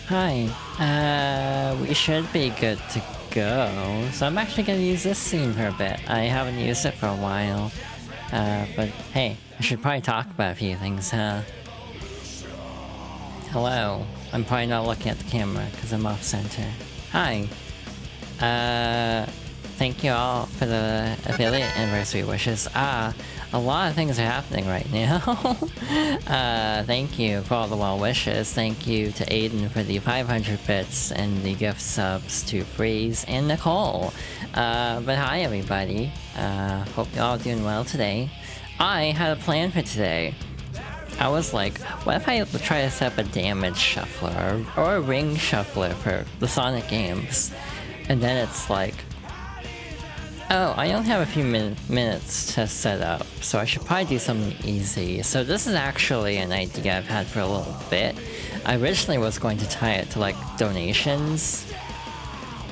Hi. We should be good to go. So I'm actually gonna use this scene for a bit. I haven't used it for a while. But hey, I should probably talk about a few things, huh? Hello. I'm probably not looking at the camera because I'm off center. Hi. Thank you all for the affiliate anniversary wishes. A lot of things are happening right now. Thank you for all the well wishes. Thank you to Aiden for the 500 bits and the gift subs to Freeze and Nicole. But hi everybody. Hope you're all doing well today. I had a plan for today. I was like, what if I try to set up a damage shuffler or a ring shuffler for the Sonic games? And then it's like, oh, I only have a few minutes to set up, so I should probably do something easy. So this is actually an idea I've had for a little bit. I originally was going to tie it to like donations,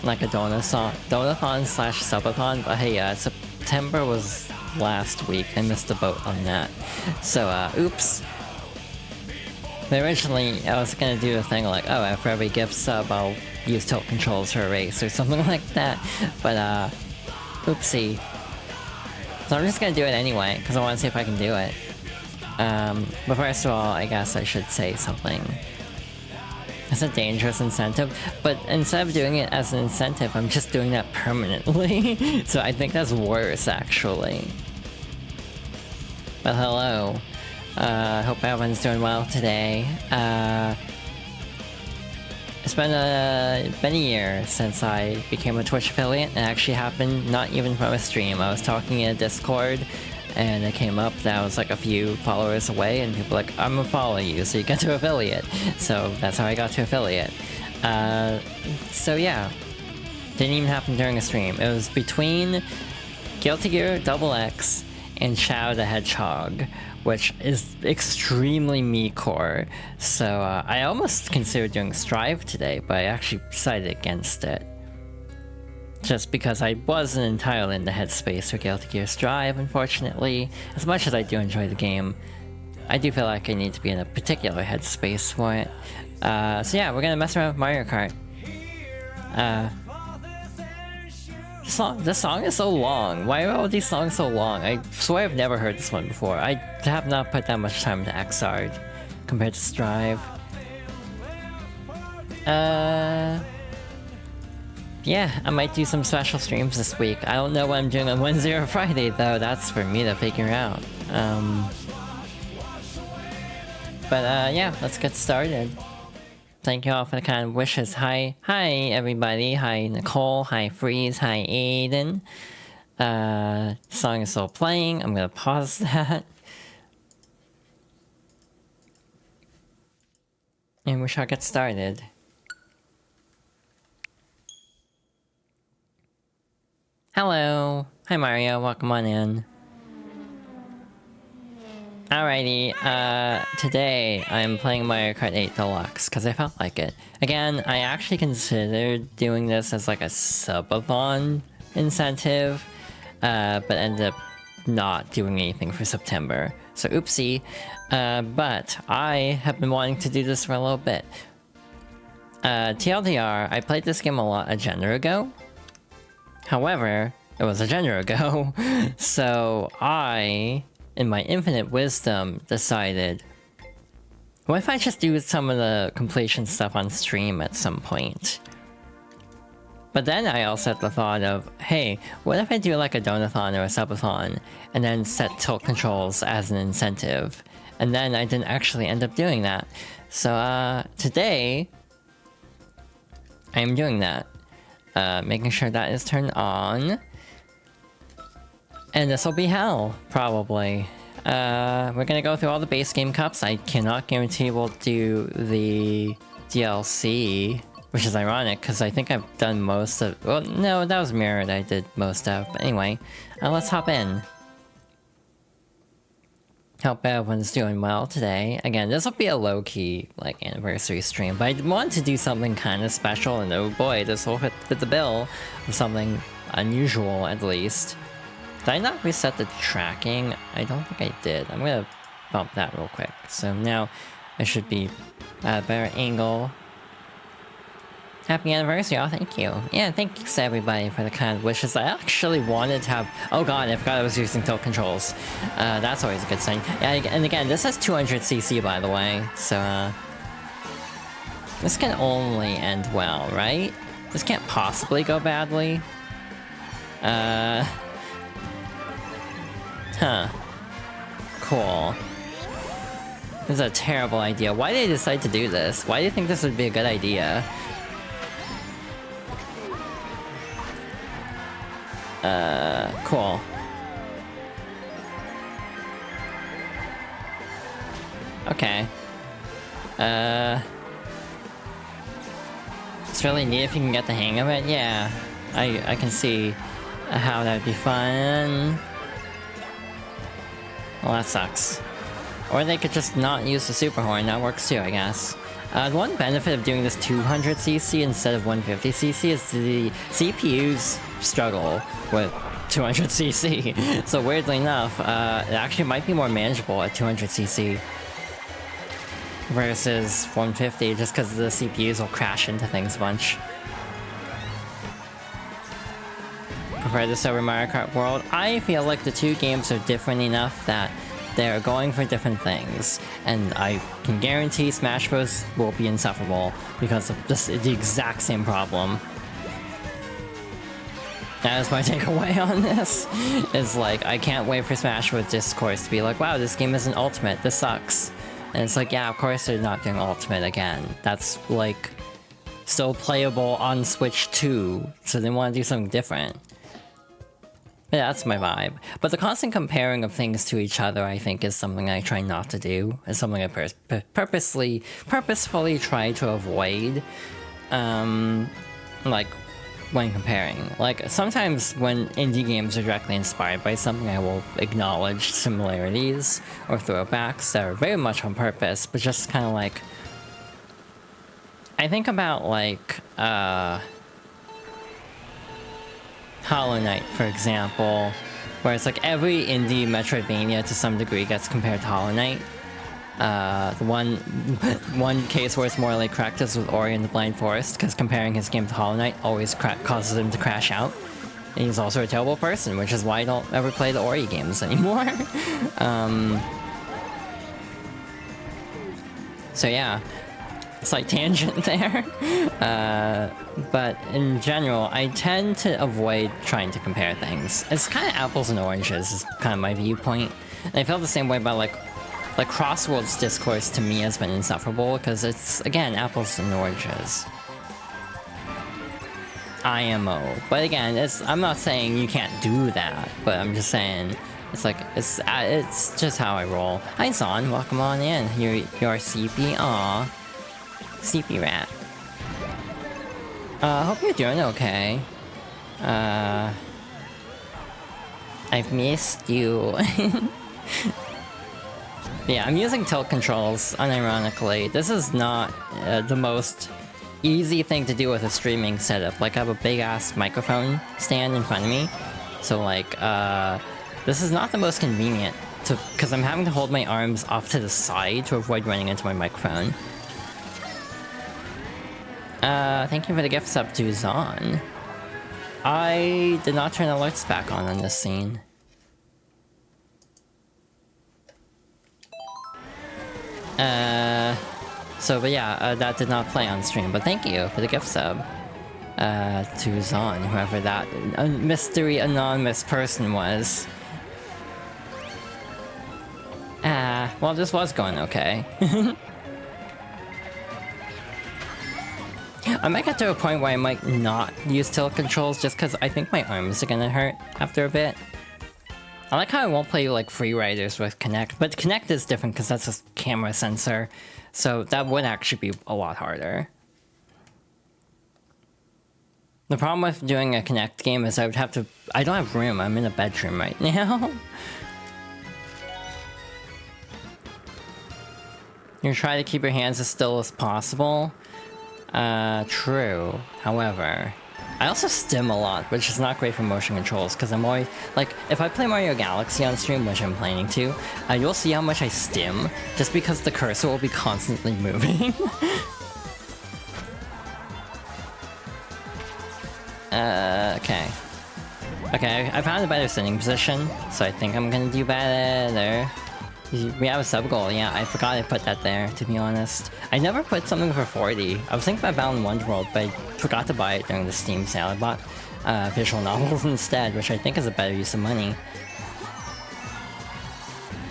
like a donathon slash subathon, but hey, September was last week. I missed the boat on that. So, oops. But originally, I was gonna do a thing like, oh, for every gift sub, I'll use tilt controls for a race or something like that. But, oopsie. So I'm just gonna do it anyway, because I want to see if I can do it. But first of all, I guess I should say something. It's a dangerous incentive, but instead of doing it as an incentive, I'm just doing that permanently. So I think that's worse, actually. But hello. Hope everyone's doing well today. It's been a year since I became a Twitch affiliate. It actually happened not even from a stream. I was talking in a Discord, and it came up that I was like a few followers away, and people were like, I'm gonna follow you, so you get to affiliate. So that's how I got to affiliate. So yeah. Didn't even happen during a stream. It was between Guilty Gear X and Shadow the Hedgehog, which is extremely me-core. So I almost considered doing Strive today, but I actually decided against it. Just because I wasn't entirely in the headspace for Guilty Gear Strive, unfortunately. As much as I do enjoy the game, I do feel like I need to be in a particular headspace for it. So yeah, we're gonna mess around with Mario Kart. This song is so long. Why are all these songs so long? I swear I've never heard this one before. I have not put that much time into Xrd compared to Strive. Yeah, I might do some special streams this week. I don't know what I'm doing on Wednesday or Friday though. That's for me to figure out. Yeah, let's get started. Thank you all for the kind of wishes. Hi everybody. Hi Nicole. Hi Freeze. Hi Aiden. Song is still playing. I'm gonna pause that. And we shall get started. Hello. Hi Mario. Welcome on in. Alrighty, today I'm playing Mario Kart 8 Deluxe, because I felt like it. Again, I actually considered doing this as like a subathon incentive, but ended up not doing anything for September. So oopsie, but I have been wanting to do this for a little bit. TLDR, I played this game a genre ago. However, it was a genre ago, so I, in my infinite wisdom, decided, what if I just do some of the completion stuff on stream at some point? But then I also had the thought of, hey, what if I do like a donathon or a subathon, and then set tilt controls as an incentive? And then I didn't actually end up doing that. So today, I am doing that. Making sure that is turned on. And this will be hell, probably. We're gonna go through all the base game cups. I cannot guarantee we'll do the DLC, which is ironic, because I think I've done most of... Well, no, that was Mirrored I did most of. But anyway, let's hop in. Hope everyone's doing well today. Again, this will be a low-key, like, anniversary stream, but I wanted to do something kind of special, and oh boy, this will fit the bill of something unusual, at least. Did I not reset the tracking? I don't think I did. I'm gonna bump that real quick. So now I should be at a better angle Happy anniversary, oh, thank you. Yeah, thanks everybody for the kind wishes. I actually wanted to have... Oh god, I forgot I was using tilt controls. That's always a good sign. Yeah, and again, this has 200cc, by the way, so, this can only end well, right? This can't possibly go badly. Huh. Cool. This is a terrible idea. Why did they decide to do this? Why do you think this would be a good idea? Cool. Okay. It's really neat if you can get the hang of it. Yeah, I can see how that'd be fun. Well, that sucks. Or they could just not use the super horn. That works too, I guess. The one benefit of doing this 200cc instead of 150cc is the CPUs struggle with 200cc. So weirdly enough, it actually might be more manageable at 200cc versus 150, just because the CPUs will crash into things a bunch. Prefer this over Mario Kart World? I feel like the two games are different enough that they're going for different things, and I can guarantee Smash Bros. Will be insufferable because of just the exact same problem. That is my takeaway on this, is like, I can't wait for Smash Bros. Discourse to be like, wow, this game isn't Ultimate, this sucks. And it's like, yeah, of course they're not doing Ultimate again. That's, like, still playable on Switch 2, so they want to do something different. Yeah, that's my vibe. But the constant comparing of things to each other, I think, is something I try not to do. It's something I purposefully try to avoid. Like, when comparing. Like, sometimes when indie games are directly inspired by something, I will acknowledge similarities or throwbacks that are very much on purpose, but just kind of like... I think about, like, Hollow Knight, for example, where it's like every indie Metroidvania to some degree gets compared to Hollow Knight. The one case where it's morally correct is with Ori and the Blind Forest, because comparing his game to Hollow Knight always causes him to crash out. And he's also a terrible person, which is why I don't ever play the Ori games anymore. So yeah. Slight tangent there. But in general, I tend to avoid trying to compare things. It's kind of apples and oranges is kind of my viewpoint. And I feel the same way about like Crossworld's discourse to me has been insufferable because it's, again, apples and oranges. IMO. But again, I'm not saying you can't do that, but I'm just saying it's like, it's just how I roll. Hi Zon, welcome on in. You're CP, aw. CP rat. Hope you're doing okay. I've missed you. Yeah, I'm using tilt controls, unironically. This is not the most easy thing to do with a streaming setup. Like, I have a big-ass microphone stand in front of me. So, like, this is not the most convenient, because I'm having to hold my arms off to the side to avoid running into my microphone. Thank you for the gift sub to Zon. I did not turn alerts back on this scene. But yeah, that did not play on stream, but thank you for the gift sub. To Zon, whoever that mystery anonymous person was. Well, this was going okay. I might get to a point where I might not use tilt controls just because I think my arms are gonna hurt after a bit. I like how I won't play like Free Riders with Kinect, but Kinect is different because that's a camera sensor, so that would actually be a lot harder. The problem with doing a Kinect game is I would have to... I don't have room, I'm in a bedroom right now. You try to keep your hands as still as possible. True. However, I also stim a lot, which is not great for motion controls, because I'm always... Like, if I play Mario Galaxy on stream, which I'm planning to, you'll see how much I stim, just because the cursor will be constantly moving. Okay. Okay, I found a better sitting position, so I think I'm gonna do better. We have a sub goal, yeah, I forgot I put that there, to be honest. I never put something for 40. I was thinking about Bound Wonderworld, but I forgot to buy it during the Steam sale. I bought visual novels instead, which I think is a better use of money.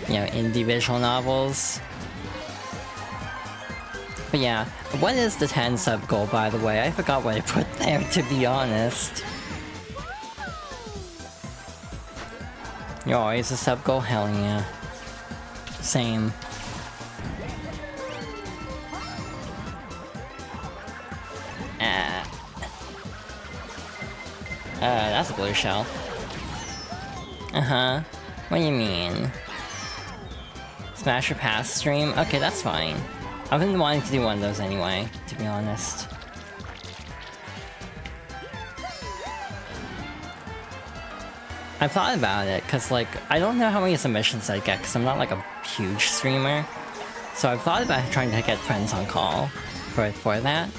You know, indie visual novels. But yeah, what is the 10 sub goal, by the way? I forgot what I put there, to be honest. You're always a sub goal? Hell yeah. Same. That's a blue shell. Uh-huh. What do you mean? Smash or pass stream? Okay, that's fine. I've been wanting to do one of those anyway, to be honest. I've thought about it, because, like, I don't know how many submissions I'd get, because I'm not, like, a huge streamer. So I've thought about trying to get friends on call for that.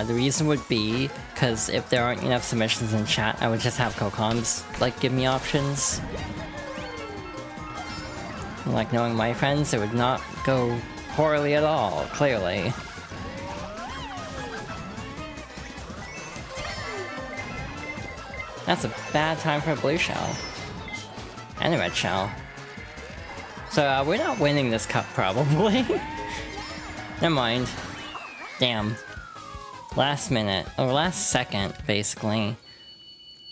The reason would be, because if there aren't enough submissions in chat, I would just have co-coms, like, give me options. Like, knowing my friends, it would not go poorly at all, clearly. That's a bad time for a blue shell. And a red shell. So, we're not winning this cup, probably. Never mind. Damn. Last minute. Or last second, basically.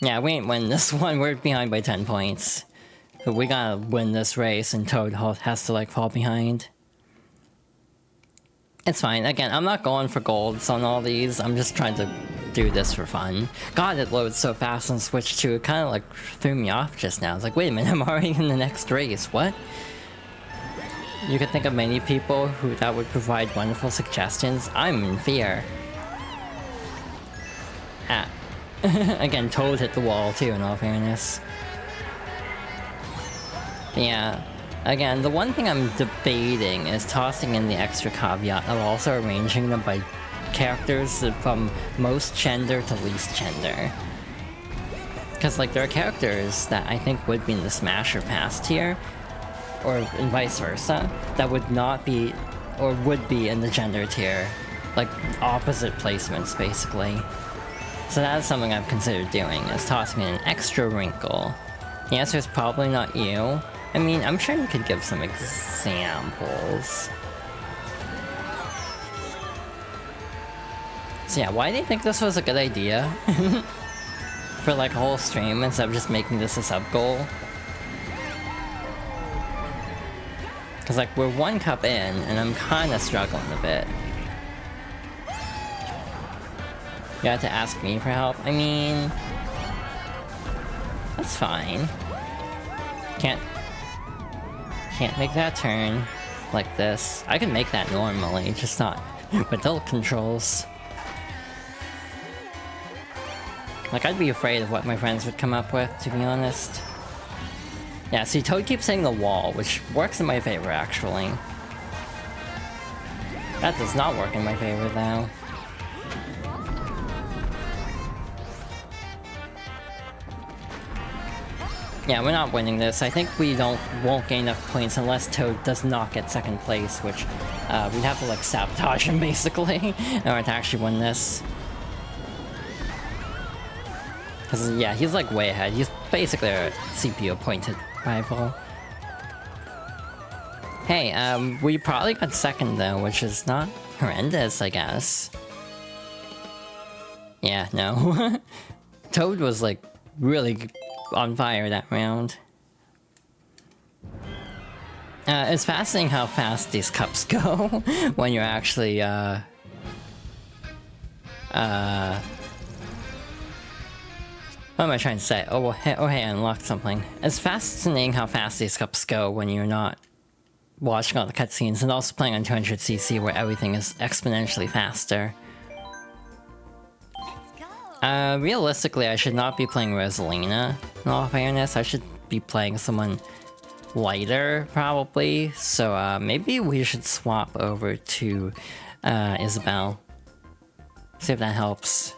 Yeah, we ain't winning this one. We're behind by 10 points. But we gotta win this race, and Toad has to, like, fall behind. It's fine. Again, I'm not going for golds on all these. I'm just trying to do this for fun. God, it loads so fast on Switch 2. It kind of, like, threw me off just now. It's like, wait a minute, I'm already in the next race. What? You could think of many people that would provide wonderful suggestions. I'm in fear. Ah. Again, Toad hit the wall, too, in all fairness. Yeah. Again, the one thing I'm debating is tossing in the extra caveat of also arranging them by characters from most gender to least gender. Because, like, there are characters that I think would be in the Smash or Pass tier, or vice versa, that would not be, or would be in the gender tier. Like, opposite placements, basically. So that's something I've considered doing, is tossing in an extra wrinkle. The answer is probably not you. I mean, I'm sure you could give some examples. So yeah, why do you think this was a good idea? For like a whole stream instead of just making this a sub-goal? Cause like, we're one cup in, and I'm kinda struggling a bit. You had to ask me for help? I mean... that's fine. Can't make that turn like this. I can make that normally, just not with tilt controls. Like, I'd be afraid of what my friends would come up with, to be honest. Yeah, see, Toad keeps hitting the wall, which works in my favor, actually. That does not work in my favor, though. Yeah, we're not winning this. I think we won't gain enough points unless Toad does not get second place, which we'd have to like sabotage him basically in order to actually win this. Cause yeah, he's like way ahead. He's basically a CPU pointed rival. Hey, we probably got second though, which is not horrendous, I guess. Yeah, no. Toad was like really on fire that round. It's fascinating how fast these cups go when you're actually, what am I trying to say? Oh, hey, I unlocked something. It's fascinating how fast these cups go when you're not watching all the cutscenes and also playing on 200cc where everything is exponentially faster. Realistically, I should not be playing Rosalina, in all fairness. I should be playing someone lighter, probably. So, maybe we should swap over to, Isabelle. See if that helps.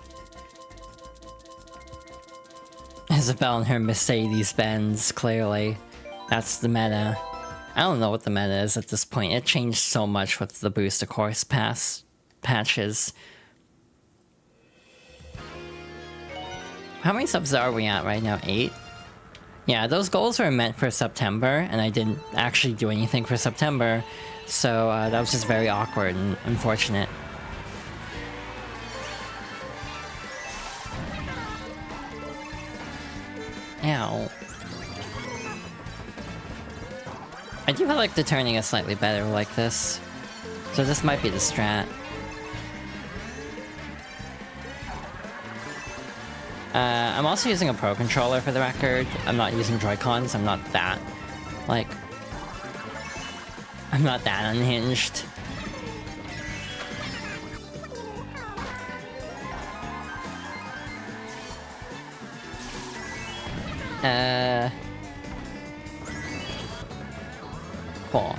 Isabelle and her Mercedes-Benz, clearly. That's the meta. I don't know what the meta is at this point. It changed so much with the Booster Course Pass patches. How many subs are we at right now? 8? Yeah, those goals were meant for September, and I didn't actually do anything for September, so that was just very awkward and unfortunate. Ow. I do feel like the turning is slightly better like this, so this might be the strat. I'm also using a Pro Controller for the record. I'm not using Joy-Cons, I'm not that, like... I'm not that unhinged. Cool.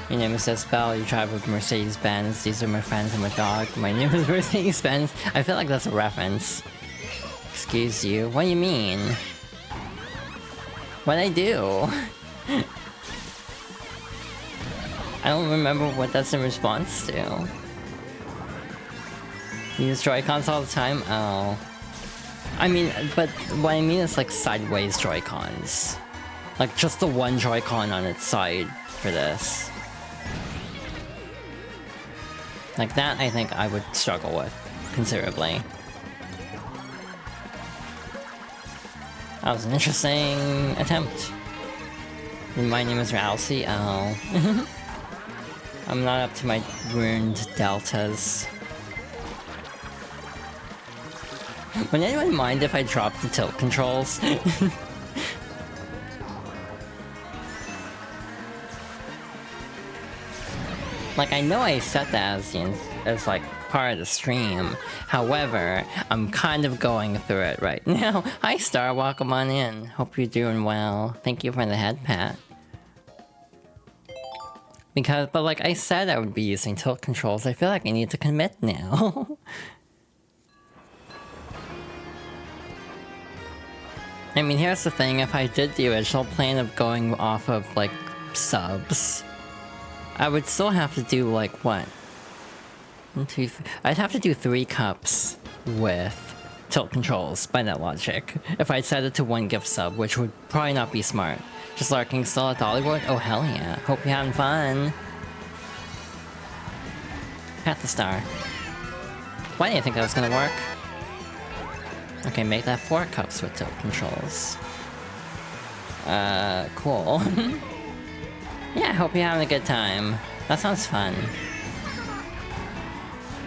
Your name is Isabelle, you drive with Mercedes-Benz, these are my friends and my dog. My name is Mercedes-Benz. I feel like that's a reference. Excuse you, what do you mean? What'd I do? I don't remember what that's in response to. You use Joy-Cons all the time? Oh. I mean, but what I mean is like sideways Joy-Cons. Like just the one Joy-Con on its side for this. Like that I think I would struggle with considerably. That was an interesting attempt. My name is Rousey. Oh. I'm not up to my ruined deltas. Would anyone mind if I dropped the tilt controls? Like, I know I set that as like part of the stream. However, I'm kind of going through it right now. Hi Star, welcome on in. Hope you're doing well. Thank you for the head pat. But like I said I would be using tilt controls, I feel like I need to commit now. I mean, here's the thing, if I did the original plan of going off of, like, subs, I would still have to do, like, what? 1, 2, 3... I'd have to do 3 cups with tilt controls, by that logic, if I set it to 1 gift sub, which would probably not be smart. Just lurking still at Dollywood? Oh, hell yeah. Hope you're having fun. Pat the star. Why do you think that was gonna work? Okay, make that 4 cups with tilt controls. Cool. Yeah, hope you're having a good time. That sounds fun.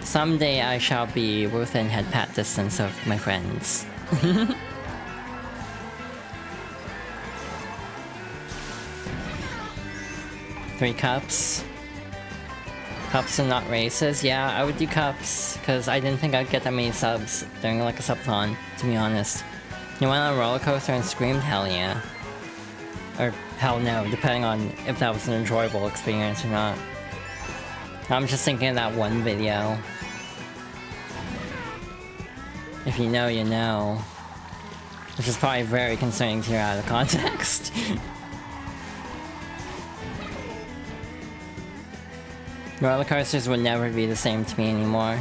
Someday I shall be within head pat distance of my friends. 3 cups. Cups and not races? Yeah, I would do cups, because I didn't think I'd get that many subs during like a subathon, to be honest. You went on a roller coaster and screamed? Hell yeah. Or hell no, depending on if that was an enjoyable experience or not. I'm just thinking of that one video. If you know, you know. Which is probably very concerning to hear out of context. Roller coasters would never be the same to me anymore.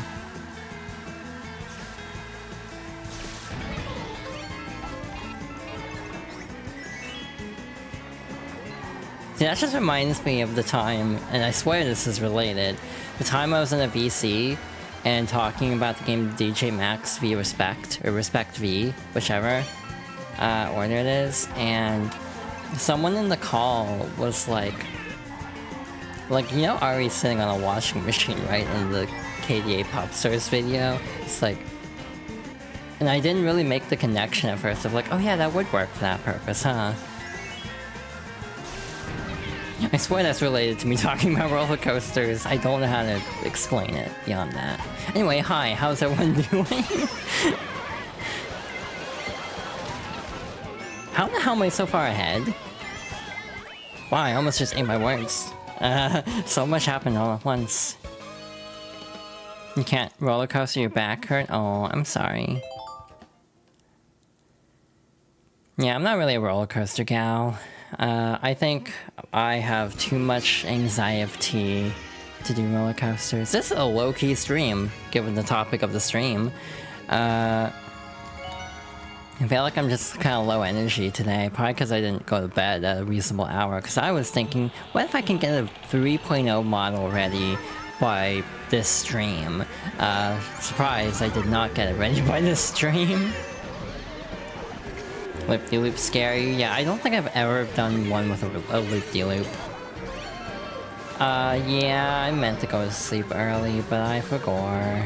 See, that just reminds me of the time, and I swear this is related, the time I was in a VC and talking about the game DJ Max v Respect, or Respect V, whichever order it is, and someone in the call was like, you know Ari's sitting on a washing machine, right, in the KDA Pop Stars video? It's like... And I didn't really make the connection at first of like, oh yeah, that would work for that purpose, huh? I swear that's related to me talking about roller coasters. I don't know how to explain it beyond that. Anyway, hi, how's everyone doing? How the hell am I so far ahead? Wow, I almost just ate my words. So much happened all at once. You can't roller coaster, your back hurt? Oh, I'm sorry. Yeah, I'm not really a roller coaster gal. I think I have too much anxiety to do roller coasters. This is a low-key stream, given the topic of the stream. I feel like I'm just kind of low energy today, probably because I didn't go to bed at a reasonable hour, because I was thinking, what if I can get a 3.0 model ready by this stream? Surprise, I did not get it ready by this stream. Loop-de-loop scary? Yeah, I don't think I've ever done one with a loop-de-loop. Yeah, I meant to go to sleep early, but I forgot.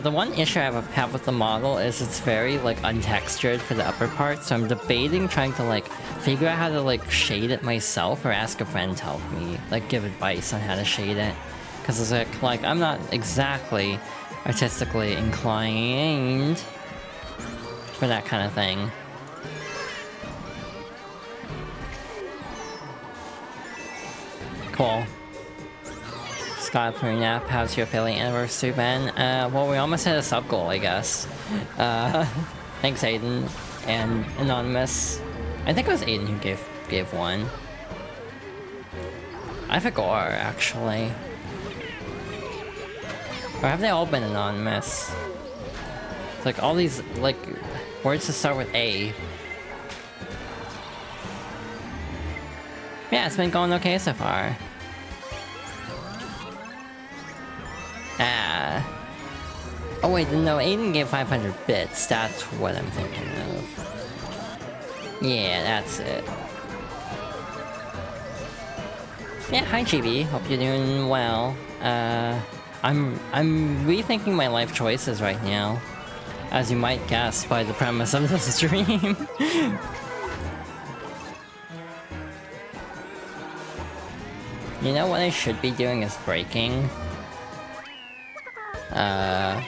The one issue I have with the model is it's very, like, untextured for the upper part, so I'm debating trying to, like, figure out how to, like, shade it myself or ask a friend to help me, like, give advice on how to shade it. Because it's like, I'm not exactly artistically inclined for that kind of thing. Cool. Scott Purnap, how's your affiliate anniversary been? Well, we almost hit a sub goal, I guess. Thanks, Aiden. And Anonymous. I think it was Aiden who gave one. I forgot, actually. Or have they all been anonymous? It's like all these, like, words that start with A. Yeah, it's been going okay so far. Oh wait, no, Aiden gave 500 bits. That's what I'm thinking of. Yeah, that's it. Yeah, hi GB. Hope you're doing well. I'm rethinking my life choices right now, as you might guess by the premise of the stream. You know what I should be doing is braking.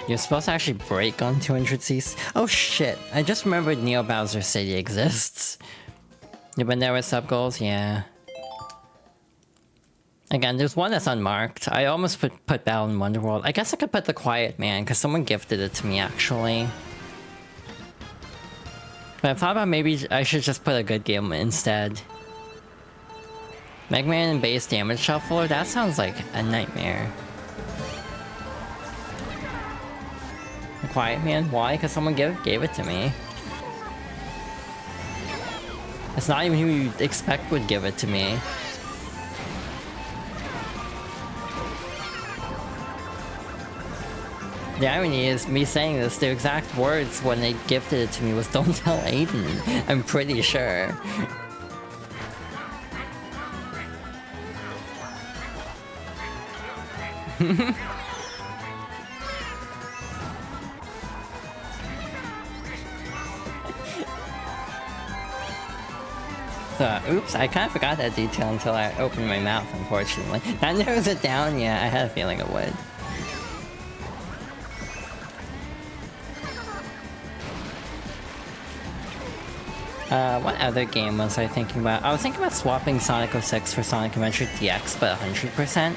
You're supposed to actually brake on 200cc. Oh shit! I just remembered Neo Bowser City exists. You've been there with sub goals, yeah. Again, there's one that's unmarked. I almost put Battle in Wonderworld. I guess I could put The Quiet Man, because someone gifted it to me, actually. But I thought about maybe I should just put a good game instead. Mega Man and Base Damage Shuffler? That sounds like a nightmare. The Quiet Man? Why? Because someone gave it to me. It's not even who you'd expect would give it to me. The irony is, me saying this, the exact words when they gifted it to me was, "Don't tell Aiden." I'm pretty sure. Oops, I kind of forgot that detail until I opened my mouth, unfortunately. That narrows it down, yeah, I had a feeling it would. What other game was I thinking about? I was thinking about swapping Sonic 06 for Sonic Adventure DX, but 100%.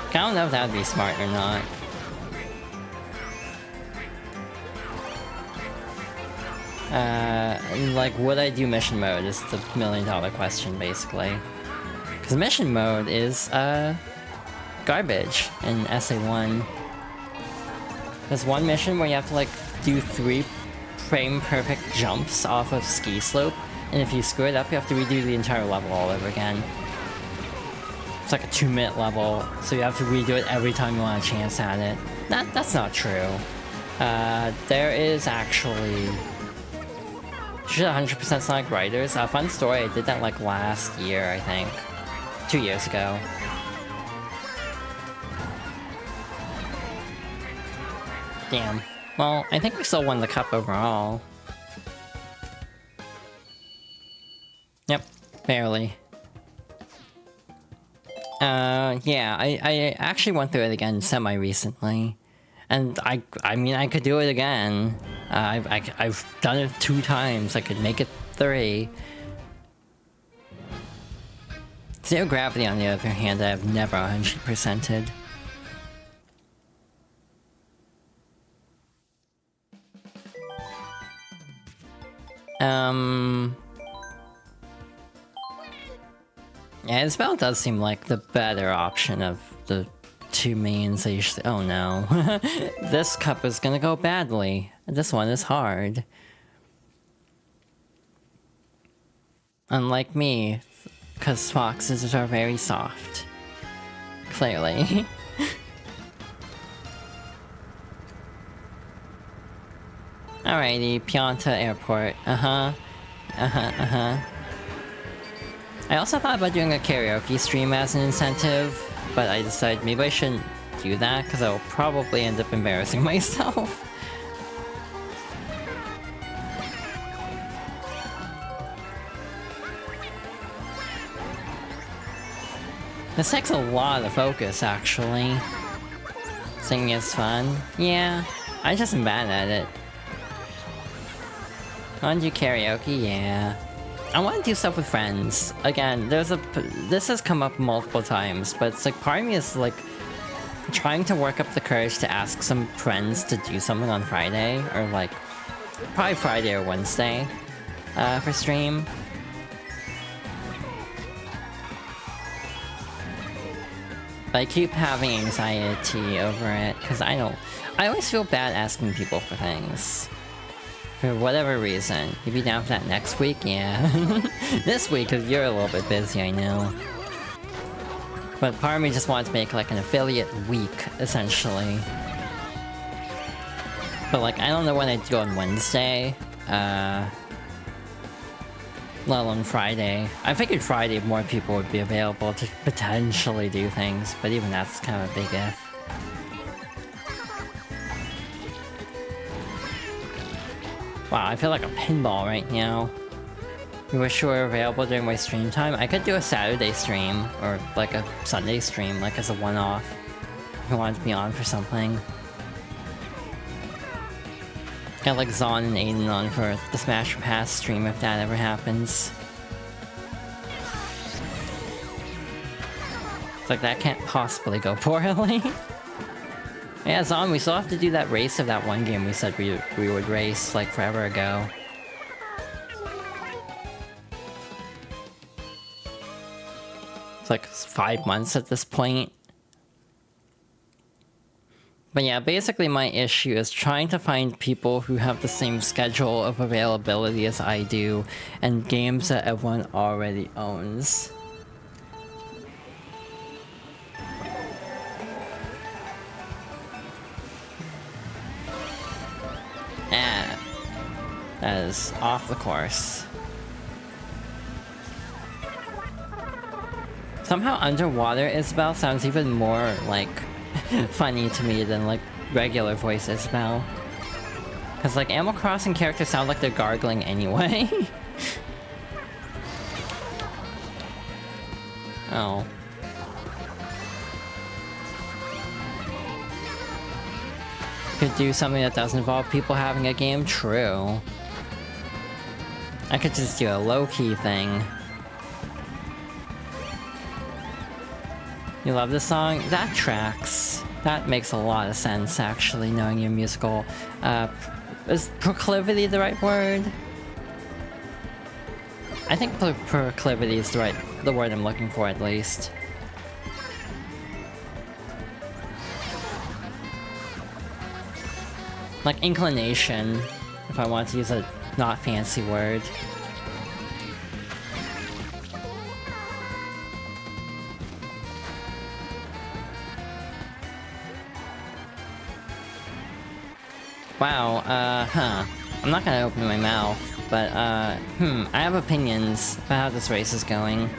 I don't know if that would be smart or not. Like, would I do mission mode is the million-dollar question, basically. Because mission mode is, garbage in SA1. There's one mission where you have to, like, do 3 frame-perfect jumps off of ski slope, and if you screw it up, you have to redo the entire level all over again. It's like a 2-minute level, so you have to redo it every time you want a chance at it. That's not true. There is actually... 100% Sonic Riders. A fun story, I did that, like, last year, I think. 2 years ago. Damn. Well, I think we still won the cup overall. Yep, barely. Yeah, I actually went through it again semi-recently. And I mean, I could do it again. I've done it 2 times, I could make it 3. Zero Gravity, on the other hand, I have never 100%ed. Yeah, Isabel does seem like the better option of the two mains I usually... Oh no. This cup is gonna go badly. This one is hard. Unlike me, because foxes are very soft. Clearly. Alrighty, Pianta Airport. I also thought about doing a karaoke stream as an incentive, but I decided maybe I shouldn't do that because I will probably end up embarrassing myself. This takes a lot of focus, actually. Singing is fun. Yeah, I just am bad at it. I want to do karaoke? Yeah. I want to do stuff with friends. Again, this has come up multiple times, but it's like part of me is like trying to work up the courage to ask some friends to do something on Friday, or like probably Friday or Wednesday for stream. But I keep having anxiety over it because I always feel bad asking people for things. For whatever reason. You'd be down for that next week? Yeah. This week, because you're a little bit busy, I know. But part of me just wanted to make like an affiliate week, essentially. But like, I don't know when I'd go on Wednesday. Let alone Friday. I figured Friday more people would be available to potentially do things, but even that's kind of a big if. Wow, I feel like a pinball right now. You wish you were available during my stream time? I could do a Saturday stream, or like a Sunday stream, like as a one-off. If you wanted to be on for something. Got like Zon and Aiden on for the Smash Pass stream if that ever happens. It's like that can't possibly go poorly. Yeah, Zon, we still have to do that race of that one game we said we would race like forever ago. It's like 5 months at this point. But yeah, basically my issue is trying to find people who have the same schedule of availability as I do, and games that everyone already owns. Ah, that is off the course. Somehow Underwater Isabel sounds even more, like, funny to me than, like, regular voice Isabel. Because, like, Animal Crossing characters sound like they're gargling anyway. Oh. Could do something that doesn't involve people having a game? True. I could just do a low-key thing. You love this song? That tracks. That makes a lot of sense, actually, knowing your musical. Is proclivity the right word? I think proclivity is the word I'm looking for, at least. Like inclination, if I want to use a not fancy word. Wow, I'm not gonna open my mouth, but, I have opinions about how this race is going.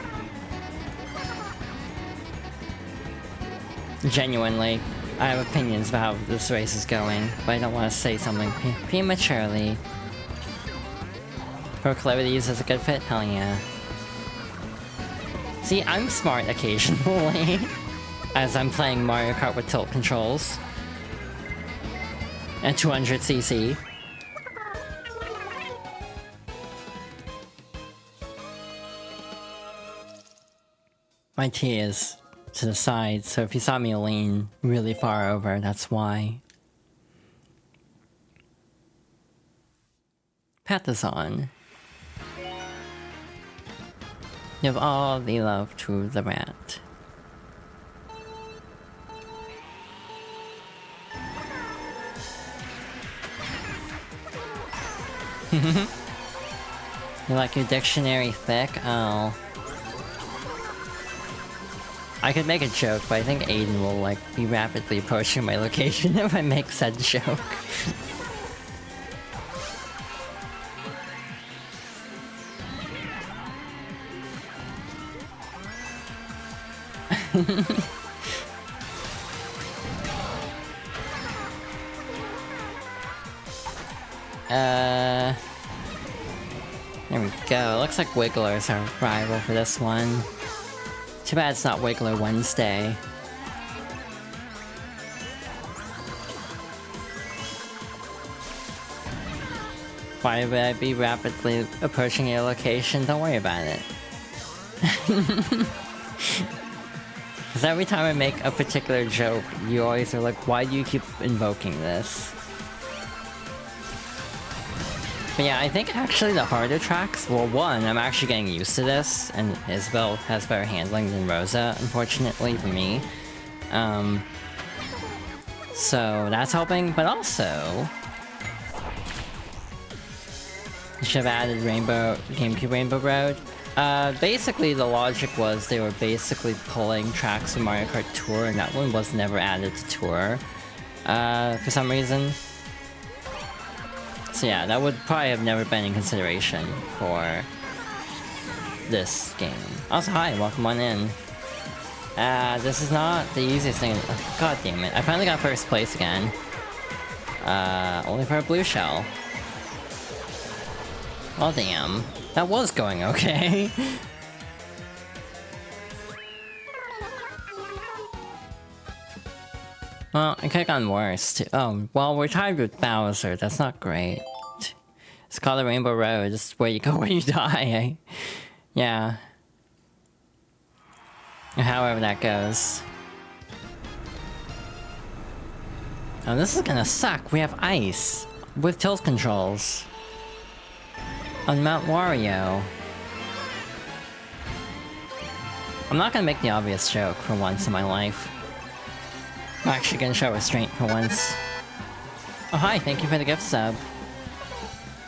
Genuinely, I have opinions about how this race is going, but I don't want to say something prematurely. Proclivities is a good fit? Hell yeah. See, I'm smart occasionally, as I'm playing Mario Kart with tilt controls. And 200cc. My tea is to the side, so if you saw me lean really far over, that's why. Path is on. Give all the love to the rat. You like your dictionary thick? Oh. I could make a joke, but I think Aiden will, like, be rapidly approaching my location if I make said joke. There we go. Looks like Wiggler's our rival for this one. Too bad it's not Wiggler Wednesday. Why would I be rapidly approaching your location? Don't worry about it. Because every time I make a particular joke, you always are like, why do you keep invoking this? But yeah, I think actually the harder tracks, well, one, I'm actually getting used to this, and Isabel has better handling than Rosa, unfortunately for me. So that's helping, but also should have added GameCube Rainbow Road. Basically the logic was they were basically pulling tracks from Mario Kart Tour, and that one was never added to Tour for some reason. So yeah, that would probably have never been in consideration for this game. Also, hi, welcome on in. This is not the easiest thing. Oh, God damn it! I finally got first place again. Only for a blue shell. Well, damn. That was going okay. Well, it could've gone worse, too. Oh, well, we're tied with Bowser. That's not great. It's called the Rainbow Road. It's where you go when you die. Yeah. However that goes. Oh, this is gonna suck. We have ice. With tilt controls. On Mount Wario. I'm not gonna make the obvious joke for once in my life. I'm actually gonna show restraint for once. Oh hi, thank you for the gift sub.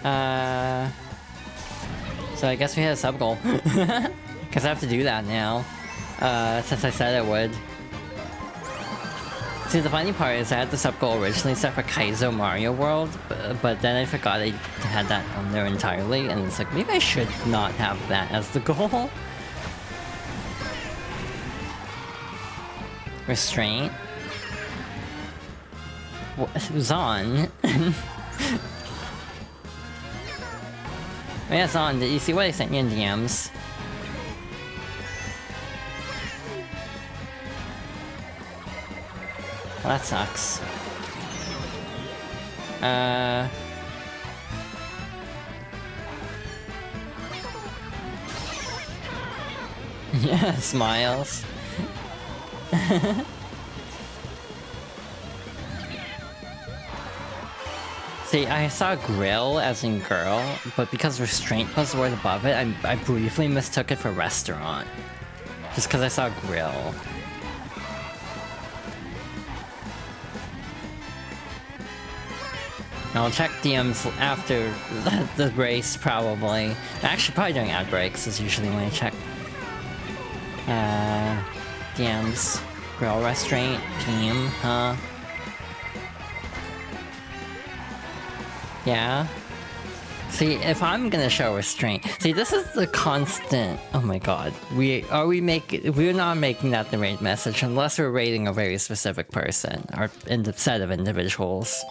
So I guess we had a sub goal. Cause I have to do that now. Since I said I would. See, the funny part is I had the sub goal originally set for Kaizo Mario World, but then I forgot I had that on there entirely, and it's like, maybe I should not have that as the goal. Restraint. It was on. Oh yeah, it's on. Did you see what I sent you in DMs? Well, that sucks. Yeah, smiles. See, I saw grill as in girl, but because restraint was the word above it, I briefly mistook it for restaurant. Just because I saw grill. I'll check DMs after the race, probably. Actually, probably during ad breaks is usually when I check DMs. Grill restraint team, huh? Yeah. See, if I'm gonna show restraint, see, this is the constant. Oh my god, we're not making that the raid message unless we're raiding a very specific person or in the set of individuals.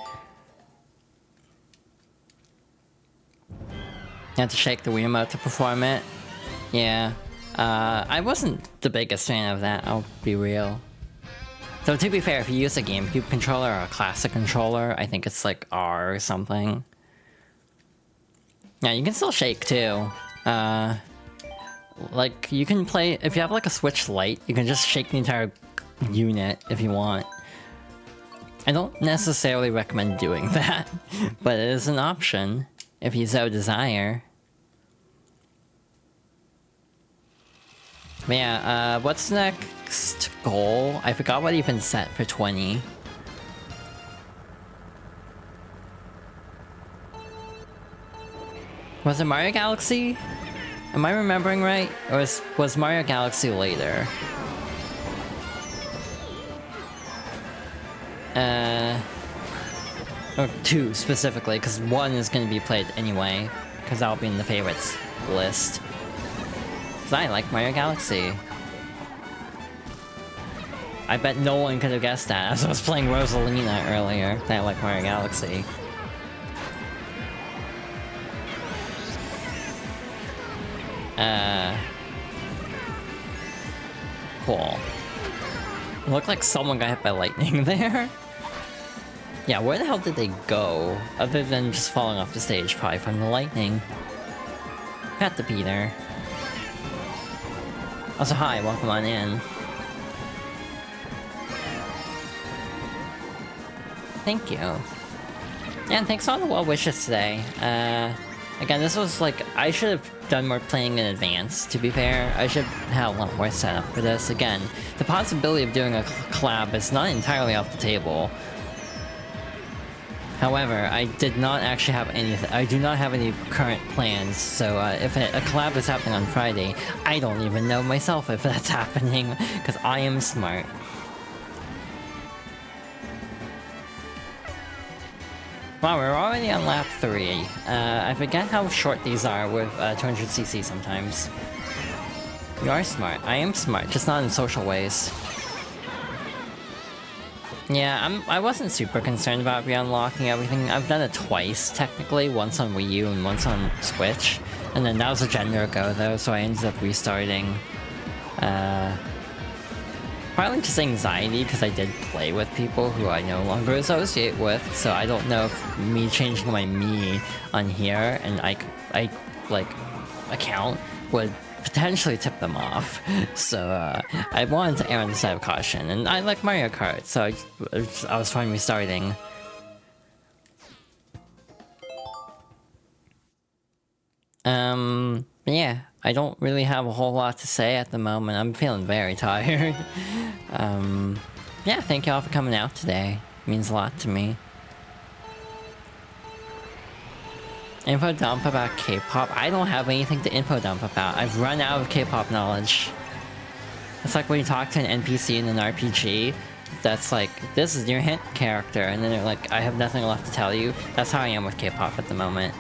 You have to shake the Wiimote to perform it. Yeah. I wasn't the biggest fan of that, I'll be real. So to be fair, if you use a GameCube controller or a classic controller, I think it's like R or something. Yeah, you can still shake too. Like, you can play, if you have like a Switch Lite, you can just shake the entire unit if you want. I don't necessarily recommend doing that, but it is an option if you so desire. Yeah, what's next goal? I forgot what even set for 20. Was it Mario Galaxy? Am I remembering right? Or was Mario Galaxy later? Or 2 specifically, because 1 is going to be played anyway, because that'll be in the favorites list. Because I like Mario Galaxy. I bet no one could have guessed that as I was playing Rosalina earlier, that I like Mario Galaxy. Cool. It looked like someone got hit by lightning there. Yeah, where the hell did they go? Other than just falling off the stage, probably from the lightning. Had to be there. Also, hi, welcome on in. Thank you. Yeah, and thanks for all the well wishes today. Again, this was like, I should have done more playing in advance, to be fair. I should have a lot more setup for this. Again, the possibility of doing a collab is not entirely off the table. However, I did not actually have anything. I do not have any current plans, so if a collab is happening on Friday, I don't even know myself if that's happening, because I am smart. Wow, we're already on lap 3. I forget how short these are with 200cc sometimes. You are smart. I am smart, just not in social ways. Yeah, I wasn't super concerned about re-unlocking everything. I've done it twice, technically. Once on Wii U and once on Switch. And then that was a gender ago, though, so I ended up restarting. Partly just anxiety, because I did play with people who I no longer associate with, so I don't know if me changing my me on here and I like, account would potentially tip them off. So, I wanted to err on the side of caution, and I like Mario Kart, so I was fine restarting. Yeah, I don't really have a whole lot to say at the moment. I'm feeling very tired. Yeah, thank y'all for coming out today. It means a lot to me. Info dump about K-pop? I don't have anything to info dump about. I've run out of K-pop knowledge. It's like when you talk to an NPC in an RPG, that's like, this is your hint character, and then they're like, I have nothing left to tell you. That's how I am with K-pop at the moment.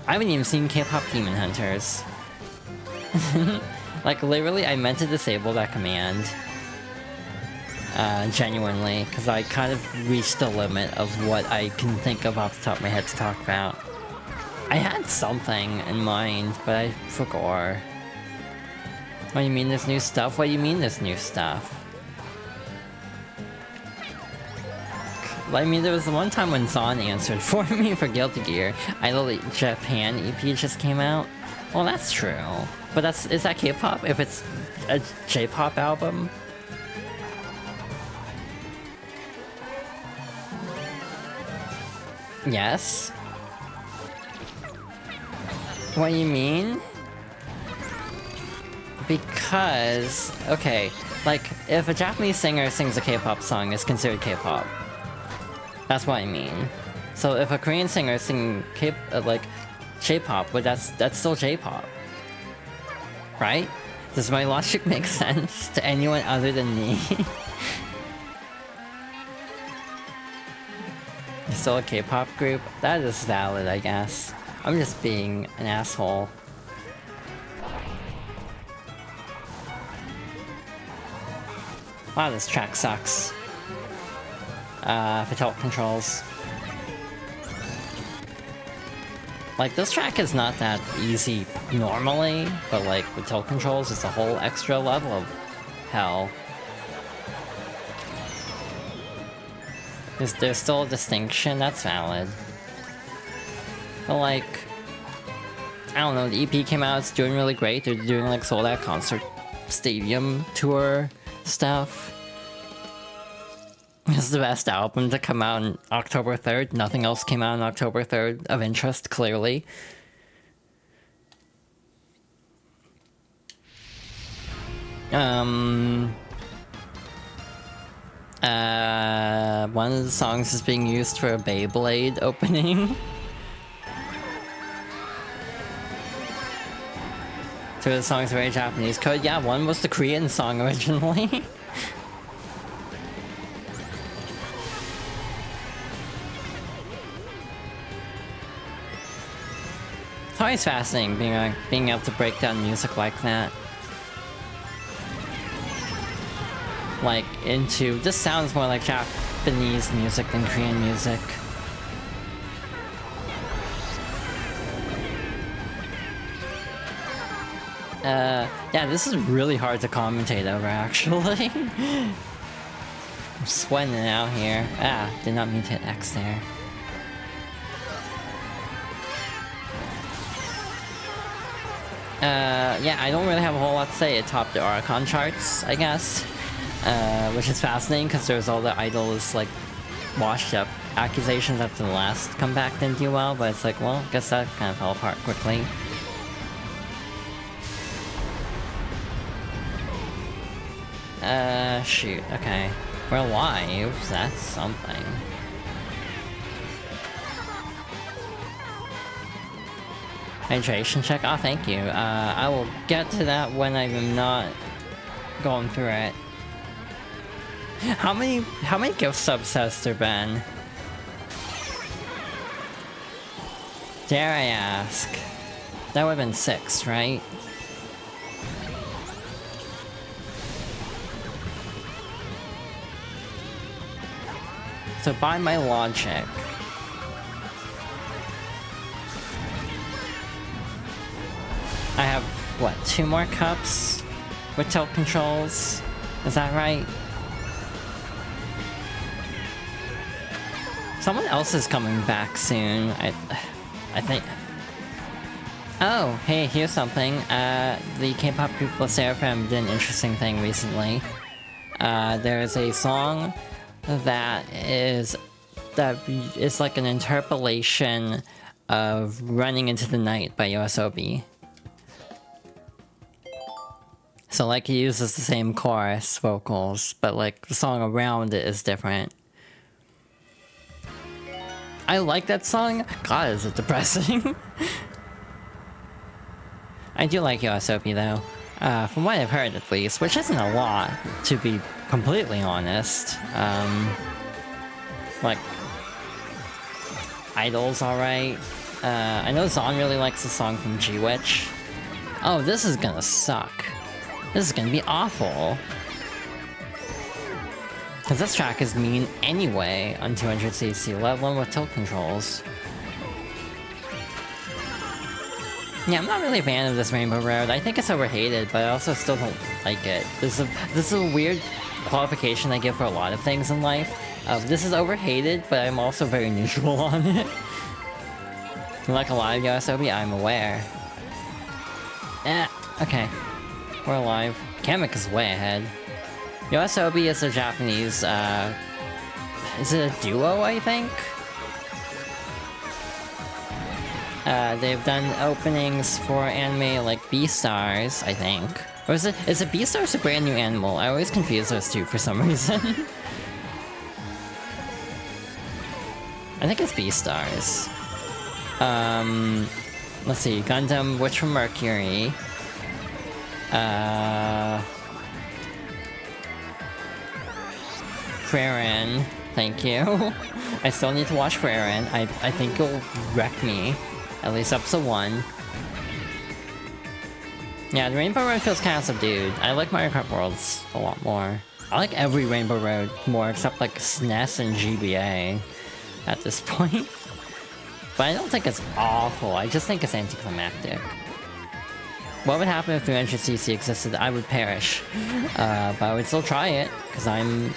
I haven't even seen K-pop Demon Hunters. Like, literally, I meant to disable that command. Genuinely, because I kind of reached the limit of what I can think of off the top of my head to talk about. I had something in mind, but I forgot. What do you mean there's new stuff? What do you mean there's new stuff? I mean, there was the one time when Zon answered for me for Guilty Gear. Idol Japan EP just came out. Well, that's true. But is that K-pop? If it's a J-pop album? Yes? What do you mean? Because, okay, like, if a Japanese singer sings a K-pop song, it's considered K-pop. That's what I mean. So if a Korean singer is singing like J-pop, but that's still J-pop, right? Does my logic make sense to anyone other than me? It's still a K-pop group? That is valid, I guess. I'm just being an asshole. Wow, this track sucks. For tilt controls. Like, this track is not that easy normally, but like, with tilt controls, it's a whole extra level of hell. There's still a distinction? That's valid. But like, I don't know, the EP came out, it's doing really great. They're doing like sold out concert stadium tour stuff. It's the best album to come out on October 3rd. Nothing else came out on October 3rd of interest, clearly. One of the songs is being used for a Beyblade opening. Two of the songs are very Japanese code. Yeah, one was the Korean song originally. It's always fascinating being able to break down music like that. Like, into... This sounds more like Japanese music than Korean music. Yeah, this is really hard to commentate over, actually. I'm sweating it out here. Ah, did not mean to hit X there. Yeah, I don't really have a whole lot to say. It topped the Oricon charts, I guess. Which is fascinating, because there's all the idols, like, washed up accusations after the last comeback didn't do well, but it's like, well, I guess that kind of fell apart quickly. Shoot, okay. We're live, that's something. Hydration check? Oh, thank you. I will get to that when I'm not going through it. How many gift subs has there been? Dare I ask? That would have been 6, right? So by my logic... I have, what, 2 more cups with tilt controls? Is that right? Someone else is coming back soon, I think. Oh, hey, here's something. The K-pop group Le Sserafim did an interesting thing recently. There's a song that is like an interpolation of Running Into the Night by YOASOBI. So like he uses the same chorus vocals, but like the song around it is different. I like that song. God, is it depressing. I do like YOASOBI though. From what I've heard at least, which isn't a lot, to be completely honest. Like, Idol's alright. I know Zon really likes the song from G-Witch. Oh, this is gonna suck. This is gonna be awful. Because this track is mean anyway on 200cc, let alone with tilt controls. Yeah, I'm not really a fan of this Rainbow Road. I think it's overhated, but I also still don't like it. This is a weird qualification I give for a lot of things in life. This is overhated, but I'm also very neutral on it. Like a lot of YOASOBI, I'm aware. Okay. We're alive. Kamek is way ahead. YOASOBI is a Japanese, is it a duo, I think? They've done openings for anime like Beastars, I think. Or is it Beastars a brand new animal? I always confuse those two for some reason. I think it's Beastars. Let's see, Gundam Witch from Mercury. Frieren, thank you. I still need to watch Frieren. I think it'll wreck me. At least episode 1. Yeah, the Rainbow Road feels kind of subdued. I like Mario Kart Worlds a lot more. I like every Rainbow Road more except like SNES and GBA at this point. But I don't think it's awful, I just think it's anticlimactic. What would happen if 300cc existed? I would perish. But I would still try it, because I'm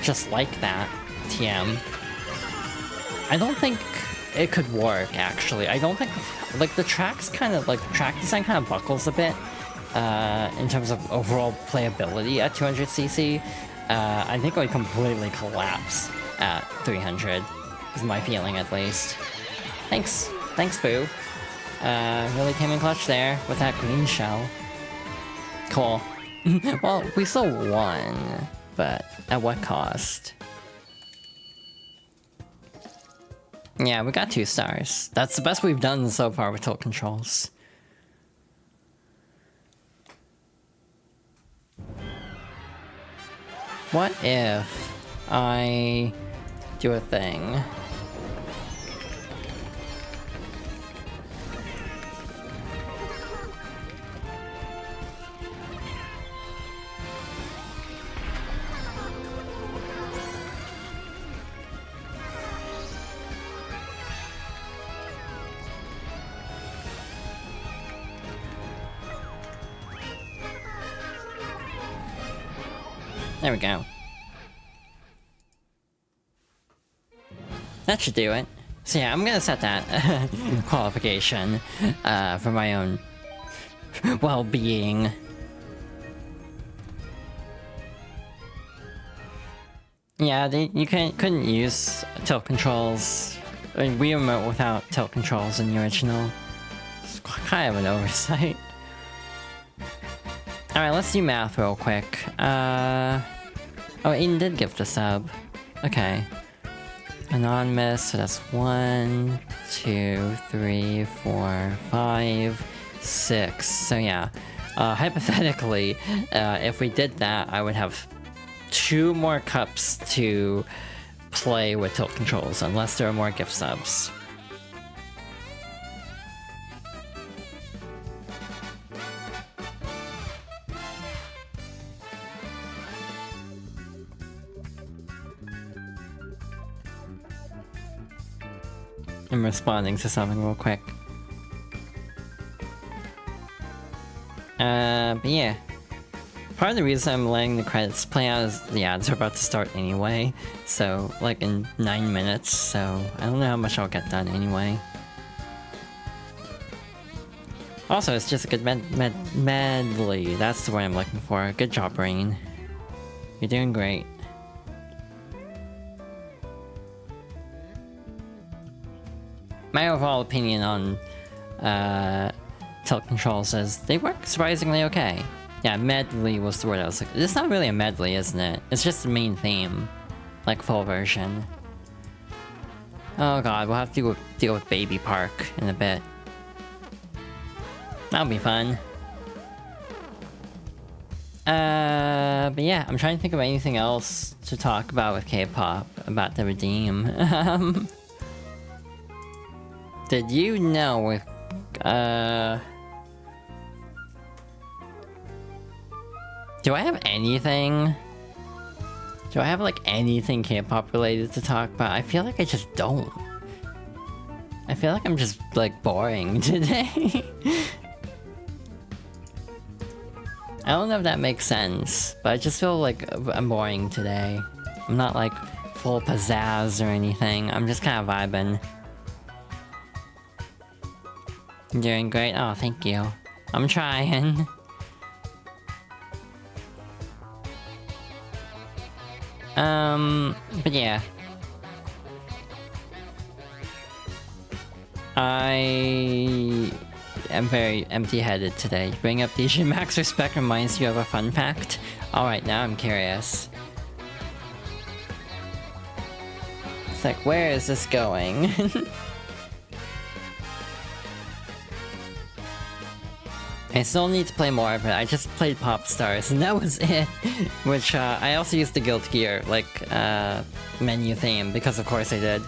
just like that, TM. I don't think it could work, actually. I don't think... Like, the track's kind of... Like, track design kind of buckles a bit in terms of overall playability at 200cc. I think it would completely collapse at 300, is my feeling, at least. Thanks. Thanks, Boo. Really came in clutch there with that green shell. Cool. Well, we still won, but at what cost? Yeah, we got 2 stars. That's the best we've done so far with tilt controls. What if I do a thing? There we go. That should do it. So yeah, I'm gonna set that qualification for my own well-being. Yeah, you couldn't use tilt controls. I mean, Wii Remote without tilt controls in the original. It's kind of an oversight. Alright, let's do math real quick. Oh, Aiden did give the sub. Okay. Anonymous, so that's 1, 2, 3, 4, 5, 6. So yeah, hypothetically, if we did that, I would have 2 more cups to play with tilt controls, unless there are more gift subs. I'm responding to something real quick. But yeah. Part of the reason I'm letting the credits play out is the ads are about to start anyway. So, like in 9 minutes, so I don't know how much I'll get done anyway. Also, it's just a good medley. That's the word I'm looking for. Good job, Brain. You're doing great. My overall opinion on tilt controls is they work surprisingly okay. Yeah, medley was the word I was like. It's not really a medley, isn't it? It's just the main theme, like full version. Oh god, we'll have to deal with Baby Park in a bit. That'll be fun. But yeah, I'm trying to think of anything else to talk about with K-pop about the Redeem. Did you know with, do I have anything? Do I have, like, anything K-pop related to talk about? I feel like I just don't. I feel like I'm just, like, boring today. I don't know if that makes sense, but I just feel like I'm boring today. I'm not, like, full pizzazz or anything. I'm just kind of vibing. Doing great? Oh, thank you. I'm trying. But yeah. I am very empty-headed today. Bring up DJ Max Respect reminds you of a fun fact? Alright, now I'm curious. It's like, where is this going? I still need to play more of it. I just played Pop Stars, and that was it. Which, I also used the Guild Gear, like, menu theme, because of course I did.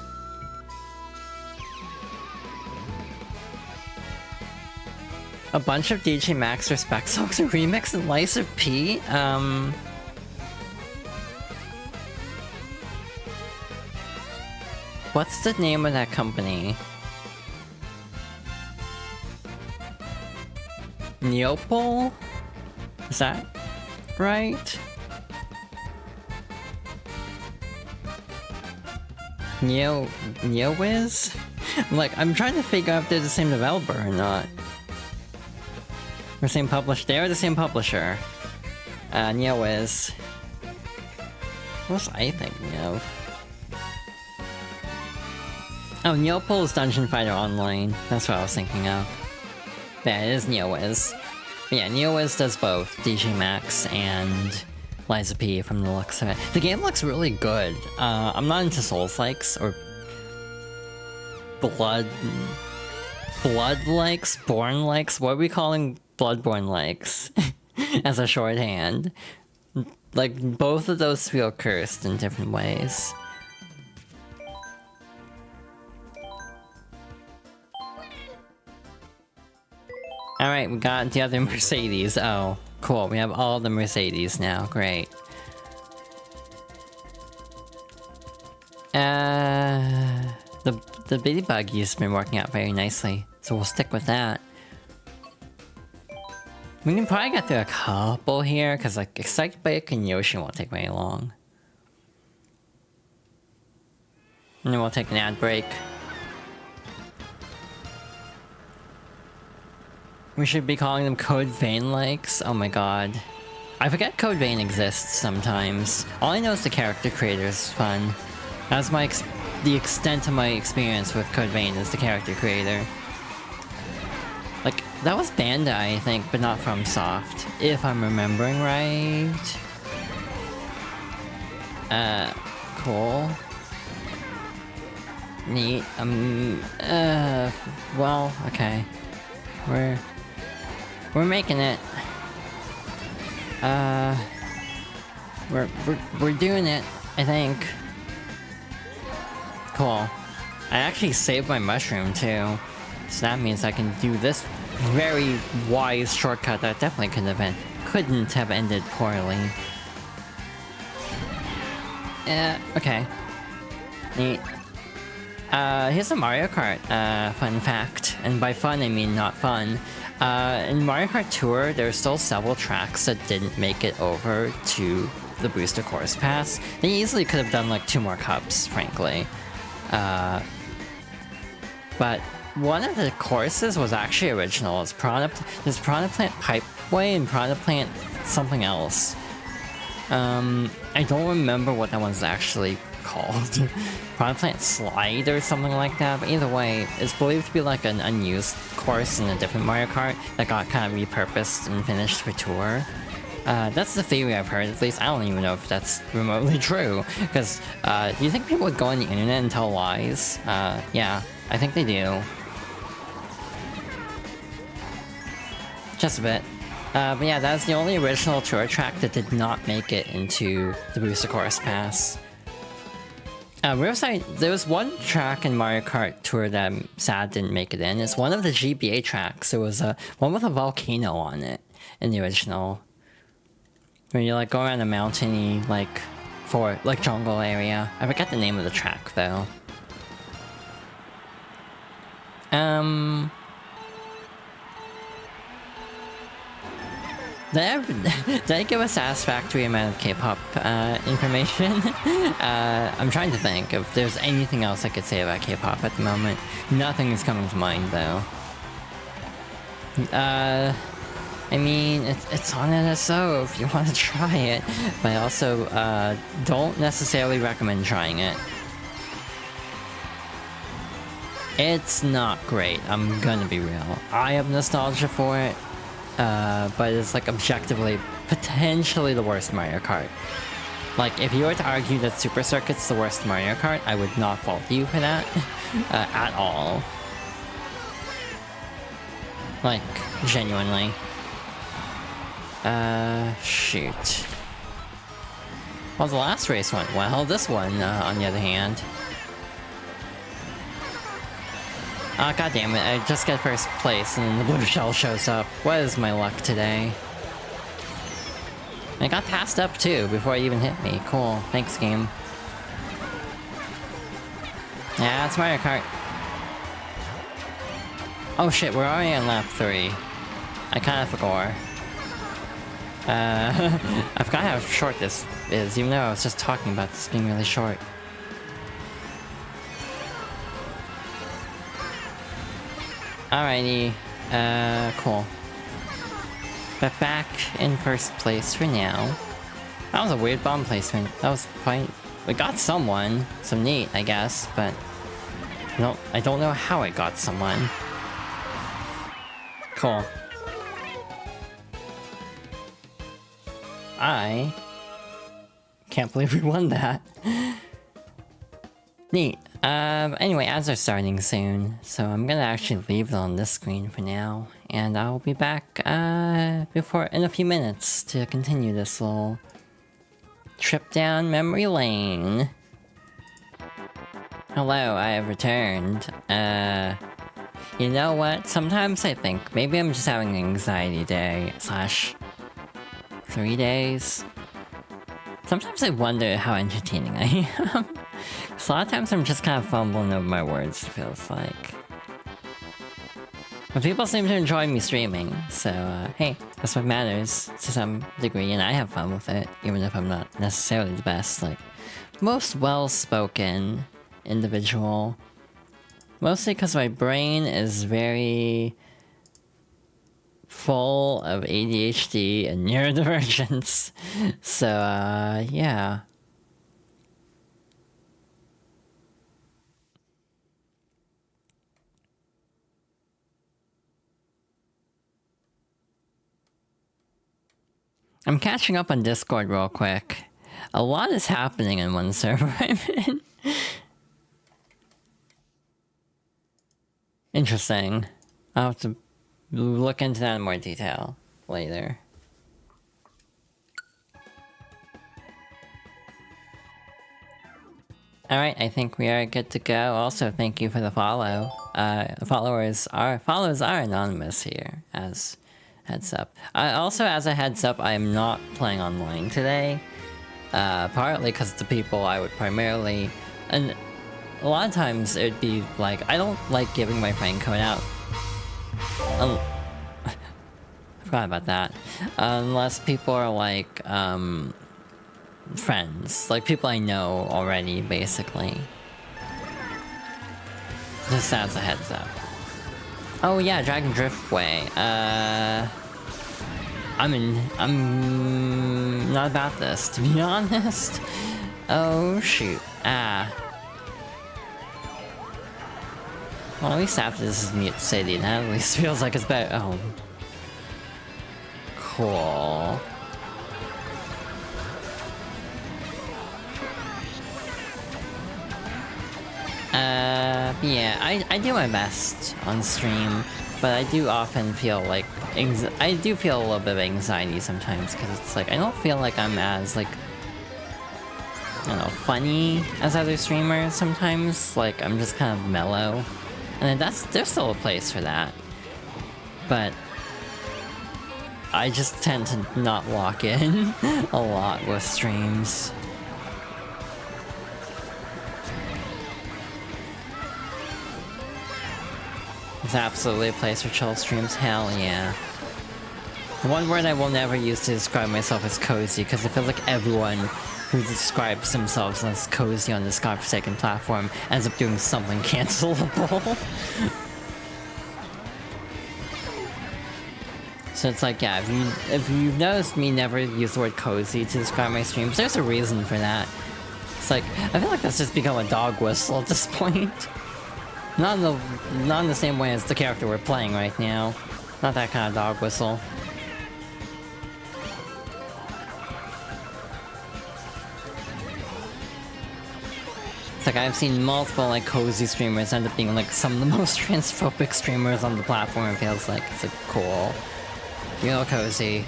A bunch of DJ Max Respect songs are remixed in Lies of P? What's the name of that company? Neopol? Is that right? Neowiz? I'm trying to figure out if they're the same developer or not. Or same publisher. They are the same publisher. Neowiz. What was I thinking of? Oh, Neopol is Dungeon Fighter Online. That's what I was thinking of. Yeah, it is Neowiz. But yeah, NeoWiz does both DJ Max and Liza P from the looks of it. The game looks really good. I'm not into Souls-likes or Blood-likes, Born-likes. What are we calling Bloodborne-likes as a shorthand? Like, both of those feel cursed in different ways. Alright, we got the other Mercedes. Oh, cool. We have all the Mercedes now. Great. The bitty buggy's been working out very nicely, so we'll stick with that. We can probably get through a couple here, because like Excite Bike and Yoshi won't take very long. And then we'll take an ad break. We should be calling them Code Vein likes. Oh my god. I forget Code Vein exists sometimes. All I know is the character creator is fun. That's the extent of my experience with Code Vein is the character creator. Like, that was Bandai, I think, but not from Soft, if I'm remembering right. Cool. Neat. Well, okay. We're making it. We're doing it, I think. Cool. I actually saved my mushroom too, so that means I can do this very wise shortcut that definitely couldn't have ended poorly. Okay. Neat. Here's a Mario Kart fun fact, and by fun I mean not fun. In Mario Kart Tour, there's still several tracks that didn't make it over to the Booster Course Pass. They easily could have done like 2 more cups, frankly. But one of the courses was actually original. It's there's Piranha Plant Pipeway and Piranha Plant something else. I don't remember what that one's actually called. Piranha Plant Slide or something like that, but either way, it's believed to be like an unused course in a different Mario Kart that got kind of repurposed and finished for Tour. That's the theory I've heard, at least. I don't even know if that's remotely true, because do you think people would go on the internet and tell lies? Yeah, I think they do. Just a bit. But yeah, that's the only original Tour track that did not make it into the Booster Course Pass. Riverside, there was one track in Mario Kart Tour that I'm sad didn't make it in. It's one of the GBA tracks. There was one with a volcano on it in the original. Where you like go around a mountainy, like jungle area. I forget the name of the track though. Did I give a satisfactory amount of K-pop information? I'm trying to think if there's anything else I could say about K-pop at the moment. Nothing is coming to mind though. I mean, it's on NSO if you want to try it, but I also don't necessarily recommend trying it. It's not great, I'm gonna be real. I have nostalgia for it, but it's like objectively, potentially the worst Mario Kart. Like, if you were to argue that Super Circuit's the worst Mario Kart, I would not fault you for that, at all. Like, genuinely. Shoot. Well, the last race went well. This one, on the other hand. Ah, god damn it, I just get first place and then the blue shell shows up. What is my luck today? I got passed up too before it even hit me. Cool. Thanks, game. Yeah, it's Mario Kart. Oh shit, we're already on lap 3. I kinda forgot. I forgot how short this is, even though I was just talking about this being really short. Alrighty, cool. But back in first place for now. That was a weird bomb placement. That was quite... We got someone. Some neat, I guess, but... I don't know how I got someone. Cool. I can't believe we won that. Neat. Anyway, ads are starting soon, so I'm gonna actually leave it on this screen for now, and I'll be back, in a few minutes to continue this little trip down memory lane. Hello, I have returned. You know what? Sometimes I think maybe I'm just having an anxiety day, / 3 days. Sometimes I wonder how entertaining I am. So a lot of times I'm just kind of fumbling over my words, it feels like. But people seem to enjoy me streaming, so hey, that's what matters to some degree, and I have fun with it, even if I'm not necessarily the best, like, most well-spoken individual. Mostly because my brain is very full of ADHD and neurodivergence. So, yeah. I'm catching up on Discord real quick. A lot is happening in one server I'm in. Interesting. I'll have to look into that in more detail later. Alright, I think we are good to go. Also, thank you for the follow. Follows are anonymous here, as heads up. Also, as a heads up, I am not playing online today. Partly because the people I would primarily... And a lot of times it would be like, I don't like giving my friend code out. I forgot about that. Unless people are like, friends. Like people I know already, basically. Just as a heads up. Oh yeah, Dragon Driftway. I'm not about this, to be honest. Oh shoot. Well, at least after this is Mute City, that at least feels like it's better. Oh. Cool. Yeah, I do my best on stream, but I do often feel like I do feel a little bit of anxiety sometimes, because it's like, I don't feel like I'm as, like, I don't know, funny as other streamers sometimes. Like, I'm just kind of mellow. And there's still a place for that. But I just tend to not lock in a lot with streams. There's absolutely a place for chill streams, hell yeah. The one word I will never use to describe myself is cozy, because I feel like everyone who describes themselves as cozy on this godforsaken platform ends up doing something cancelable. So it's like, yeah, if you've noticed me never use the word cozy to describe my streams, there's a reason for that. It's like, I feel like that's just become a dog whistle at this point. Not in the same way as the character we're playing right now. Not that kind of dog whistle. It's like I've seen multiple like cozy streamers end up being like some of the most transphobic streamers on the platform, it feels like. It's like, cool. Real cozy.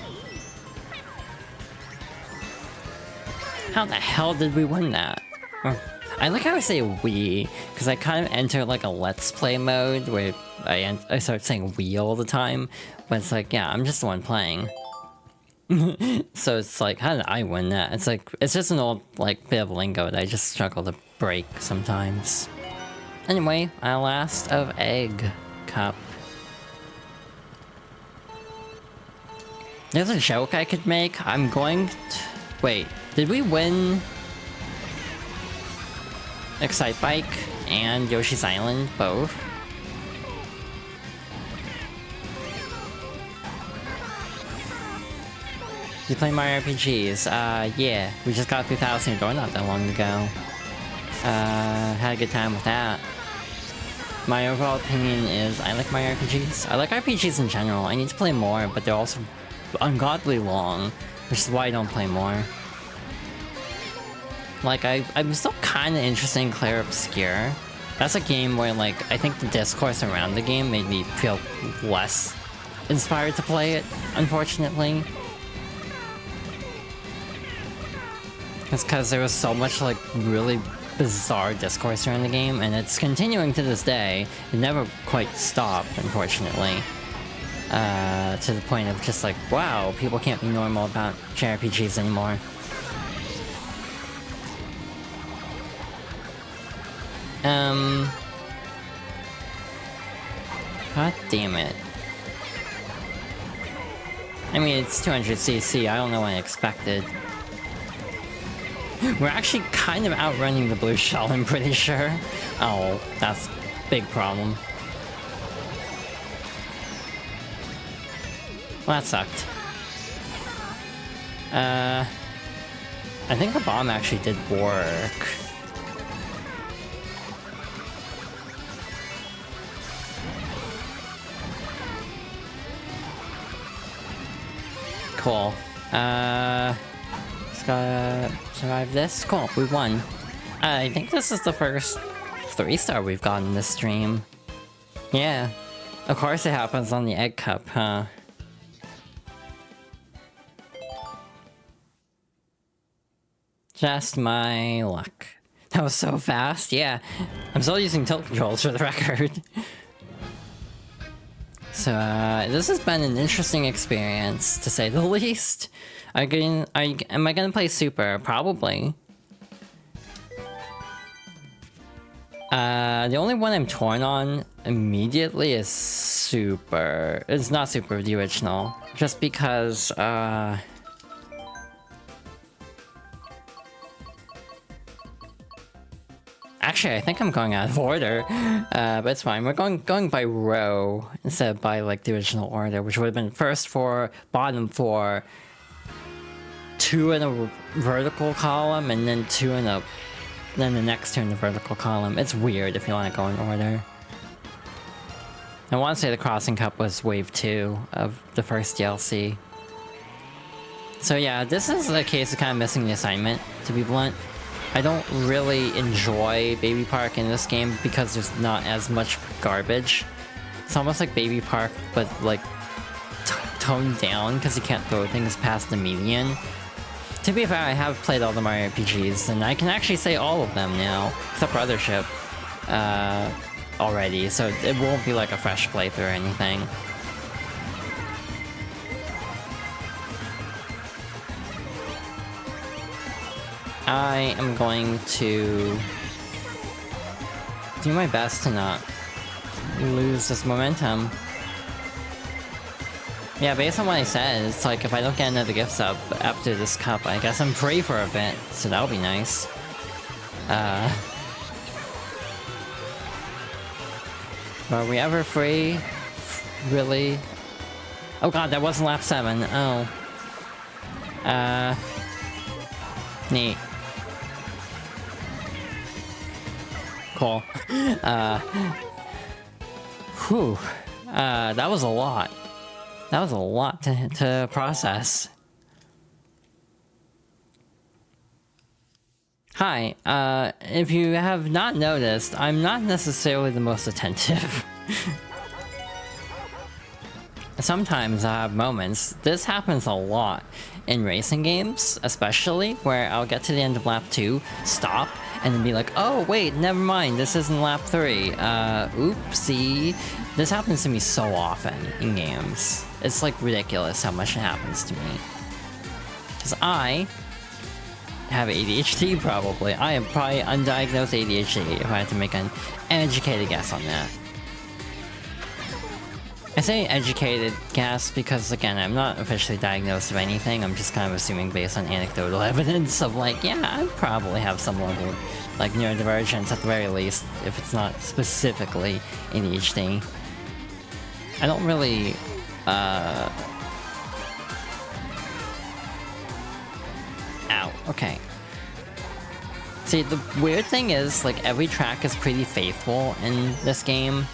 How the hell did we win that? I like how I say we, because I kind of enter like a let's play mode where I start saying we all the time, but it's like, yeah, I'm just the one playing. So it's like, how did I win that? It's like, it's just an old like bit of lingo that I just struggle to break sometimes. Anyway, our last of Egg Cup. There's a joke I could make. I'm going to... Wait, did we win Excite Bike and Yoshi's Island both? You play Mario RPGs? Yeah. We just got through Thousand Door not that long ago. Had a good time with that. My overall opinion is I like Mario RPGs. I like RPGs in general. I need to play more, but they're also ungodly long. which is why I don't play more. Like, I'm still kind of interested in Clair Obscure. That's a game where, like, I think the discourse around the game made me feel less inspired to play it, unfortunately. It's because there was so much, like, really bizarre discourse around the game, and it's continuing to this day. It never quite stopped, unfortunately. To the point of just like, wow, people can't be normal about JRPGs anymore. God damn it. I mean, it's 200cc, I don't know what I expected. We're actually kind of outrunning the blue shell, I'm pretty sure. Oh, that's a big problem. Well, that sucked. I think the bomb actually did work. Cool. Just gotta survive this. Cool, we won. I think this is the first 3-star we've gotten this stream. Yeah. Of course it happens on the Egg Cup, huh? Just my luck. That was so fast, yeah. I'm still using tilt controls for the record. So, this has been an interesting experience, to say the least. Am I gonna play Super? Probably. The only one I'm torn on immediately is Super. It's not Super, the original. Just because, actually, I think I'm going out of order, but it's fine. We're going by row instead of by, like, the original order, which would have been first 4, bottom 4, 2 in a vertical column, and then 2 in a... then the next 2 in the vertical column. It's weird if you want to go in order. I want to say the Crossing Cup was wave 2 of the first DLC. So yeah, this is a case of kind of missing the assignment, to be blunt. I don't really enjoy Baby Park in this game because there's not as much garbage. It's almost like Baby Park, but like toned down because you can't throw things past the median. To be fair, I have played all the Mario RPGs, and I can actually say all of them now, except Brothership, already, so it won't be like a fresh playthrough or anything. I am going to do my best to not lose this momentum. Yeah, based on what I said, it's like if I don't get another gift sub after this cup, I guess I'm free for a bit, so that'll be nice. Are we ever free? Really? Oh god, that wasn't lap 7. Oh. Neat. Cool. Whew. That was a lot. That was a lot to process. Hi, if you have not noticed, I'm not necessarily the most attentive. Sometimes I have moments, this happens a lot in racing games, especially, where I'll get to the end of lap 2, stop, and then be like, oh wait, never mind, this isn't lap 3, oopsie. This happens to me so often in games. It's like ridiculous how much it happens to me. Because I have ADHD probably. I am probably undiagnosed ADHD if I had to make an educated guess on that. I say educated guess because, again, I'm not officially diagnosed of anything. I'm just kind of assuming based on anecdotal evidence of, like, yeah, I probably have some level of, like, neurodivergence at the very least, if it's not specifically ADHD. I don't really, Ow, okay. See, the weird thing is, like, every track is pretty faithful in this game.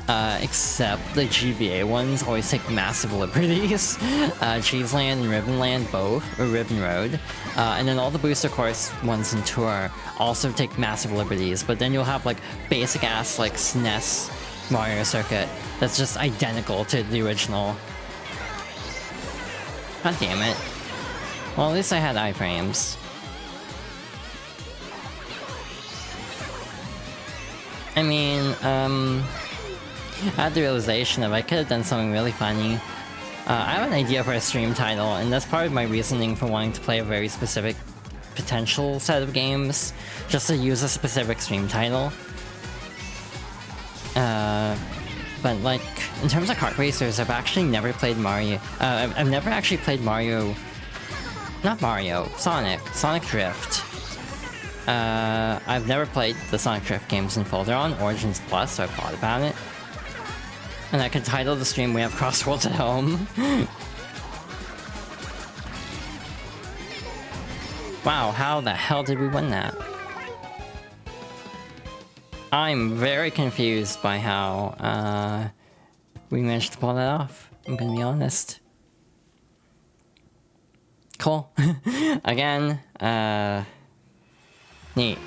except the GBA ones always take massive liberties. Cheeseland and Ribbonland both, or Ribbon Road. And then all the booster course ones in Tour also take massive liberties, but then you'll have like basic ass like SNES Mario Circuit that's just identical to the original. God damn it. Well, at least I had iframes. I mean, I had the realization that I could have done something really funny. I have an idea for a stream title, and that's part of my reasoning for wanting to play a very specific potential set of games, just to use a specific stream title. But like, in terms of kart racers, I've actually never played Mario. I've never actually played Mario. Not Mario, Sonic Drift. I've never played the Sonic Drift games in full. They're on Origins Plus, so I thought about it. And I could title the stream "We Have Crossworlds at Home." Wow, how the hell did we win that? I'm very confused by how we managed to pull that off. I'm gonna be honest. Cool. Again, neat.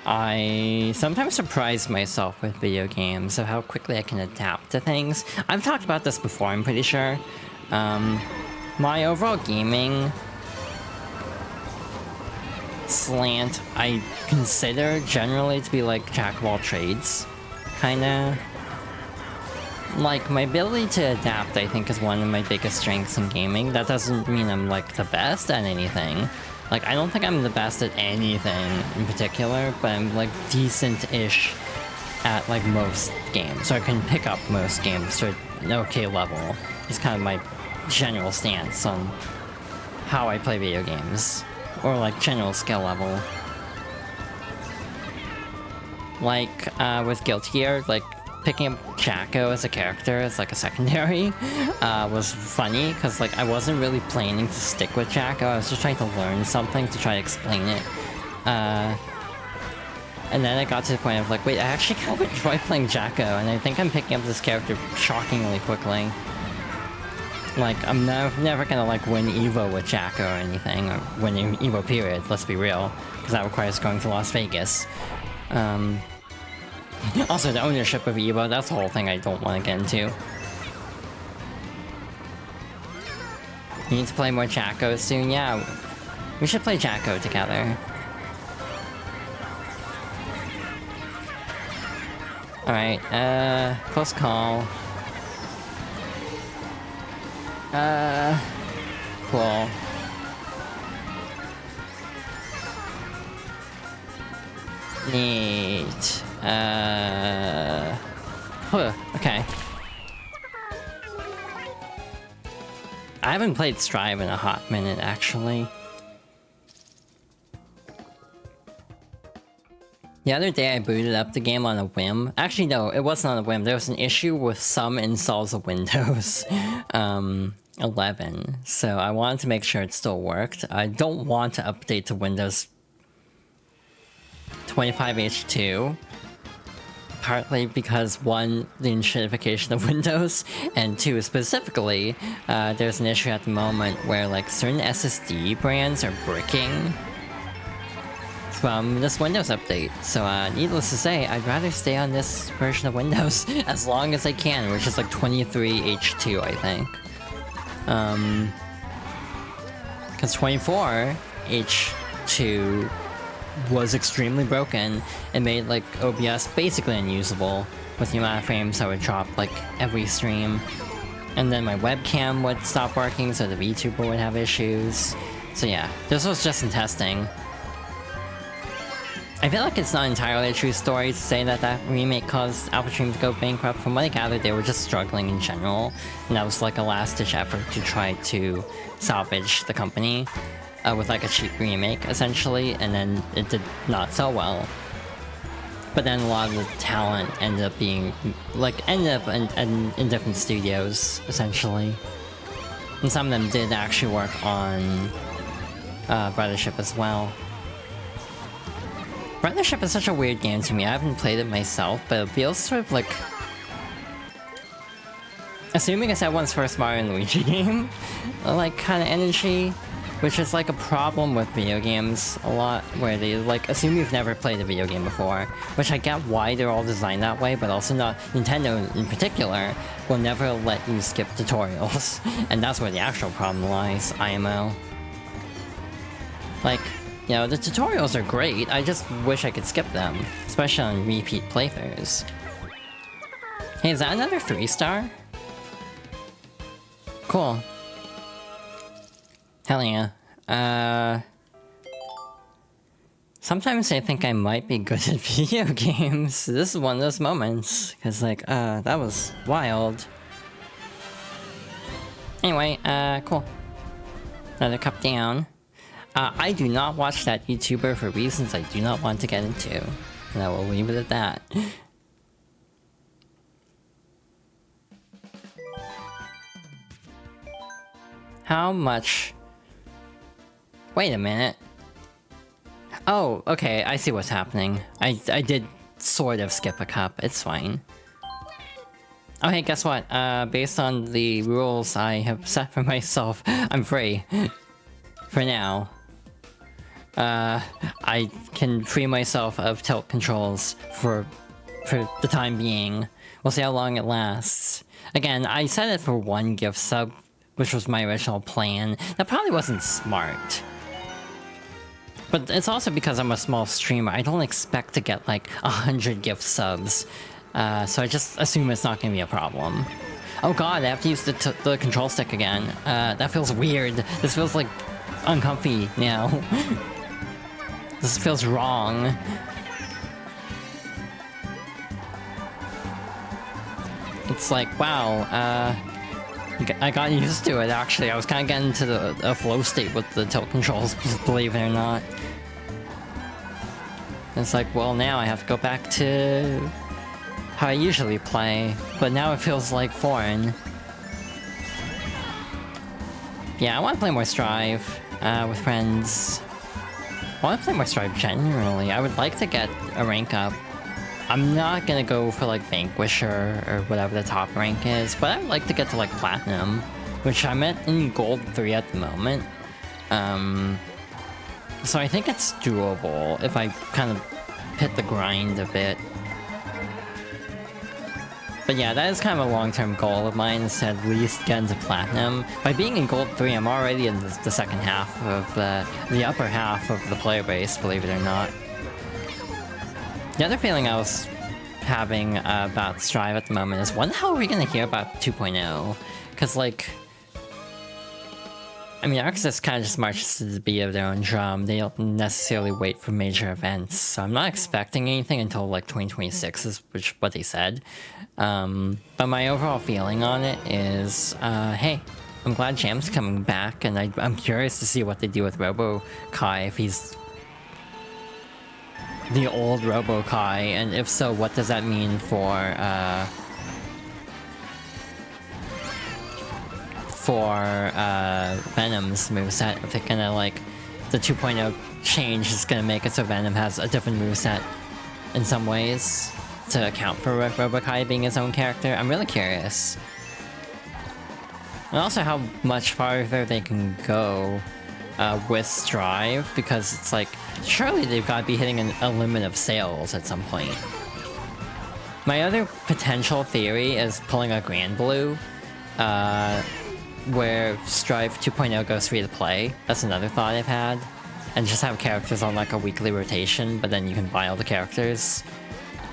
I sometimes surprise myself with video games of how quickly I can adapt to things. I've talked about this before, I'm pretty sure. My overall gaming slant, I consider generally to be like jack of all trades, kinda. Like, my ability to adapt, I think, is one of my biggest strengths in gaming. That doesn't mean I'm, like, the best at anything. Like, I don't think I'm the best at anything in particular, but I'm, like, decent-ish at, like, most games. So I can pick up most games to an okay level. It's kind of my general stance on how I play video games. Or, like, general skill level. Like, with Guilty Gear, like, picking up Jacko as a character, as like a secondary, was funny, because like I wasn't really planning to stick with Jacko, I was just trying to learn something to try to explain it. And then I got to the point of like, wait, I actually kind of enjoy playing Jacko, and I think I'm picking up this character shockingly quickly. Like, I'm never gonna like win Evo with Jacko or anything, or win Evo period, let's be real, because that requires going to Las Vegas. Also, the ownership of Evo, that's the whole thing I don't want to get into. You need to play more Jacko soon? Yeah, we should play Jacko together. Alright, close call. Cool. Neat. Okay. I haven't played Strive in a hot minute, actually. The other day I booted up the game on a whim. Actually, no, it wasn't on a whim. There was an issue with some installs of Windows 11. So I wanted to make sure it still worked. I don't want to update to Windows 25H2. Partly because, one, the enshittification of Windows, and two, specifically, there's an issue at the moment where, like, certain SSD brands are bricking from this Windows update. So, needless to say, I'd rather stay on this version of Windows as long as I can, which is like 23H2, I think. Because 24H2 was extremely broken and made like OBS basically unusable with the amount of frames I would drop like every stream. And then my webcam would stop working, so the VTuber would have issues. So yeah, this was just in testing. I feel like it's not entirely a true story to say that that remake caused AlphaStream to go bankrupt. From what I gathered, they were just struggling in general, and that was like a last-ditch effort to try to salvage the company. With like a cheap remake, essentially, and then it did not sell well. But then a lot of the talent ended up being, like, ended up in different studios, essentially. And some of them did actually work on Brothership as well. Partnership is such a weird game to me. I haven't played it myself, but it feels sort of like... Assuming it's everyone's first Mario and Luigi game, like, kind of energy, which is like a problem with video games a lot, where they like assume you've never played a video game before, which I get why they're all designed that way, but also not Nintendo in particular will never let you skip tutorials, and that's where the actual problem lies, IMO. Like, you know, the tutorials are great, I just wish I could skip them, especially on repeat playthroughs. Hey, is that another 3-star? Cool. Hell yeah. Sometimes I think I might be good at video games. This is one of those moments. Cause like, that was wild. Anyway, cool. Another cup down. I do not watch that YouTuber for reasons I do not want to get into. And I will leave it at that. How much... Wait a minute. Oh, okay, I see what's happening. I did sort of skip a cup, it's fine. Oh hey, guess what? Based on the rules I have set for myself, I'm free. For now. I can free myself of tilt controls for the time being. We'll see how long it lasts. Again, I set it for 1 gift sub, which was my original plan. That probably wasn't smart. But it's also because I'm a small streamer, I don't expect to get like 100 gift subs. So I just assume it's not gonna be a problem. Oh god, I have to use the control stick again. That feels weird. This feels like uncomfy now. This feels wrong. It's like, wow, I got used to it actually. I was kind of getting into a flow state with the tilt controls, believe it or not. It's like, well, now I have to go back to how I usually play, but now it feels like foreign. Yeah, I want to play more Strive with friends. I want to play more Strive generally. I would like to get a rank up. I'm not gonna go for like Vanquisher or whatever the top rank is, but I would like to get to like Platinum, which I'm at in Gold 3 at the moment. So I think it's doable if I kind of hit the grind a bit. But yeah, that is kind of a long-term goal of mine, is to at least get into Platinum. By being in Gold 3, I'm already in the second half of the upper half of the player base, believe it or not. The other feeling I was having about Strive at the moment is, when the hell are we gonna hear about 2.0? Because, like... I mean, Arxis kind of just marches to the beat of their own drum. They don't necessarily wait for major events, so I'm not expecting anything until, like, 2026 is what they said. But my overall feeling on it is, hey, I'm glad Jam's coming back, and I'm curious to see what they do with Robo-Kai, if he's the old Robo-Kai, and if so, what does that mean for Venom's moveset? If they're gonna, like, the 2.0 change is gonna make it so Venom has a different moveset in some ways to account for Robo-Kai being his own character. I'm really curious. And also how much farther they can go with Strive, because it's like, surely they've got to be hitting a limit of sales at some point. My other potential theory is pulling a Grand Blue, where Strive 2.0 goes free to play. That's another thought I've had. And just have characters on like a weekly rotation, but then you can buy all the characters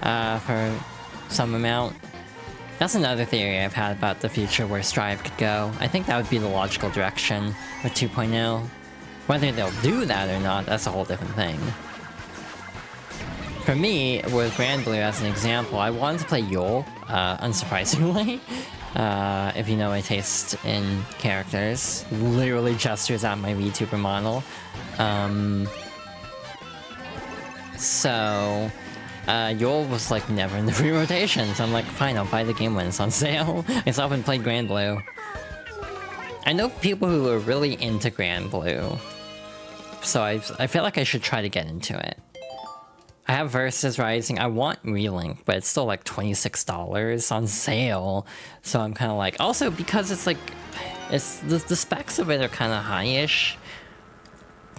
for some amount. That's another theory I've had about the future where Strive could go. I think that would be the logical direction with 2.0. Whether they'll do that or not, that's a whole different thing. For me, with Grand Blue as an example, I wanted to play Yule, unsurprisingly. If you know my taste in characters. Literally gestures at my VTuber model. Yule was like never in the free rotation, so I'm like, fine, I'll buy the game when it's on sale. I still haven't played Grand Blue. I know people who are really into Grand Blue, so I feel like I should try to get into it. I have Versus Rising. I want Relink, but it's still like $26 on sale. So I'm kind of like, also because it's like, it's the specs of it are kind of high-ish,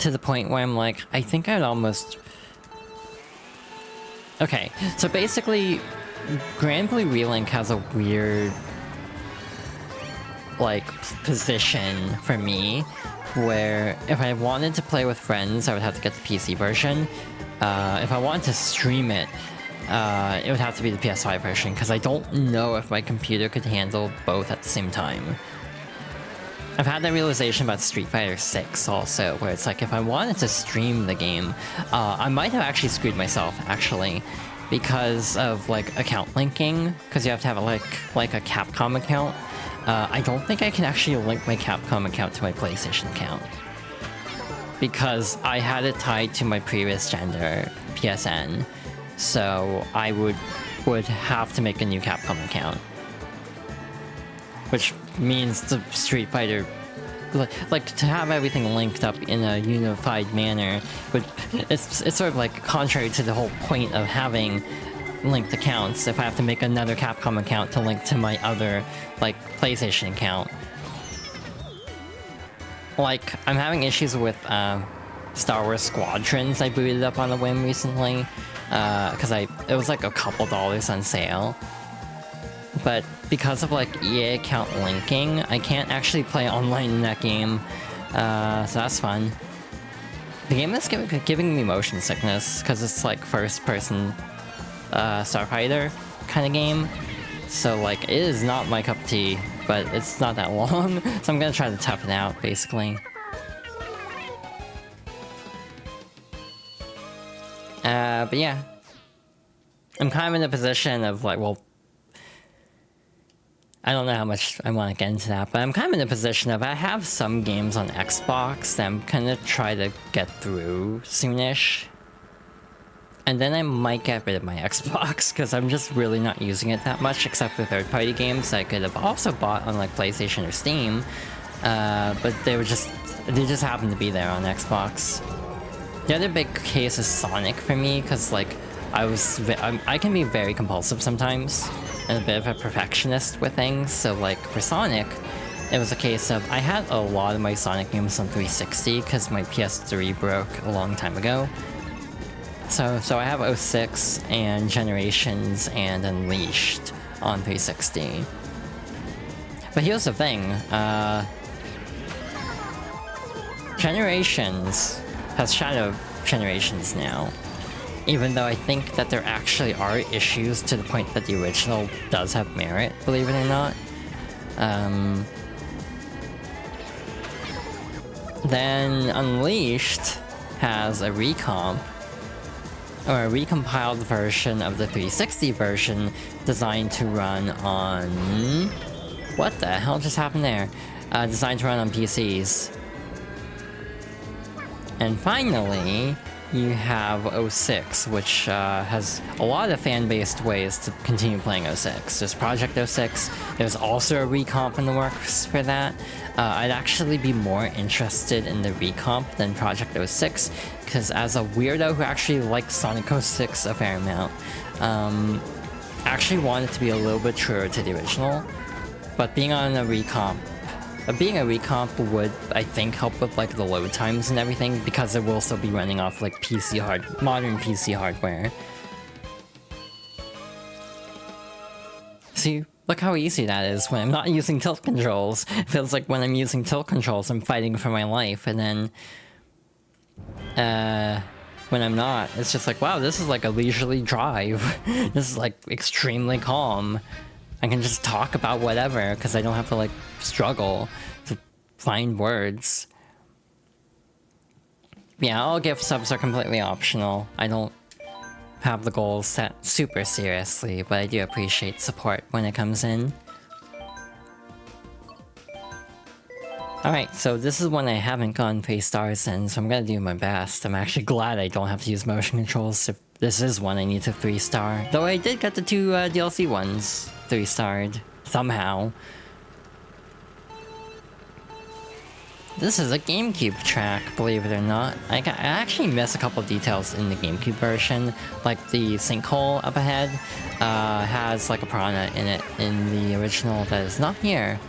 to the point where I'm like, I think I'd almost. Okay, so basically, Grand Blue Relink has a weird, like, position for me, where if I wanted to play with friends, I would have to get the PC version. If I wanted to stream it, it would have to be the PS5 version, because I don't know if my computer could handle both at the same time. I've had that realization about Street Fighter 6 also, where it's like, if I wanted to stream the game, I might have actually screwed myself, actually, because of, like, account linking, because you have to have, like a Capcom account. I don't think I can actually link my Capcom account to my PlayStation account, because I had it tied to my previous gender, PSN, so I would have to make a new Capcom account. Which means the Street Fighter, like to have everything linked up in a unified manner, but it's sort of like contrary to the whole point of having linked accounts. If I have to make another Capcom account to link to my other, like, PlayStation account. Like, I'm having issues with Star Wars Squadrons I booted up on a whim recently, because it was like a couple dollars on sale. But because of, like, EA account linking, I can't actually play online in that game, so that's fun. The game is giving me motion sickness, because it's, like, first-person Starfighter kind of game. So, like, it is not my cup of tea, but it's not that long, so I'm gonna try to tough it out, basically. But yeah. I'm kind of in a position of, like, well, I don't know how much I want to get into that, but I'm kind of in a position of I have some games on Xbox that I'm gonna try to get through soonish. And then I might get rid of my Xbox, because I'm just really not using it that much, except for third-party games that I could have also bought on, like, PlayStation or Steam. But they just happen to be there on Xbox. The other big case is Sonic for me, because, like, I can be very compulsive sometimes, and a bit of a perfectionist with things, so, like, for Sonic, it was a case of, I had a lot of my Sonic games on 360, because my PS3 broke a long time ago. So I have 06, and Generations, and Unleashed on 360. But here's the thing, Generations has Shadow Generations now. Even though I think that there actually are issues to the point that the original does have merit, believe it or not. Then Unleashed has a recomp, or a recompiled version of the 360 version designed to run on... What the hell just happened there? Designed to run on PCs. And finally, you have 06, which has a lot of fan-based ways to continue playing 06. There's Project 06, there's also a recomp in the works for that. I'd actually be more interested in the recomp than Project 06, because as a weirdo who actually likes Sonic 06 a fair amount, I actually want it to be a little bit truer to the original, but being on a recomp would, I think, help with, like, the load times and everything, because it will still be running off, like, modern PC hardware. See, look how easy that is when I'm not using tilt controls. It feels like when I'm using tilt controls, I'm fighting for my life, and then, when I'm not, it's just like, wow, this is like a leisurely drive. This is, like, extremely calm. I can just talk about whatever, because I don't have to, like, struggle to find words. Yeah, all gift subs are completely optional. I don't have the goals set super seriously, but I do appreciate support when it comes in. Alright, so this is one I haven't gone 3 stars in, so I'm gonna do my best. I'm actually glad I don't have to use motion controls if this is one I need to 3-star. Though I did get the 2 DLC ones 3-starred, somehow. This is a GameCube track, believe it or not. I actually missed a couple details in the GameCube version, like the sinkhole up ahead has like a piranha in it in the original that is not here.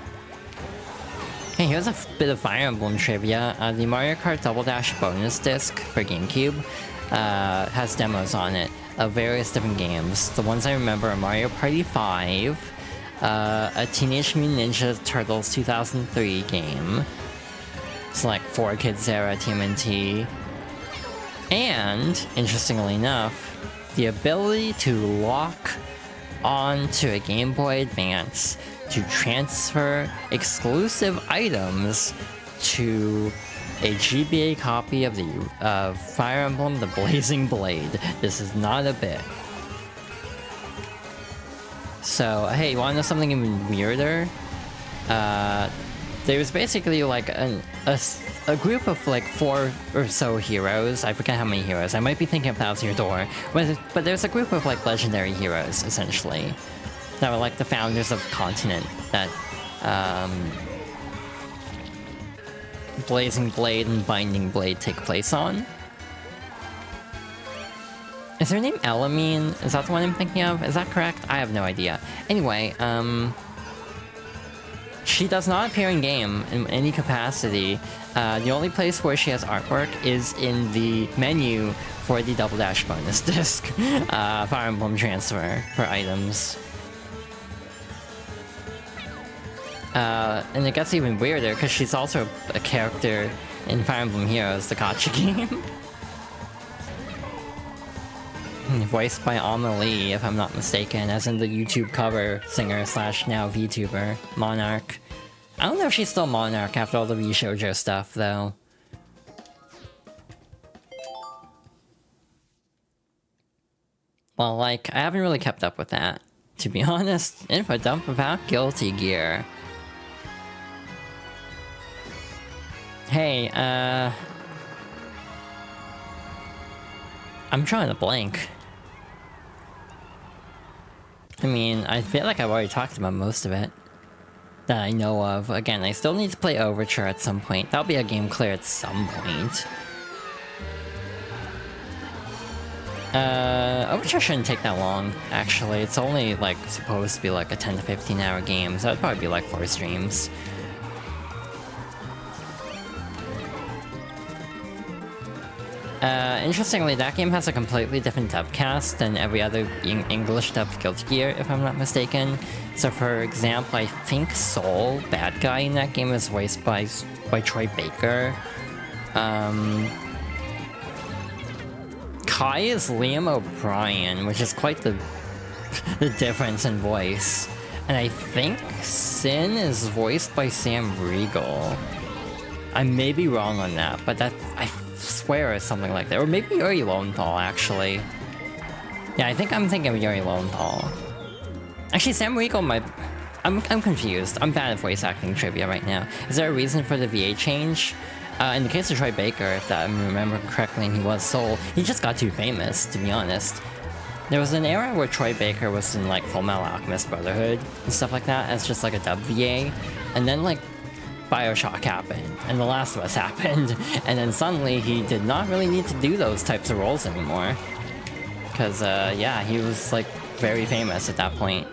Hey, here's a bit of Fire Emblem trivia. The Mario Kart Double Dash bonus disc for GameCube has demos on it of various different games. The ones I remember are Mario Party 5, a Teenage Mutant Ninja Turtles 2003 game. It's like 4Kids era TMNT. And, interestingly enough, the ability to lock onto a Game Boy Advance to transfer exclusive items to a GBA copy of the Fire Emblem The Blazing Blade. This is not a bit. So, hey, you wanna know something even weirder? There's basically like a group of like 4 or so heroes. I forget how many heroes. I might be thinking of Thousand Year Door. But there's a group of like legendary heroes, essentially, that were like the founders of the continent that Blazing Blade and Binding Blade take place on. Is her name Elamine? Is that the one I'm thinking of? Is that correct? I have no idea. Anyway, she does not appear in game in any capacity. The only place where she has artwork is in the menu for the Double Dash bonus disc. Fire Emblem transfer for items. And it gets even weirder because she's also a character in Fire Emblem Heroes, the gacha game. Voiced by Amelie, if I'm not mistaken, as in the YouTube cover singer slash now VTuber, Monarch. I don't know if she's still Monarch after all the V-Shoujo stuff, though. Well, like, I haven't really kept up with that, to be honest. Info dump about Guilty Gear. Hey, I'm trying to blank. I mean, I feel like I've already talked about most of it that I know of. Again, I still need to play Overture at some point. That'll be a game clear at some point. Overture shouldn't take that long, actually. It's only, like, supposed to be like a 10 to 15 hour game, so that'd probably be like 4 streams. Interestingly, that game has a completely different dub cast than every other English dubbed Guilty Gear, if I'm not mistaken. So for example, I think Soul, bad guy in that game, is voiced by Troy Baker. Kai is Liam O'Brien, which is quite the difference in voice. And I think Sin is voiced by Sam Riegel. I may be wrong on that, but I swear it's something like that. Or maybe Yuri Lowenthal, actually. Yeah, I think I'm thinking of Yuri Lowenthal. Actually, Sam Riegel might... I'm confused. I'm bad at voice acting trivia right now. Is there a reason for the VA change? In the case of Troy Baker, if I remember correctly, and he was Soul, he just got too famous, to be honest. There was an era where Troy Baker was in, like, Fullmetal Alchemist Brotherhood and stuff like that, as just, like, a dub VA. And then, like, BioShock happened, and The Last of Us happened, and then suddenly he did not really need to do those types of roles anymore. Because, yeah, he was, like, very famous at that point.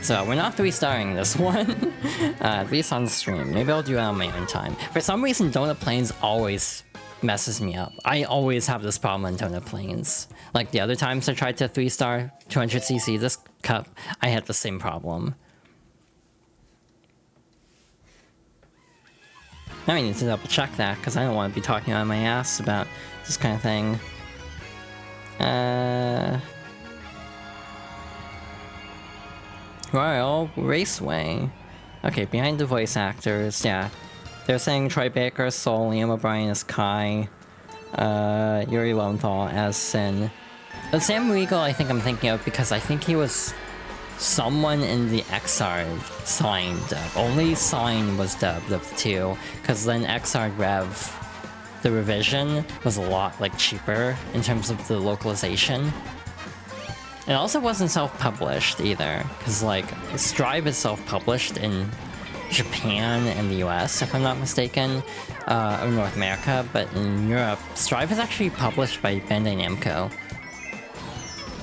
So, we're not 3-starring this one, at least on stream. Maybe I'll do it on my own time. For some reason, Donut Plains always messes me up. I always have this problem on Donut Plains. Like, the other times I tried to 3-star 200cc this cup, I had the same problem. Now I need to double check that, because I don't want to be talking on my ass about this kind of thing. Royal Raceway. Okay, behind the voice actors, yeah. They're saying Troy Baker, Soul, Liam O'Brien as Kai, Yuri Lowenthal as Sin. But Sam Riegel I think I'm thinking of because I think he was someone in the Xrd signed dub. Only Sign was dubbed of the two, because then Xrd Rev, the revision, was a lot, like, cheaper in terms of the localization. It also wasn't self-published either, because, like, Strive is self-published in Japan and the US, if I'm not mistaken, or North America, but in Europe, Strive is actually published by Bandai Namco.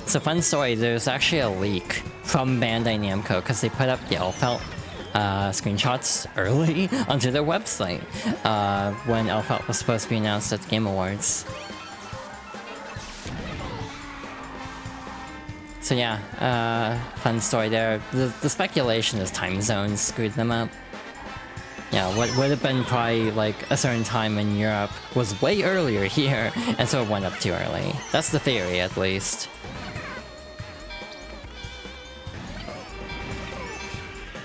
So fun story, there's actually a leak from Bandai Namco because they put up the Elfelt screenshots early onto their website when Elfelt was supposed to be announced at the Game Awards. So yeah, fun story there. The speculation is time zones screwed them up. Yeah, what would have been probably like a certain time in Europe was way earlier here, and so it went up too early. That's the theory, at least.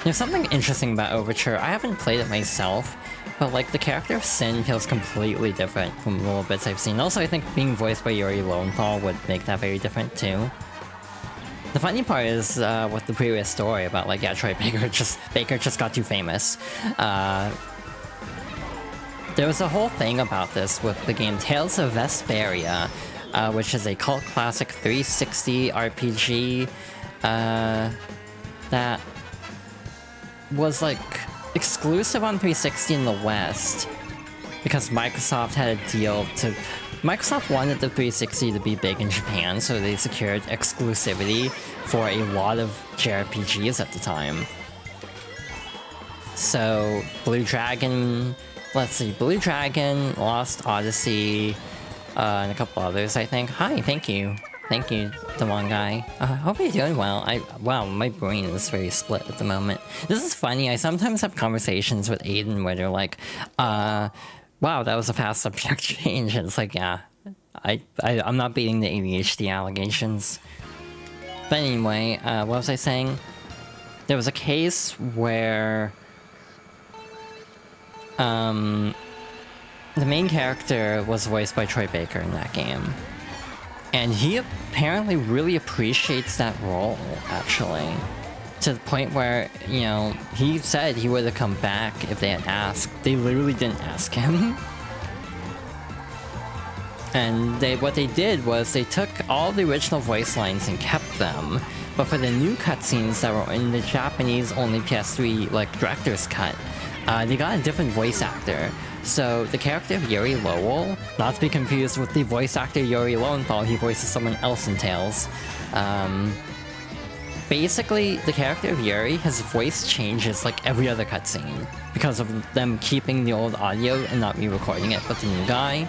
There's something interesting about Overture. I haven't played it myself, but like the character of Sin feels completely different from the little bits I've seen. Also, I think being voiced by Yuri Lowenthal would make that very different too. The funny part is with the previous story about like, yeah, Troy Baker just got too famous. There was a whole thing about this with the game Tales of Vesperia, which is a cult classic 360 RPG that was like exclusive on 360 in the West because Microsoft had a deal to... Microsoft wanted the 360 to be big in Japan, so they secured exclusivity for a lot of JRPGs at the time. So, Blue Dragon... Let's see, Blue Dragon, Lost Odyssey, and a couple others, I think. Hi, thank you. Thank you, the one guy. Hope you're doing well. Wow, my brain is very split at the moment. This is funny, I sometimes have conversations with Aiden where they're like, wow, that was a fast subject change. And it's like, yeah, I'm not beating the ADHD allegations. But anyway, what was I saying? There was a case where the main character was voiced by Troy Baker in that game. And he apparently really appreciates that role, actually. To the point where, you know, he said he would have come back if they had asked. They literally didn't ask him. And what they did was they took all the original voice lines and kept them. But for the new cutscenes that were in the Japanese only PS3 like director's cut, they got a different voice actor. So the character of Yuri Lowell, not to be confused with the voice actor Yuri Lowenthal, he voices someone else in Tales. Basically, the character of Yuri, his voice changes like every other cutscene because of them keeping the old audio and not re-recording it with the new guy.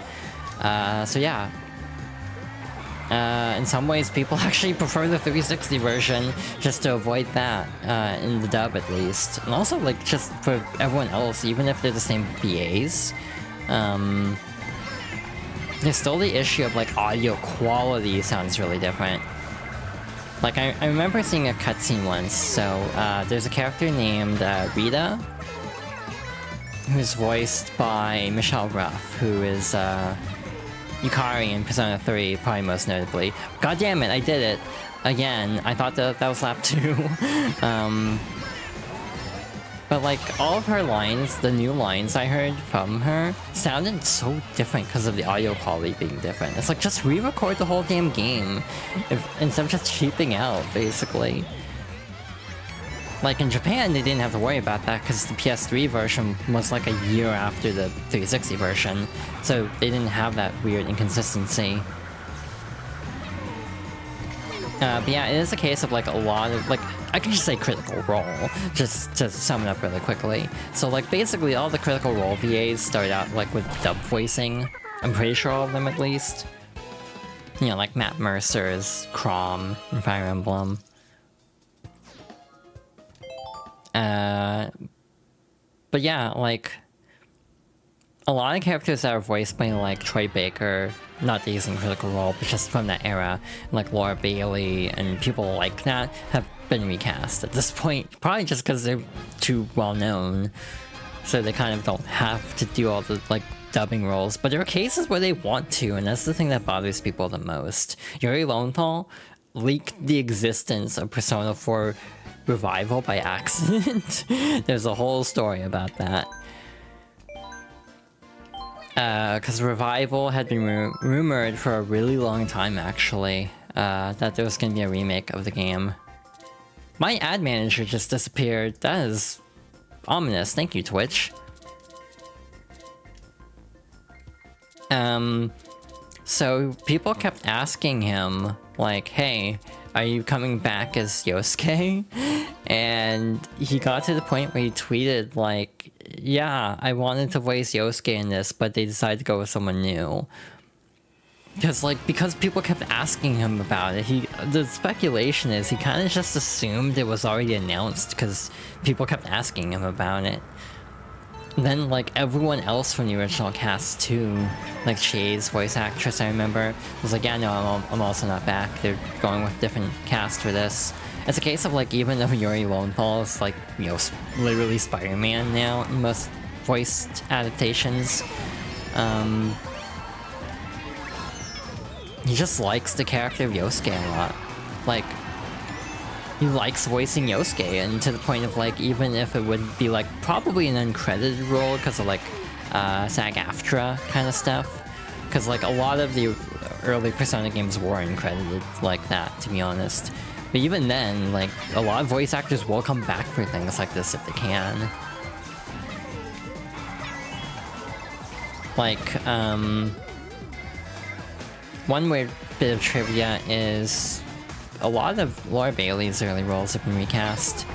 So yeah. In some ways, people actually prefer the 360 version just to avoid that, in the dub at least. And also, like, just for everyone else, even if they're the same VAs, there's still the issue of, like, audio quality sounds really different. Like, I remember seeing a cutscene once, so, there's a character named, Rita, who's voiced by Michelle Ruff, who is, Yukari in Persona 3, probably most notably. God damn it, I did it! Again, I thought that was lap 2. But like, all of her lines, the new lines I heard from her, sounded so different because of the audio quality being different. It's like, just re-record the whole damn game, instead of just cheaping out, basically. Like, in Japan, they didn't have to worry about that because the PS3 version was like a year after the 360 version, so they didn't have that weird inconsistency. But yeah, it is a case of like a lot of, like, I can just say Critical Role, just to sum it up really quickly. So like, basically all the Critical Role VAs start out like with dub voicing. I'm pretty sure all of them at least. You know, like Matt Mercer's Chrom in Fire Emblem. But yeah, like, a lot of characters that are voiced by like Troy Baker, not using Critical Role, but just from that era, like Laura Bailey and people like that, have been recast at this point. Probably just because they're too well known, so they kind of don't have to do all the like dubbing roles. But there are cases where they want to, and that's the thing that bothers people the most. Yuri Lowenthal leaked the existence of Persona 4 Revival by accident. There's a whole story about that. Because Revival had been rumored for a really long time, actually, that there was going to be a remake of the game. My ad manager just disappeared. That is ominous. Thank you, Twitch. So people kept asking him, like, hey, are you coming back as Yosuke? And he got to the point where he tweeted, like, yeah, I wanted to voice Yosuke in this, but they decided to go with someone new. Because people kept asking him about it, the speculation is he kind of just assumed it was already announced because people kept asking him about it. Then, like, everyone else from the original cast, too, like Shay's voice actress, I remember, was like, yeah, no, I'm also not back. They're going with different cast for this. It's a case of, like, even though Yuri Lowenthal is, like, you know, literally Spider-Man now in most voiced adaptations, he just likes the character of Yosuke a lot. Like, he likes voicing Yosuke, and to the point of, like, even if it would be, like, probably an uncredited role because of, like, SAG-AFTRA kind of stuff. Because, like, a lot of the early Persona games were uncredited like that, to be honest. But even then, like, a lot of voice actors will come back for things like this if they can. Like, one weird bit of trivia is a lot of Laura Bailey's early roles have been recast.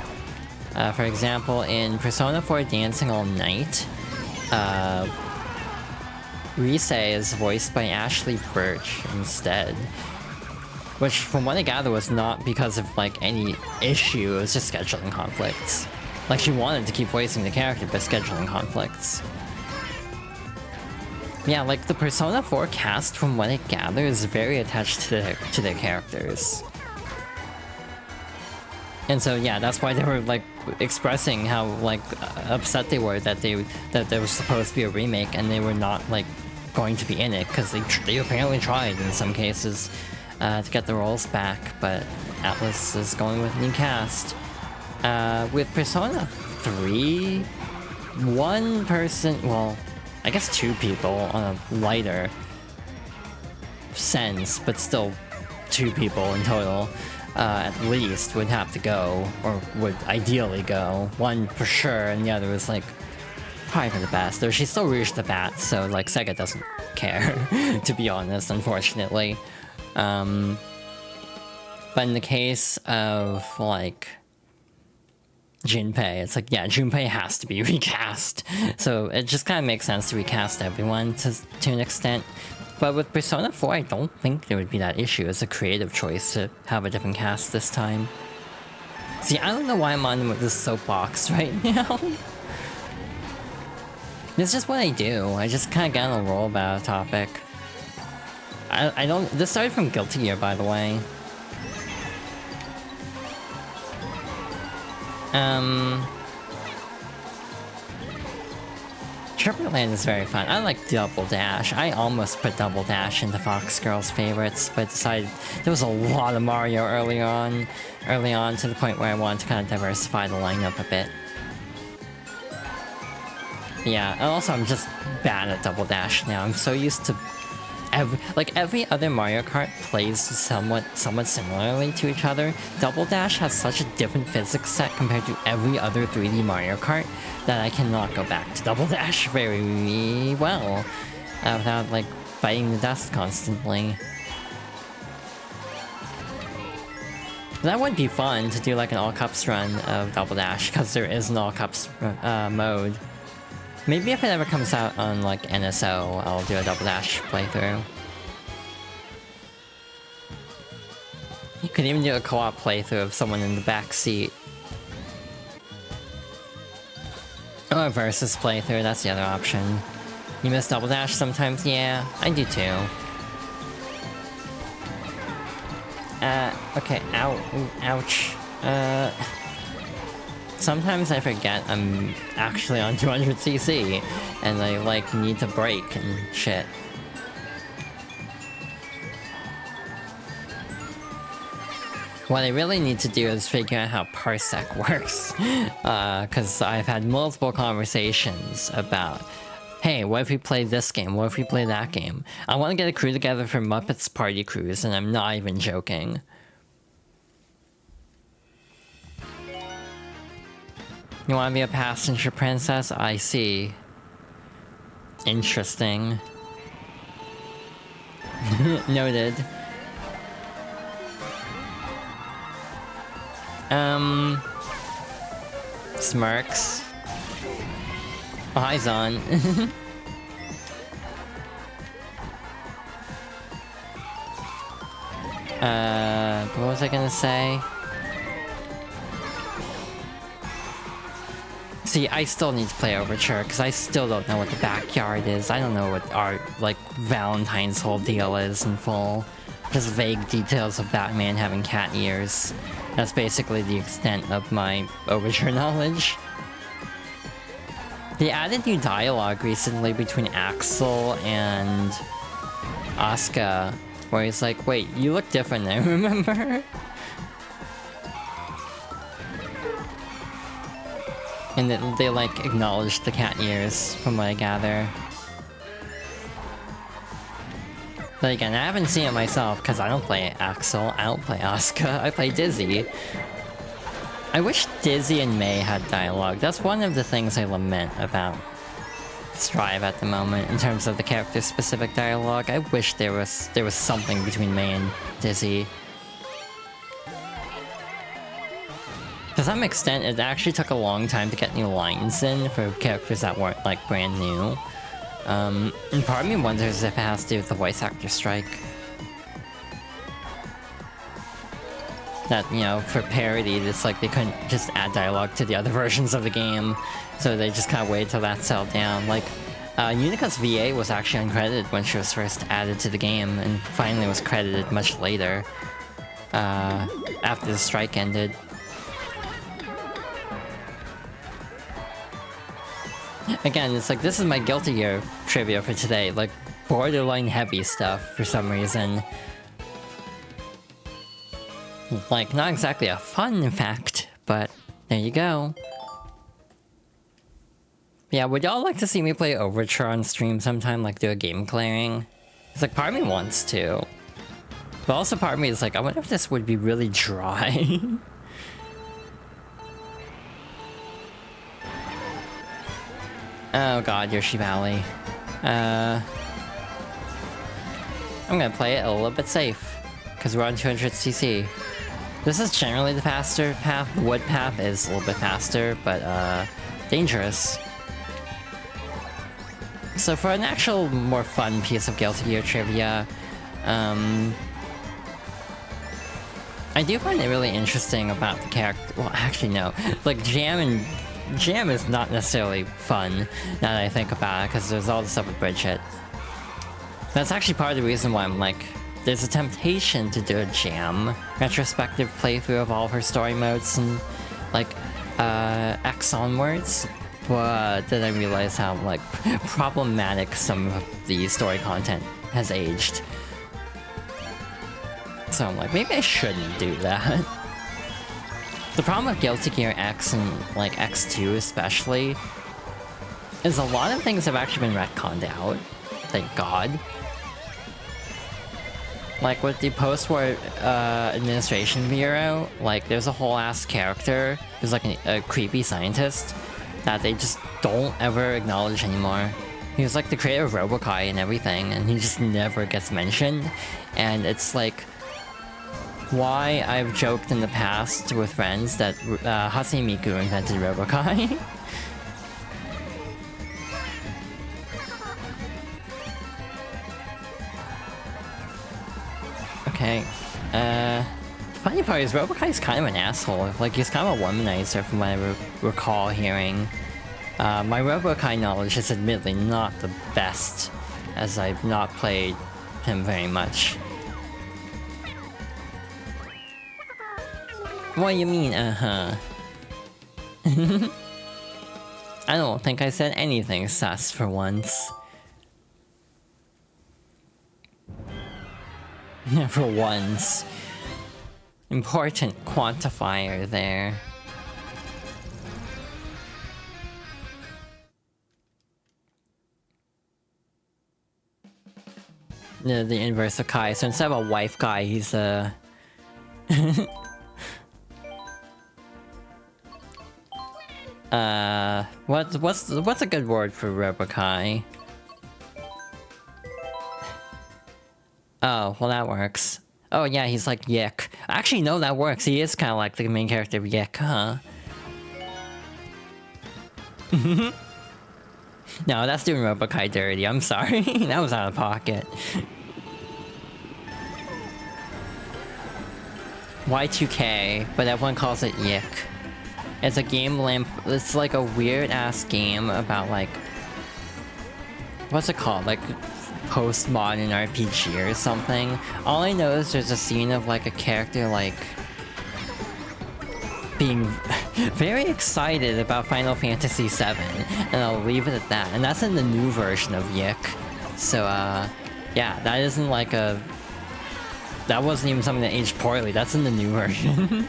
For example, in Persona 4 Dancing All Night, Rise is voiced by Ashley Birch instead. Which, from what I gather, was not because of, like, any issue, it was just scheduling conflicts. Like, she wanted to keep voicing the character, but scheduling conflicts. Yeah, like, the Persona 4 cast, from what I gather, is very attached to their characters. And so, yeah, that's why they were, like, expressing how, like, upset they were that there was supposed to be a remake and they were not, like, going to be in it, because they apparently tried in some cases to get the roles back, but Atlas is going with new cast. With Persona 3, one person, well, I guess two people on a lighter sense, but still two people in total, at least would have to go, or would ideally go. One for sure, and the other was, like, probably for the best. Though she still reached the bat, so, like, Sega doesn't care, to be honest, unfortunately. But in the case of, like, Junpei, it's like, yeah, Junpei has to be recast. So it just kind of makes sense to recast everyone to an extent. But with Persona 4, I don't think there would be that issue. It's a creative choice to have a different cast this time. See, I don't know why I'm on this soapbox right now. It's just what I do. I just kind of get on a roll about a topic. I don't... This started from Guilty Gear, by the way. Triple Land is very fun. I like Double Dash. I almost put Double Dash into Fox Girls' favorites, but decided there was a lot of Mario early on to the point where I wanted to kind of diversify the lineup a bit. Yeah, and also I'm just bad at Double Dash now. I'm so used to every other Mario Kart plays somewhat similarly to each other. Double Dash has such a different physics set compared to every other 3D Mario Kart that I cannot go back to Double Dash very well without, like, fighting the dust constantly. That would be fun to do, like, an all-cups run of Double Dash, because there is an all-cups mode. Maybe if it ever comes out on, like, NSO, I'll do a Double Dash playthrough. You could even do a co-op playthrough of someone in the back seat. Or a versus playthrough, that's the other option. You miss Double Dash sometimes? Yeah, I do too. Okay, ow, ooh, ouch. Sometimes I forget I'm actually on 200cc, and I, like, need to brake and shit. What I really need to do is figure out how Parsec works, because I've had multiple conversations about, hey, what if we play this game? What if we play that game? I want to get a crew together for Muppets Party Cruise, and I'm not even joking. You want to be a passenger princess? I see. Interesting. Noted. Smirks. Oh, hi, Zon. What was I gonna say? See, I still need to play Overture, because I still don't know what the backyard is. I don't know what our, like, Valentine's whole deal is in full. Just vague details of Batman having cat ears. That's basically the extent of my Overture knowledge. They added new dialogue recently between Axel and Asuka, where he's like, wait, you look different now, remember? And they like acknowledged the cat ears, from what I gather. But again, I haven't seen it myself because I don't play Axel, I don't play Asuka, I play Dizzy. I wish Dizzy and May had dialogue. That's one of the things I lament about Strive at the moment in terms of the character-specific dialogue. I wish there was something between May and Dizzy. To some extent, it actually took a long time to get new lines in for characters that weren't, like, brand new. And part of me wonders if it has to do with the voice actor strike. That, you know, for parody, it's like they couldn't just add dialogue to the other versions of the game, so they just kind of waited till that settled down. Like, Unica's VA was actually uncredited when she was first added to the game, and finally was credited much later, after the strike ended. Again, it's like, this is my Guilty Gear trivia for today, like, borderline heavy stuff for some reason. Like, not exactly a fun fact, but there you go. Yeah, would y'all like to see me play Overture on stream sometime, like do a game clearing? It's like, part of me wants to. But also part of me is like, I wonder if this would be really dry. Oh god, Yoshi Valley. I'm gonna play it a little bit safe, because we're on 200cc. This is generally the faster path. The wood path is a little bit faster, but dangerous. So for an actual more fun piece of Guilty Gear trivia, I do find it really interesting about the character. Well, actually no, like Jam is not necessarily fun, now that I think about it, because there's all the stuff with Bridget. That's actually part of the reason why I'm like, there's a temptation to do a Jam retrospective playthrough of all of her story modes and, like, X onwards, but then I realize how, like, problematic some of the story content has aged. So I'm like, maybe I shouldn't do that. The problem with Guilty Gear X and, like, X2 especially, is a lot of things have actually been retconned out. Thank God. Like, with the post-war administration bureau, like, there's a whole ass character who's like a creepy scientist that they just don't ever acknowledge anymore. He was like the creator of Robokai and everything, and he just never gets mentioned. And it's like, why I've joked in the past with friends that Hatsune Miku invented Robokai. Okay, funny part is Robokai's kind of an asshole. Like, he's kind of a womanizer from what I recall hearing. My Robokai knowledge is admittedly not the best, as I've not played him very much. What do you mean, uh-huh? I don't think I said anything sus for once. For once. Important quantifier there. The inverse of Kai. So instead of a wife guy, he's a... What's a good word for Robokai? Oh, well that works. Oh yeah, he's like Yick. Actually, no, that works. He is kind of like the main character of Yick, huh? No, that's doing Robokai dirty. I'm sorry. That was out of pocket. Y2K, but everyone calls it Yick. It's a game lamp. It's like a weird ass game about like, what's it called? Like postmodern RPG or something. All I know is there's a scene of like a character like being very excited about Final Fantasy VII, and I'll leave it at that. And that's in the new version of Yick. So yeah, that isn't like a. That wasn't even something that aged poorly. That's in the new version.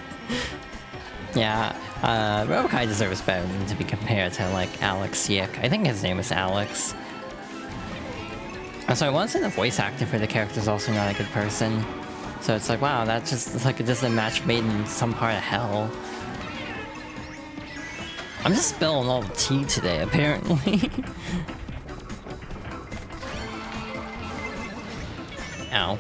Yeah, Robokai deserves better than to be compared to, like, Alex Yick. I think his name is Alex. So I want to say the voice actor for the character is also not a good person. So it's like, wow, that's just, it's like just a match made in some part of hell. I'm just spilling all the tea today, apparently. Ow.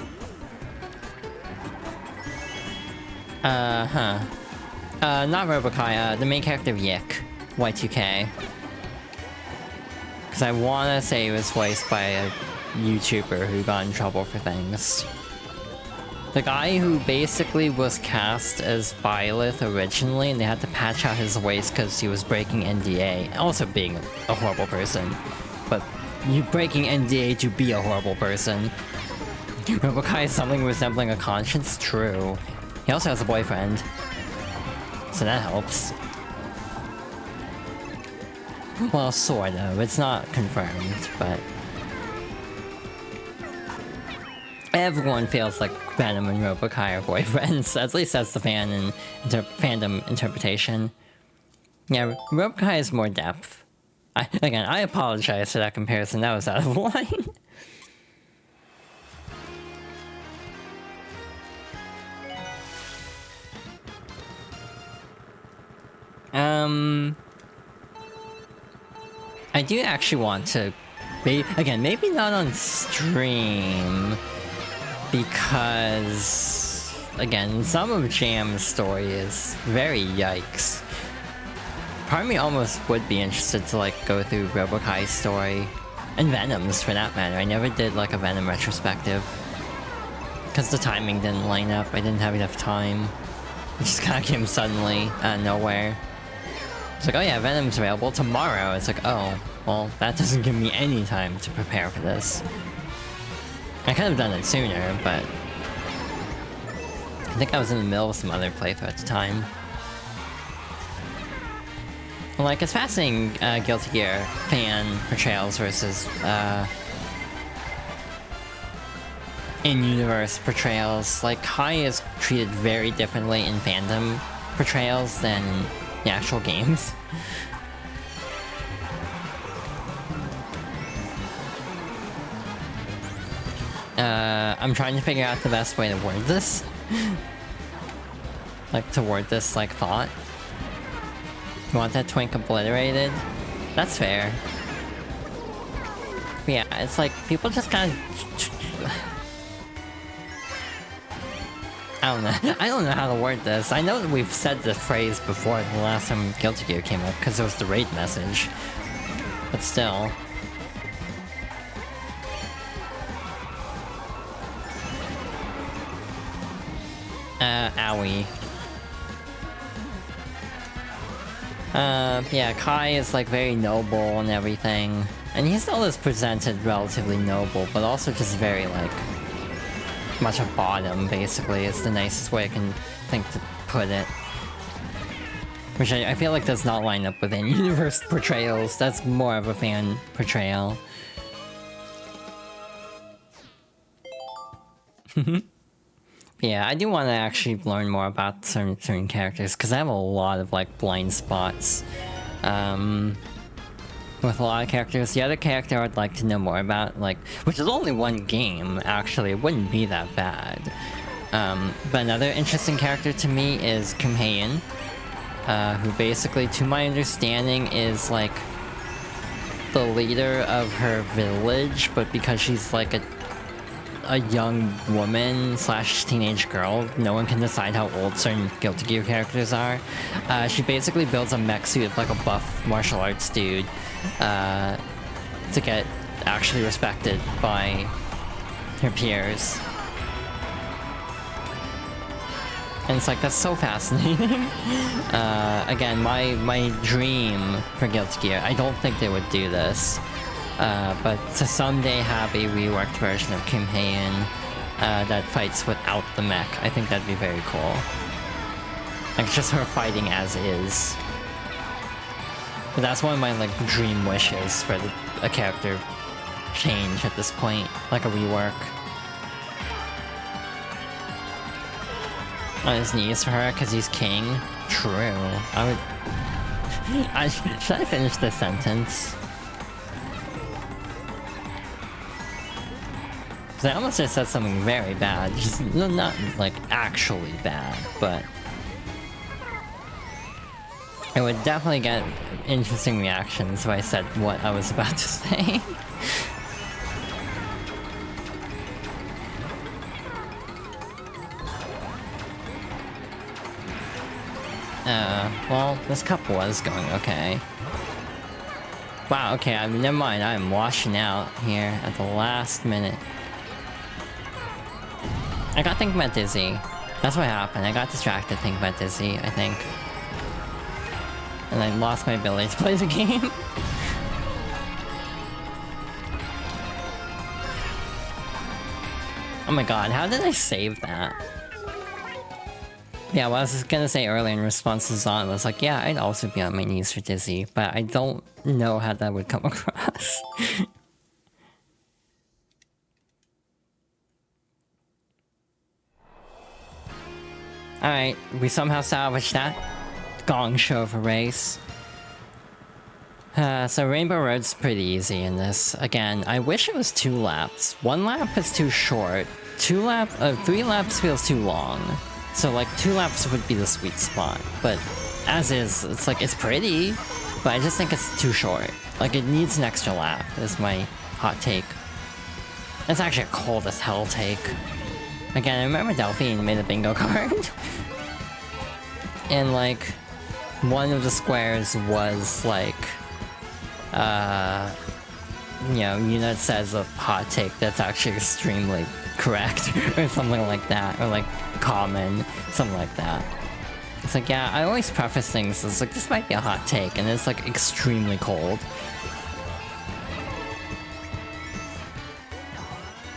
Not Robokai, the main character of Yick, Y2K. Because I want to say it was voiced by a YouTuber who got in trouble for things. The guy who basically was cast as Byleth originally, and they had to patch out his voice because he was breaking NDA. Also being a horrible person. But you breaking NDA to be a horrible person. Robokai is something resembling a conscience? True. He also has a boyfriend. So that helps. Well, sort of. It's not confirmed, but... Everyone feels like Venom and Robokai are boyfriends. At least that's the fandom interpretation. Yeah, Robokai has more depth. Again, I apologize for that comparison. That was out of line. I do actually want to... Again, maybe not on stream... Because... Again, some of Jam's story is very yikes. Part of me almost would be interested to, like, go through Robokai's story. And Venom's, for that matter. I never did, like, a Venom retrospective. Because the timing didn't line up. I didn't have enough time. It just kind of came suddenly, out of nowhere. It's like, oh yeah, Venom's available tomorrow. It's like, oh, well, that doesn't give me any time to prepare for this. I could have done it sooner, but... I think I was in the middle of some other playthrough at the time. Like, it's fascinating, Guilty Gear fan portrayals versus, in-universe portrayals. Like, Kai is treated very differently in fandom portrayals than the actual games. I'm trying to figure out the best way to word this. Like, to word this, like, thought. You want that twink obliterated? That's fair. But yeah, it's like, people just kind of... I don't know how to word this. I know that we've said the phrase before the last time Guilty Gear came up, because it was the raid message. But still. Owie. Yeah, Kai is like very noble and everything. And he still is presented relatively noble, but also just very like... much a bottom, basically. It's the nicest way I can think to put it. Which I feel like does not line up with in-universe portrayals. That's more of a fan portrayal. Yeah, I do want to actually learn more about certain characters, because I have a lot of, like, blind spots. With a lot of characters. The other character I'd like to know more about, like, which is only one game, actually, it wouldn't be that bad. But another interesting character to me is Kumhaen. who basically, to my understanding, is like the leader of her village, but because she's like a young woman slash teenage girl, no one can decide how old certain Guilty Gear characters are. She basically builds a mech suit of like a buff martial arts dude to get actually respected by her peers. And it's like, that's so fascinating. Again, my dream for Guilty Gear, I don't think they would do this, but to someday have a reworked version of Kim Hae-in that fights without the mech, I think that'd be very cool. Like, just her fighting as is. But that's one of my, like, dream wishes for a character change at this point, like a rework. On his knees for her because he's king. True. I would. Should I finish this sentence? Because I almost just said something very bad. Just not like actually bad, but it would definitely get interesting reactions if I said what I was about to say. Well, this cup was going okay. Wow, okay, I mean, never mind, I'm washing out here at the last minute. I got thinking about Dizzy. That's what happened, I got distracted thinking about Dizzy, I think. And I lost my ability to play the game. Oh my god, how did I save that? Yeah, what I was gonna say earlier in response to Zon was like, yeah, I'd also be on my knees for Dizzy, but I don't know how that would come across. Alright, we somehow salvaged that gong show of a race. So Rainbow Road's pretty easy in this. Again, I wish it was 2 laps. 1 lap is too short. 3 laps feels too long. So like 2 laps would be the sweet spot, but as is, it's like, it's pretty, but I just think it's too short. Like, it needs an extra lap, is my hot take. It's actually a cold as hell take. Again, I remember Delphine made a bingo card. And like, one of the squares was like, you know, Yuna says a hot take that's actually extremely correct, or something like that, or like common, something like that. It's like, yeah, I always preface things as like, this might be a hot take, and it's like extremely cold.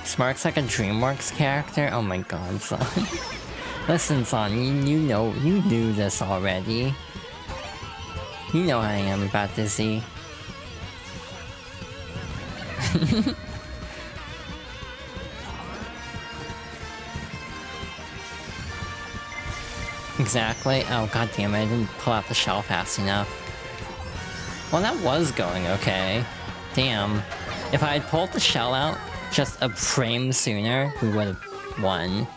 Smart's like a DreamWorks character? Oh my god, son. Listen, son, you knew this already. You know how I am about Dizzy. Exactly. Oh god damn it, I didn't pull out the shell fast enough. Well, that was going okay. Damn. If I had pulled the shell out just a frame sooner, we would have won.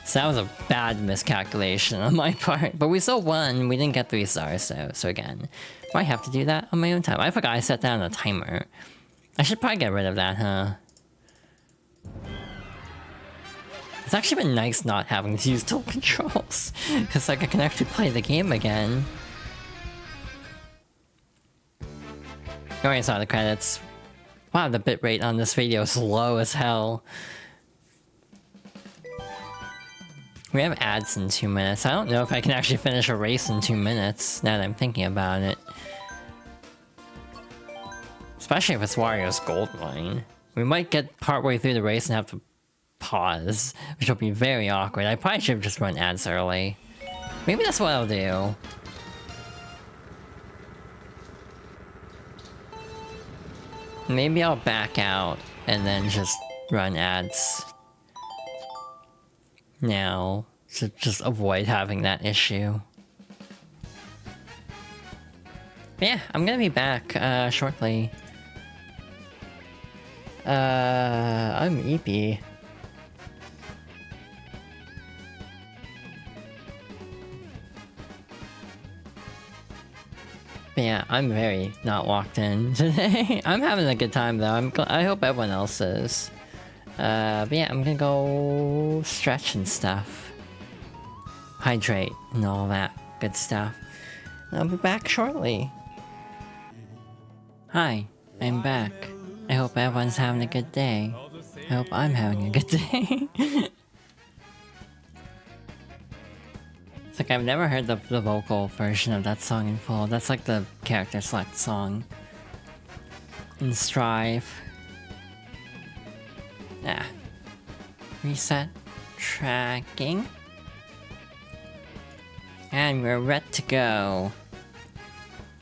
So that was a bad miscalculation on my part. But we still won, we didn't get 3 stars though, so again. Might have to do that on my own time. I forgot I set down a timer. I should probably get rid of that, huh? It's actually been nice not having to use tilt controls, because like I can actually play the game again. Alright, saw the credits. Wow, the bitrate on this video is low as hell. We have ads in 2 minutes. I don't know if I can actually finish a race in 2 minutes, now that I'm thinking about it. Especially if it's Wario's Gold Mine. We might get partway through the race and have to pause, which will be very awkward. I probably should have just run ads early. Maybe that's what I'll do. Maybe I'll back out and then just run ads now to just avoid having that issue. But yeah, I'm gonna be back shortly. I'm EP. But yeah, I'm very not locked in today. I'm having a good time though. I hope everyone else is. But yeah, I'm gonna go stretch and stuff. Hydrate and all that good stuff. I'll be back shortly. Hi, I'm back. I hope everyone's having a good day. I hope I'm having a good day. It's like I've never heard the vocal version of that song in full. That's like the character select song. In Strive. Ah. Reset. Tracking. And we're ready to go.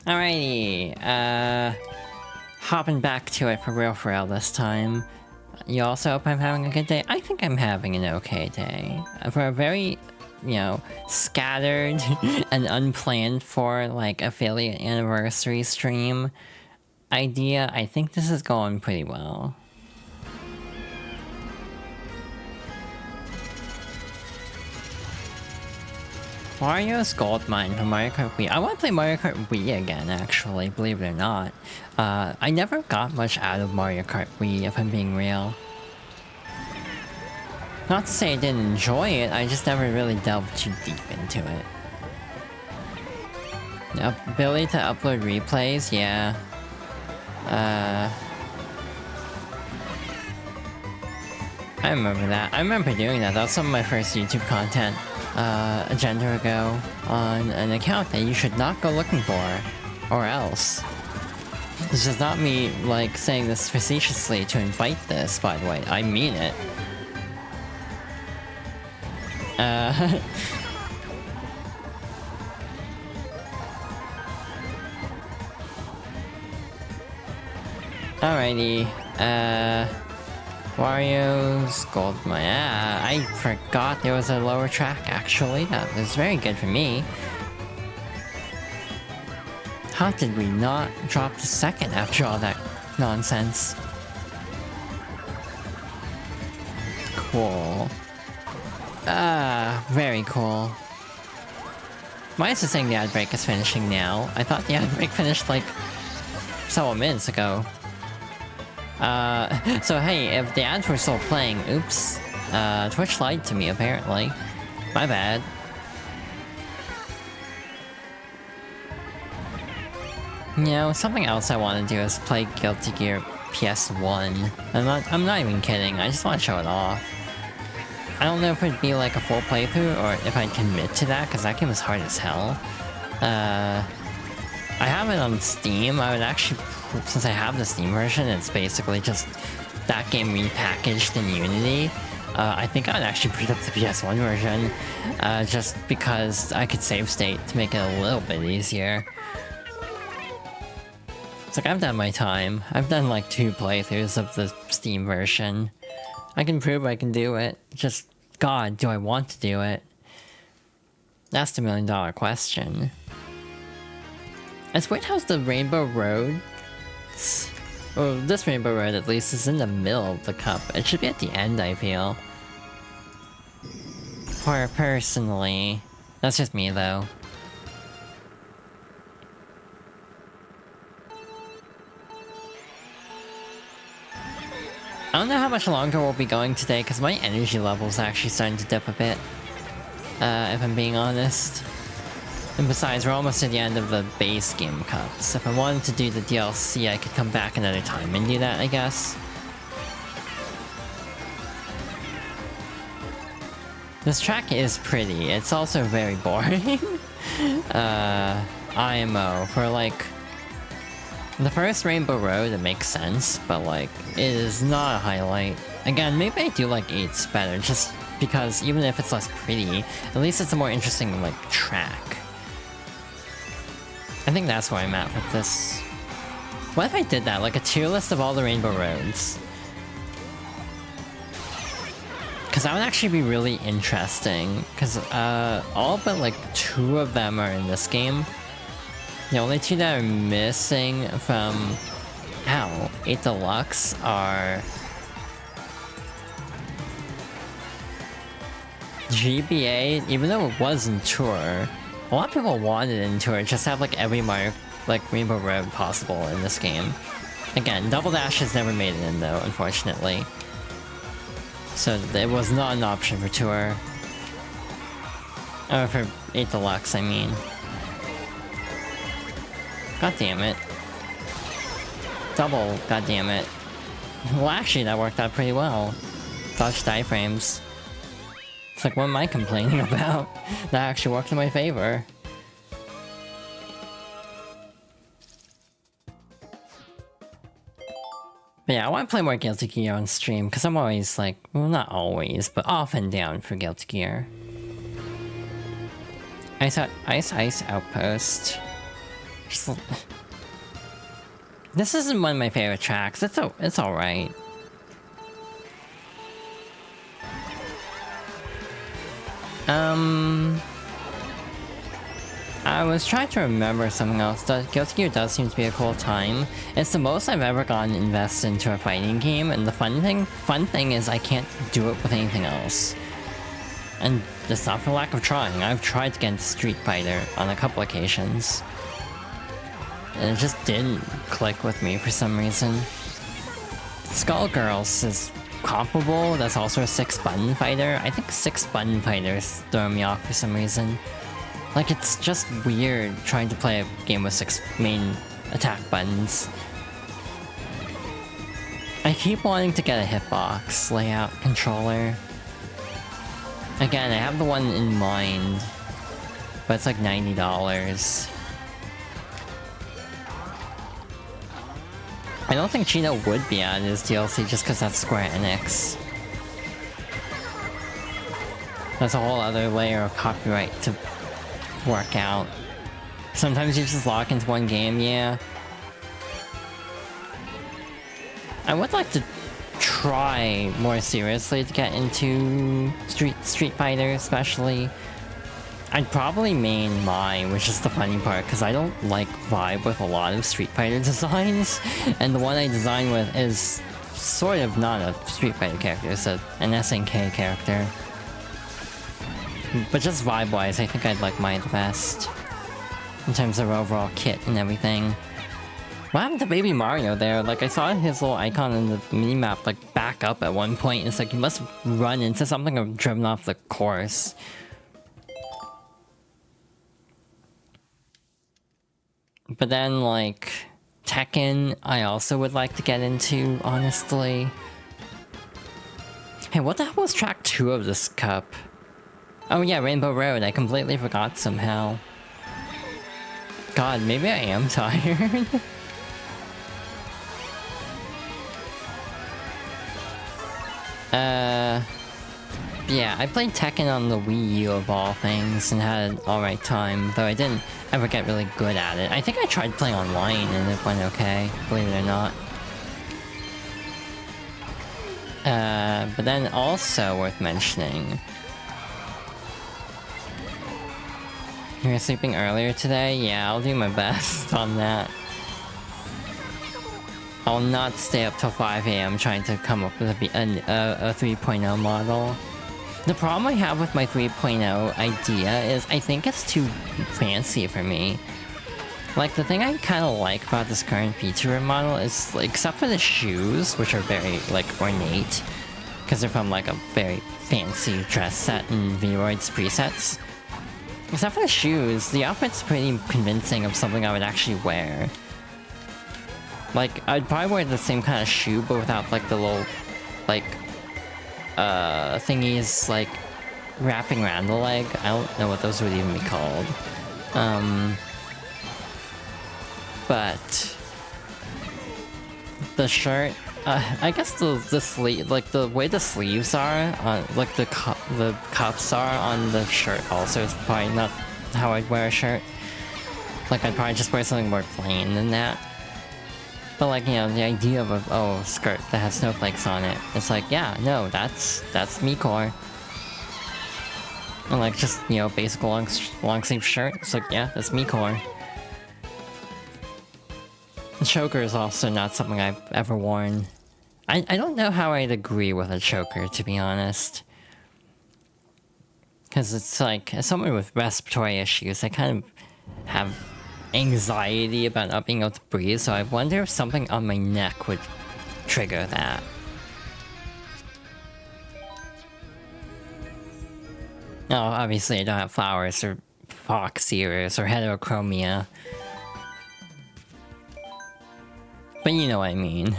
Alrighty, hopping back to it for real this time. You also hope I'm having a good day? I think I'm having an okay day. For a very, you know, scattered and unplanned for, like, affiliate anniversary stream idea, I think this is going pretty well. Mario's Gold Mine from Mario Kart Wii. I want to play Mario Kart Wii again, actually, believe it or not. I never got much out of Mario Kart Wii, if I'm being real. Not to say I didn't enjoy it, I just never really delved too deep into it. The ability to upload replays, yeah. I remember that. I remember doing that. That was some of my first YouTube content. A gender ago on an account that you should not go looking for, or else. This is not me, like, saying this facetiously to invite this, by the way. I mean it. Alrighty, Wario's Gold Mine. I forgot there was a lower track, actually. That was very good for me. How did we not drop the second after all that nonsense? Cool. Very cool. Why is it saying the ad break is finishing now? I thought the ad break finished, like, several minutes ago. So hey, if the ads were still playing, oops. Twitch lied to me, apparently. My bad. You know, something else I want to do is play Guilty Gear PS1. I'm not even kidding, I just want to show it off. I don't know if it'd be like a full playthrough, or if I'd commit to that, because that game is hard as hell. I have it on Steam. I would actually, since I have the Steam version, it's basically just that game repackaged in Unity. I think I'd actually boot up the PS1 version, just because I could save state to make it a little bit easier. It's like, I've done my time. I've done like 2 playthroughs of the Steam version. I can prove I can do it. Just, God, do I want to do it? That's the $1,000,000 question. It's weird how the Rainbow Road... Well, this Rainbow Road at least is in the middle of the cup. It should be at the end, I feel. Or personally. That's just me, though. I don't know how much longer we'll be going today, because my energy level's actually starting to dip a bit. If I'm being honest. And besides, we're almost at the end of the base game cups. If I wanted to do the DLC, I could come back another time and do that, I guess. This track is pretty. It's also very boring. IMO. For, like... The first Rainbow Road, it makes sense, but, like, it is not a highlight. Again, maybe I do like 8's better, just because even if it's less pretty, at least it's a more interesting, like, track. I think that's where I'm at with this. What if I did that? Like a tier list of all the Rainbow Roads? Because that would actually be really interesting. Because all but like 2 of them are in this game. The only 2 that are missing from... Ow. 8 Deluxe are... GBA, even though it was in Tour, a lot of people wanted it in Tour, just have like every Mario like Rainbow Road possible in this game. Again, Double Dash has never made it in though, unfortunately. So it was not an option for Tour. Or for 8 Deluxe, I mean. God damn it. Double, god damn it. Well, actually, that worked out pretty well. Dodge diaphragms. It's like, what am I complaining about? That actually worked in my favor. But yeah, I want to play more Guilty Gear on stream, because I'm always like, well, not always, but often down for Guilty Gear. Ice Outpost. Just... This isn't one of my favorite tracks. It's alright. I was trying to remember something else. Guilty Gear does seem to be a cool time. It's the most I've ever gotten invested into a fighting game, and the fun thing is I can't do it with anything else. And it's not for lack of trying. I've tried to get into Street Fighter on a couple occasions. And it just didn't click with me for some reason. Skullgirls is comparable. That's also a 6-button fighter. I think 6-button fighters throw me off for some reason. Like, it's just weird trying to play a game with 6 main attack buttons. I keep wanting to get a hitbox layout controller. Again, I have the one in mind, but it's like $90. I don't think Chino would be added as DLC just because that's Square Enix. That's a whole other layer of copyright to work out. Sometimes you just lock into one game, yeah. I would like to try more seriously to get into Street Fighter, especially. I'd probably main Mai, which is the funny part, because I don't like vibe with a lot of Street Fighter designs, and the one I designed with is sort of not a Street Fighter character, it's an SNK character. But just vibe-wise, I think I'd like Mai the best. In terms of overall kit and everything. What happened to Baby Mario there? Like, I saw his little icon in the minimap, like, back up at one point. It's like he must have run into something or driven off the course. But then, like, Tekken, I also would like to get into, honestly. Hey, what the hell was track 2 of this cup? Oh yeah, Rainbow Road, I completely forgot somehow. God, maybe I am tired. Yeah, I played Tekken on the Wii U of all things and had an alright time, though I didn't ever get really good at it. I think I tried playing online and it went okay, believe it or not. But then also worth mentioning, you were sleeping earlier today? Yeah, I'll do my best on that. I'll not stay up till 5 AM trying to come up with a 3.0 model. The problem I have with my 3.0 idea is I think it's too fancy for me. Like, the thing I kind of like about this current VTuber model is, like, except for the shoes, which are very, like, ornate, because they're from, like, a very fancy dress set and Vroid's presets. Except for the shoes, the outfit's pretty convincing of something I would actually wear. Like, I'd probably wear the same kind of shoe, but without, like, the little, like, thingies, like, wrapping around the leg. I don't know what those would even be called. But the shirt, I guess the sleeve, like, the way the sleeves are, like, the cuffs are on the shirt also is probably not how I'd wear a shirt. Like, I'd probably just wear something more plain than that. But, like, you know, the idea of a skirt that has snowflakes on it, it's like, yeah, no, that's me core. And, like, just, you know, basic long sleeve shirt, it's like, yeah, that's me core. The choker is also not something I've ever worn. I don't know how I'd agree with a choker, to be honest. Because it's like, as someone with respiratory issues, I kind of have anxiety about not being able to breathe, so I wonder if something on my neck would trigger that. Oh, obviously I don't have flowers or fox ears or heterochromia. But you know what I mean.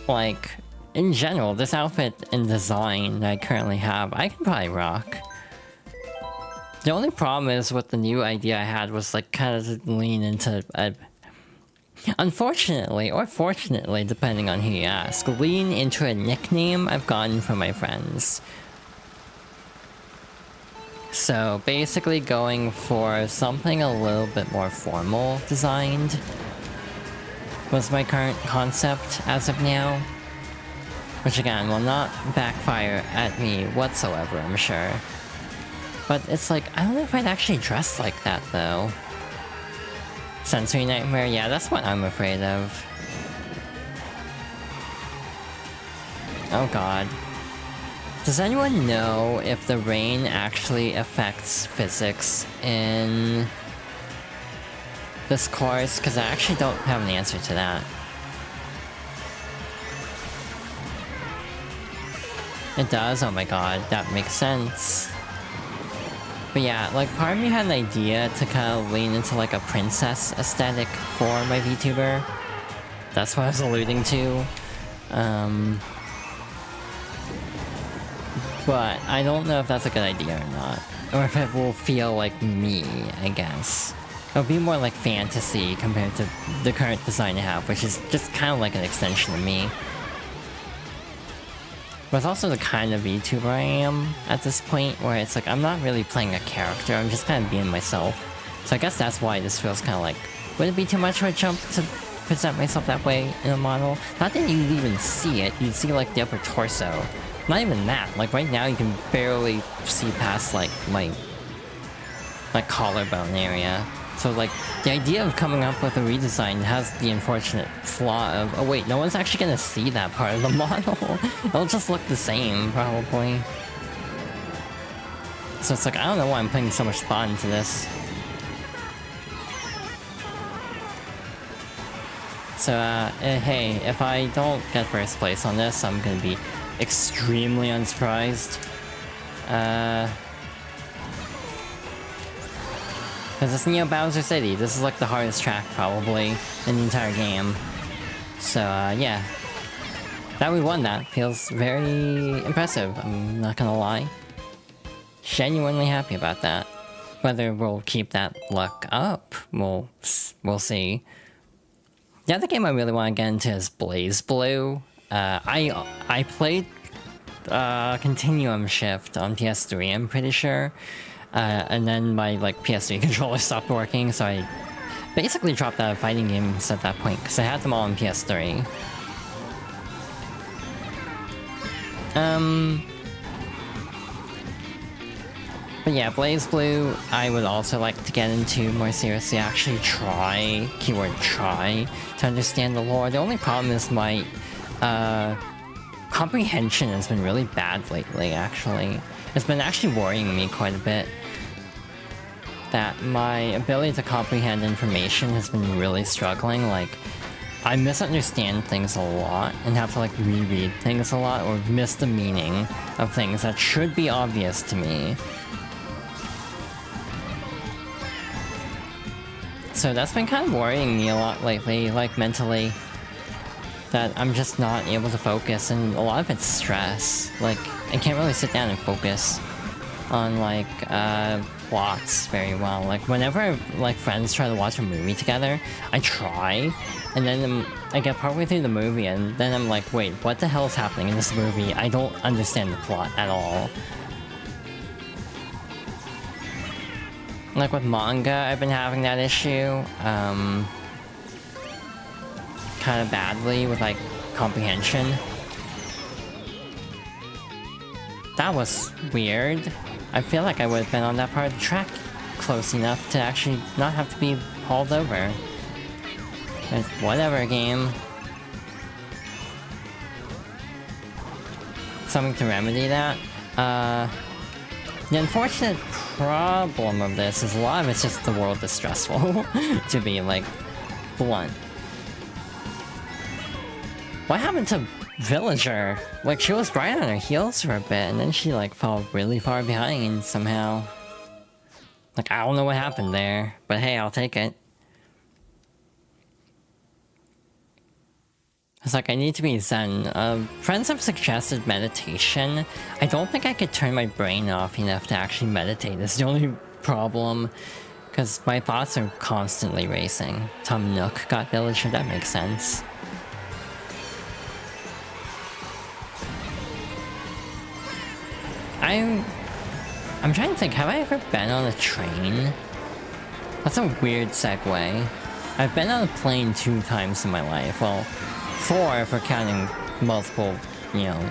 Like, in general, this outfit and design that I currently have, I can probably rock. The only problem is with the new idea I had was like kind of lean into a... Unfortunately, or fortunately, depending on who you ask, lean into a nickname I've gotten from my friends. So basically going for something a little bit more formal designed was my current concept as of now. Which again will not backfire at me whatsoever, I'm sure. But it's like, I don't know if I'd actually dress like that though. Sensory nightmare, yeah, that's what I'm afraid of. Oh god. Does anyone know if the rain actually affects physics in this course? Because I actually don't have an answer to that. It does? Oh my god, that makes sense. But yeah, like part of me had an idea to kind of lean into like a princess aesthetic for my VTuber. That's what I was alluding to. But I don't know if that's a good idea or not. Or if it will feel like me, I guess. It'll be more like fantasy compared to the current design I have, which is just kind of like an extension of me. But it's also the kind of VTuber I am at this point, where it's like I'm not really playing a character, I'm just kind of being myself. So I guess that's why this feels kind of like, would it be too much of a jump to present myself that way in a model? Not that you'd even see it, you'd see like the upper torso. Not even that, like right now you can barely see past like my collarbone area. So like, the idea of coming up with a redesign has the unfortunate flaw of, oh wait, no one's actually gonna see that part of the model. It'll just look the same, probably. So it's like, I don't know why I'm putting so much thought into this. So, hey, if I don't get first place on this, I'm gonna be extremely unsurprised. Because it's Neo Bowser City. This is like the hardest track, probably, in the entire game. So, yeah. That we won that feels very impressive, I'm not gonna lie. Genuinely happy about that. Whether we'll keep that luck up, we'll see. The other game I really want to get into is Blaze Blue. I played Continuum Shift on PS3, I'm pretty sure. And then my like PS3 controller stopped working, so I basically dropped out of fighting games at that point, because I had them all on PS3. But yeah, Blaze Blue, I would also like to get into more seriously, actually try, keyword try, to understand the lore. The only problem is my comprehension has been really bad lately, actually. It's been actually worrying me quite a bit. That my ability to comprehend information has been really struggling. Like, I misunderstand things a lot and have to like reread things a lot or miss the meaning of things that should be obvious to me. So that's been kind of worrying me a lot lately, like mentally. That I'm just not able to focus, and a lot of it's stress. Like, I can't really sit down and focus on like plots very well. Like whenever like friends try to watch a movie together, I try, and then I get partway through the movie and then I'm like, wait, what the hell is happening in this movie? I don't understand the plot at all. Like with manga, I've been having that issue kind of badly with like comprehension. That was weird. I feel like I would have been on that part of the track close enough to actually not have to be hauled over. But whatever, game. Something to remedy that. The unfortunate problem of this is a lot of it's just the world is stressful, to be, like, blunt. What happened to Villager? Like, she was right on her heels for a bit, and then she, like, fell really far behind somehow. Like, I don't know what happened there, but hey, I'll take it. It's like, I need to be zen. Friends have suggested meditation. I don't think I could turn my brain off enough to actually meditate. That's the only problem. Because my thoughts are constantly racing. Tom Nook got Villager, that makes sense. I'm trying to think, have I ever been on a train? That's a weird segue. I've been on a plane 2 times in my life. Well, 4 if we're counting multiple, you know,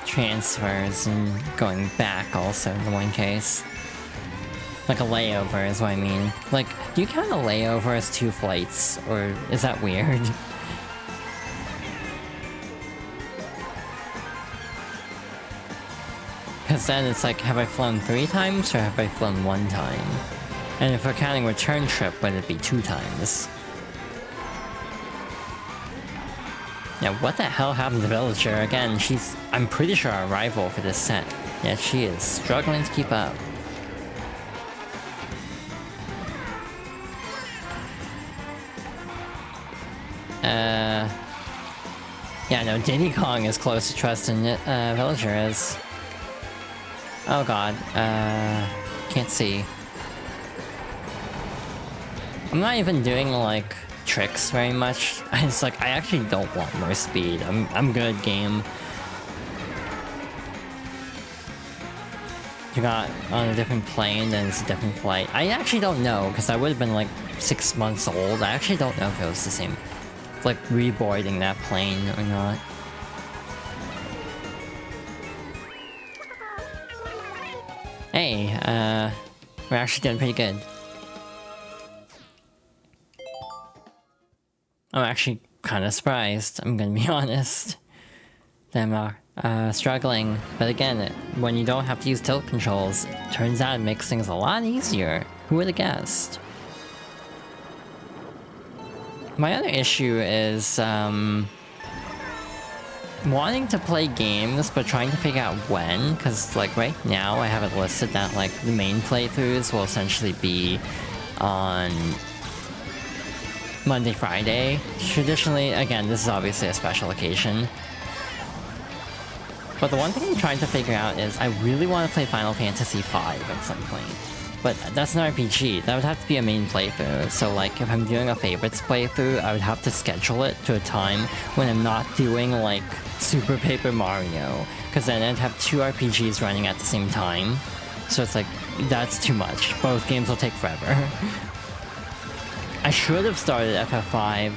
transfers and going back also in one case. Like a layover is what I mean. Like, do you count a layover as 2 flights? Or is that weird? Because then it's like, have I flown 3 times or have I flown 1 time? And if we're counting return trip, would it be 2 times? Yeah, what the hell happened to Villager? Again, I'm pretty sure our rival for this set. Yet she is struggling to keep up. Yeah, no, Diddy Kong is close to trust than Villager is. Oh god, can't see. I'm not even doing, like, tricks very much. It's like, I actually don't want more speed. I'm good, game. You got on a different plane, then it's a different flight. I actually don't know, because I would have been, like, 6 months old. I actually don't know if it was the same, like, reboarding that plane or not. Hey, we're actually doing pretty good. I'm actually kind of surprised, I'm gonna be honest. Them are struggling, but again, when you don't have to use tilt controls, turns out it makes things a lot easier. Who would have guessed? My other issue is, wanting to play games, but trying to figure out when, because, like, right now I have it listed that, like, the main playthroughs will essentially be on Monday, Friday. Traditionally, again, this is obviously a special occasion. But the one thing I'm trying to figure out is I really want to play Final Fantasy V at some point. But that's an RPG, that would have to be a main playthrough, so like if I'm doing a favorites playthrough, I would have to schedule it to a time when I'm not doing like Super Paper Mario, because then I'd have 2 RPGs running at the same time, so it's like, that's too much, both games will take forever. I should have started FF5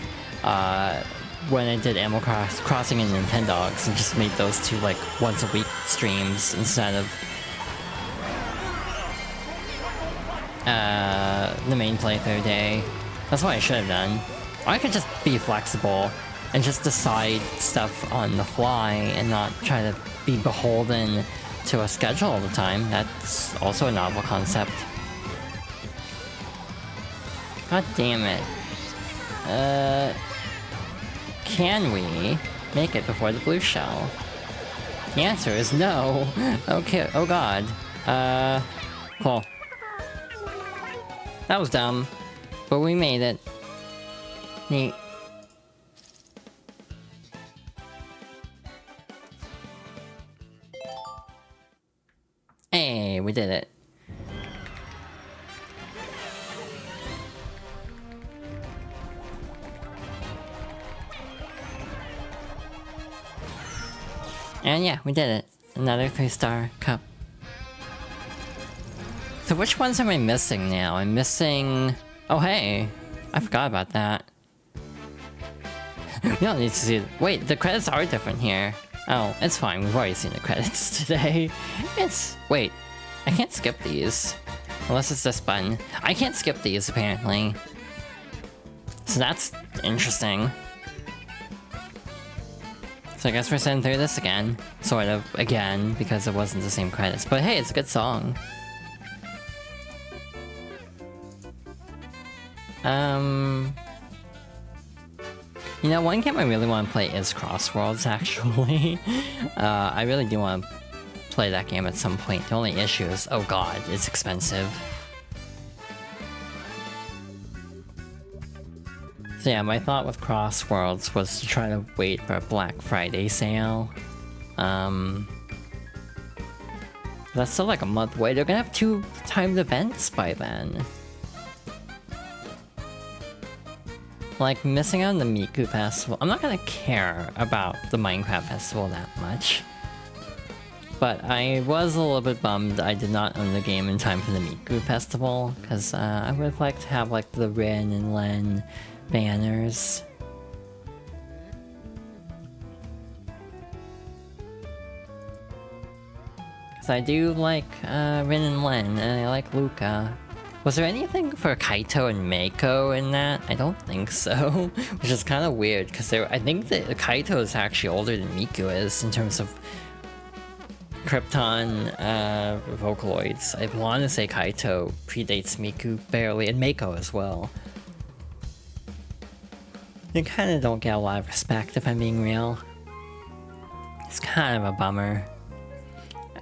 when I did Animal Crossing and Nintendogs and just made those 2 like once a week streams instead of the main playthrough day. That's what I should have done. Or I could just be flexible and just decide stuff on the fly and not try to be beholden to a schedule all the time. That's also a novel concept. God damn it. Can we make it before the blue shell? The answer is no. Okay, oh god. Cool. That was dumb, but we made it. Neat. Hey, we did it. And yeah, we did it. Another 3-star cup. So which ones am I missing now? I'm missing... Oh hey! I forgot about that. We don't need to see... Wait, the credits are different here. Oh, it's fine, we've already seen the credits today. It's... Wait, I can't skip these. Unless it's this button. I can't skip these, apparently. So that's interesting. So I guess we're sitting through this again. Sort of, again, because it wasn't the same credits. But hey, it's a good song. You know, one game I really want to play is Crossworlds, actually. I really do want to play that game at some point. The only issue is, oh god, it's expensive. So yeah, my thought with Crossworlds was to try to wait for a Black Friday sale. That's still like a month away. They're gonna have 2 timed events by then. Like, missing out on the Miku Festival. I'm not gonna care about the Minecraft Festival that much. But I was a little bit bummed I did not own the game in time for the Miku Festival, because I would have liked to have like the Rin and Len banners. Because I do like Rin and Len, and I like Luca. Was there anything for Kaito and Meiko in that? I don't think so. Which is kind of weird, because I think that Kaito is actually older than Miku is in terms of Krypton Vocaloids. I want to say Kaito predates Miku barely, and Meiko as well. They kind of don't get a lot of respect, if I'm being real. It's kind of a bummer.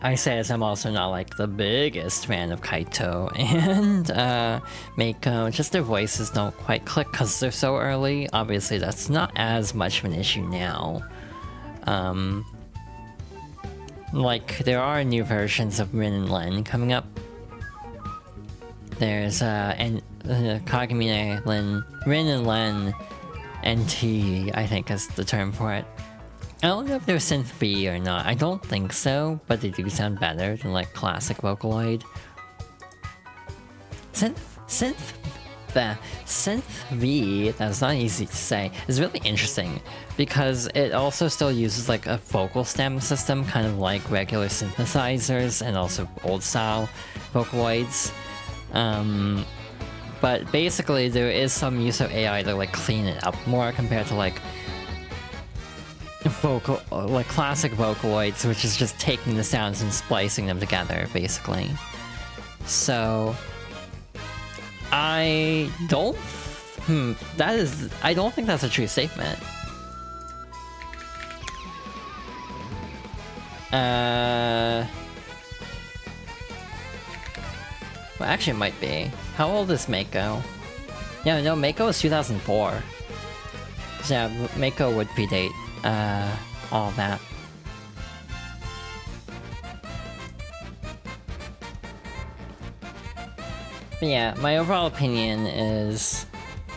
I say as I'm also not like the biggest fan of Kaito and Meiko. Just their voices don't quite click because they're so early. Obviously that's not as much of an issue now. Like there are new versions of Rin and Len coming up. There's Kagamine Rin and Len NT, I think is the term for it. I don't know if they're synth V or not. I don't think so, but they do sound better than like classic Vocaloid. Synth V, that's not easy to say, is really interesting because it also still uses like a vocal stem system, kind of like regular synthesizers and also old style Vocaloids. But basically there is some use of AI to like clean it up more compared to like classic Vocaloids, which is just taking the sounds and splicing them together, basically. So I don't think that's a true statement. Well, actually it might be. How old is Meiko? Yeah, no, Meiko is 2004. So yeah, Meiko would predate all that. But yeah, my overall opinion is,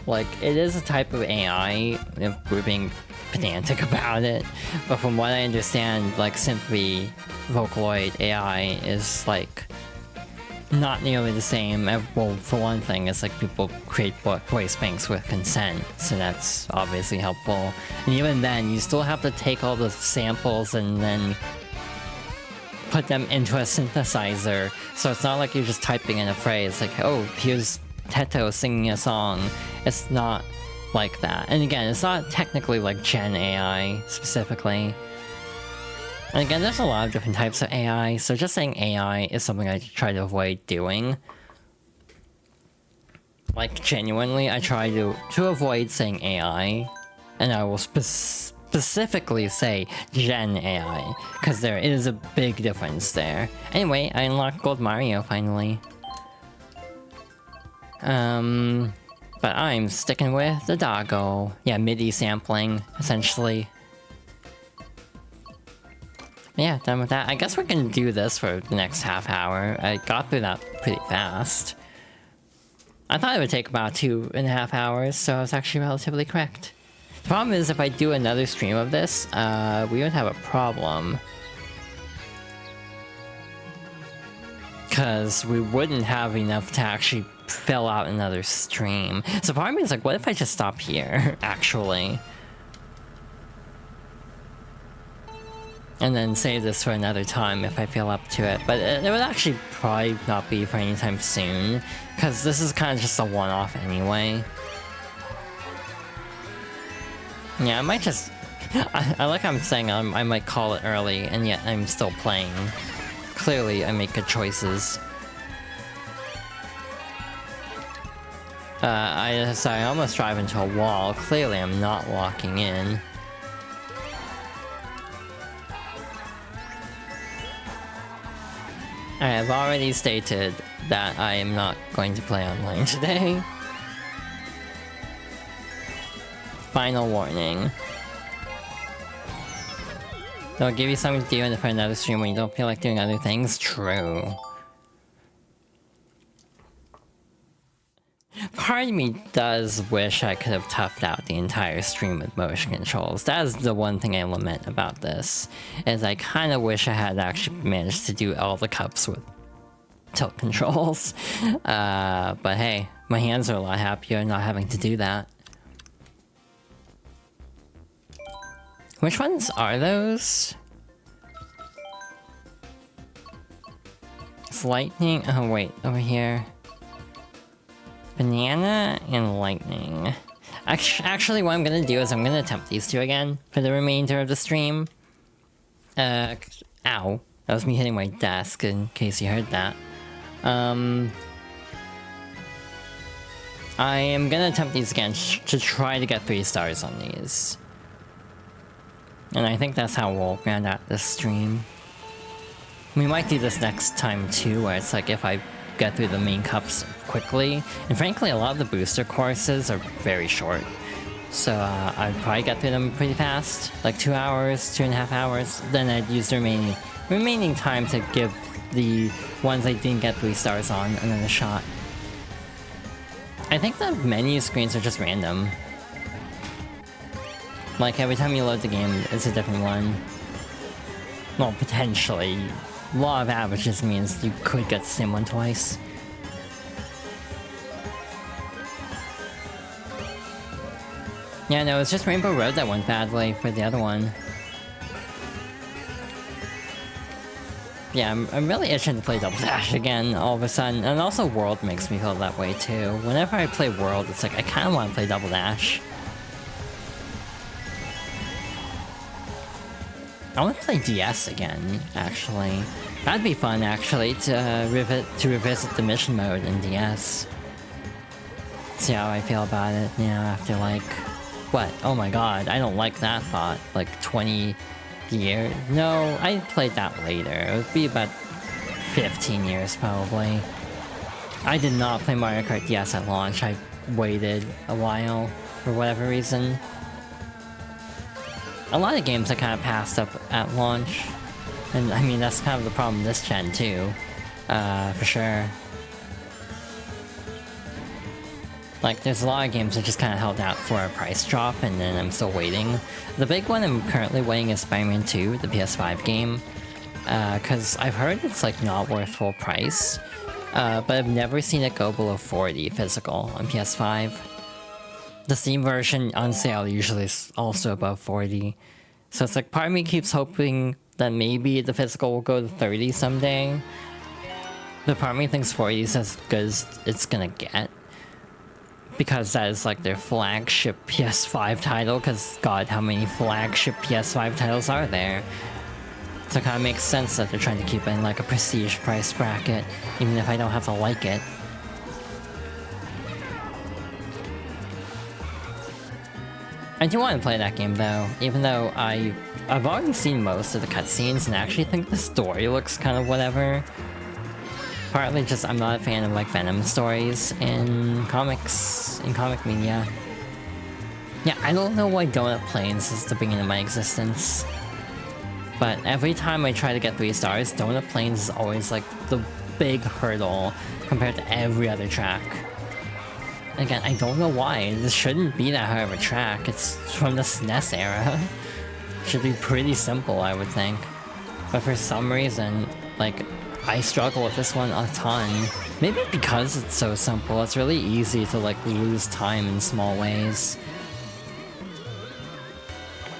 like, it is a type of AI, if we're being pedantic about it, but from what I understand, like, Synth-V Vocaloid AI is, like, not nearly the same. Well, for one thing, it's like people create voice banks with consent, so that's obviously helpful. And even then, you still have to take all the samples and then put them into a synthesizer, so it's not like you're just typing in a phrase like, oh, here's Teto singing a song. It's not like that. And again, it's not technically like Gen AI specifically. And again, there's a lot of different types of AI, so just saying AI is something I try to avoid doing. Like, genuinely, I try to avoid saying AI, and I will specifically say Gen AI, because there is a big difference there. Anyway, I unlocked Gold Mario, finally. But I'm sticking with the doggo. Yeah, MIDI sampling, essentially. Yeah, done with that. I guess we're gonna do this for the next half hour. I got through that pretty fast. I thought it would take about 2.5 hours, so I was actually relatively correct. The problem is, if I do another stream of this, we would have a problem. Because we wouldn't have enough to actually fill out another stream. So part of me is like, what if I just stop here, actually? And then save this for another time if I feel up to it. But it would actually probably not be for any time soon, because this is kind of just a one-off anyway. Yeah, I might just I like how I'm saying I might call it early, and yet I'm still playing. Clearly, I make good choices. I almost drive into a wall. Clearly, I'm not walking in. I have already stated that I am not going to play online today. Final warning. They'll give you something to do in for another stream when you don't feel like doing other things. True. Part of me does wish I could have toughed out the entire stream with motion controls. That is the one thing I lament about this, is I kind of wish I had actually managed to do all the cups with tilt controls. But hey, my hands are a lot happier not having to do that. Which ones are those? It's lightning. Oh wait, over here. Banana and lightning. Actually, what I'm gonna do is I'm gonna attempt these two again for the remainder of the stream. Ow. That was me hitting my desk, in case you heard that. I am gonna attempt these again to try to get 3 stars on these. And I think that's how we'll round out this stream. We might do this next time too, where it's like if I get through the main cups quickly. And frankly, a lot of the booster courses are very short. So I'd probably get through them pretty fast. Like 2 hours, 2.5 hours. Then I'd use the remaining time to give the ones I didn't get 3 stars on another shot. I think the menu screens are just random. Like every time you load the game, it's a different one. Well, potentially. Law of averages means you could get the same one twice. Yeah, no, it's just Rainbow Road that went badly for the other one. Yeah, I'm really itching to play Double Dash again all of a sudden, and also World makes me feel that way too. Whenever I play World, it's like I kind of want to play Double Dash. I want to play DS again, actually. That'd be fun, actually, to revisit the mission mode in DS. See how I feel about it, you know, after like... What? Oh my god, I don't like that thought. Like 20 years? No, I played that later. It would be about 15 years, probably. I did not play Mario Kart DS at launch. I waited a while, for whatever reason. A lot of games I kind of passed up at launch. And I mean, that's kind of the problem this gen too. For sure. Like, there's a lot of games that just kind of held out for a price drop, and then I'm still waiting. The big one I'm currently waiting is Spider-Man 2, the PS5 game. Cause I've heard it's like not worth full price. But I've never seen it go below 40 physical on PS5. The Steam version on sale usually is also above 40. So it's like part of me keeps hoping that maybe the physical will go to 30 someday. But part of me thinks 40 is as good as it's gonna get. Because that is like their flagship PS5 title, because god, how many flagship PS5 titles are there? So it kind of makes sense that they're trying to keep it in like a prestige price bracket, even if I don't have to like it. I do want to play that game though, even though I've already seen most of the cutscenes and actually think the story looks kind of whatever. Partly just I'm not a fan of like Venom stories in comics, in comic media. Yeah, I don't know why Donut Plains is the beginning of my existence. But every time I try to get 3 stars, Donut Plains is always like the big hurdle compared to every other track. Again, I don't know why. This shouldn't be that hard of a track. It's from the SNES era. Should be pretty simple, I would think. But for some reason, like, I struggle with this one a ton. Maybe because it's so simple, it's really easy to like lose time in small ways.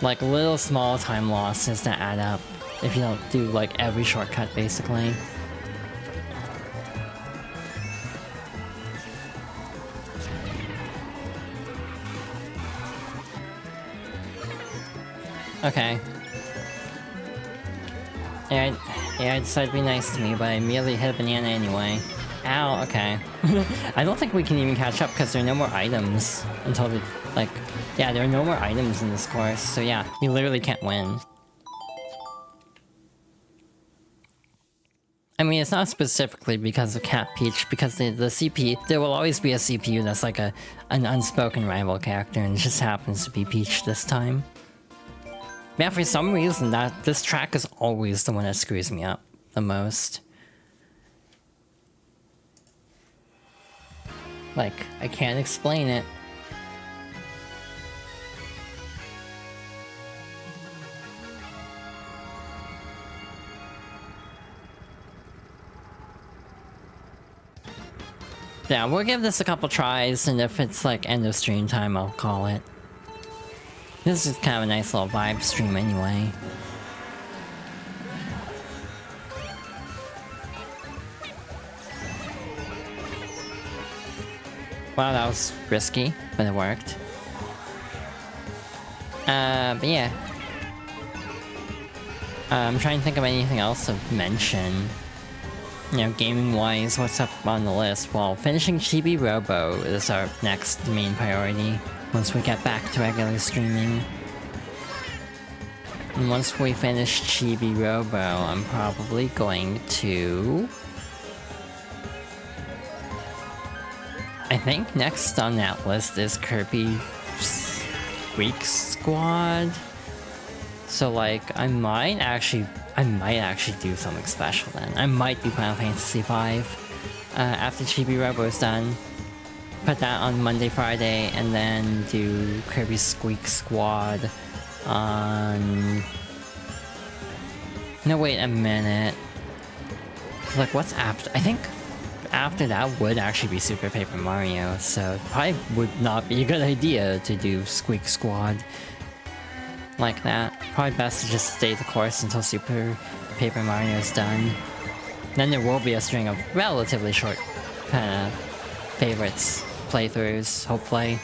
Like little small time losses that add up if you don't do like every shortcut basically. Okay. Yeah, I decided to be nice to me, but I immediately hit a banana anyway. Ow, okay. I don't think we can even catch up because there are no more items until the, like... Yeah, there are no more items in this course, so yeah, you literally can't win. I mean, it's not specifically because of Cat Peach, because the CP... There will always be a CPU that's like an unspoken rival character, and it just happens to be Peach this time. Yeah, for some reason, this track is always the one that screws me up the most. Like, I can't explain it. Yeah, we'll give this a couple tries, and if it's like end of stream time, I'll call it. This is kind of a nice little vibe stream anyway. Wow, that was risky, but it worked. But yeah. I'm trying to think of anything else to mention. You know, gaming-wise, what's up on the list? Well, finishing Chibi Robo is our next main priority once we get back to regular streaming. And once we finish Chibi Robo, I'm probably going to... I think next on that list is Kirby Squeak Squad. So like, I might actually do something special then. I might do Final Fantasy V after Chibi Robo is done. Put that on Monday, Friday, and then do Kirby Squeak Squad on... No, wait a minute. Like, what's after? I think after that would actually be Super Paper Mario, so it probably would not be a good idea to do Squeak Squad like that. Probably best to just stay the course until Super Paper Mario is done. Then there will be a string of relatively short kind of favorites playthroughs, hopefully.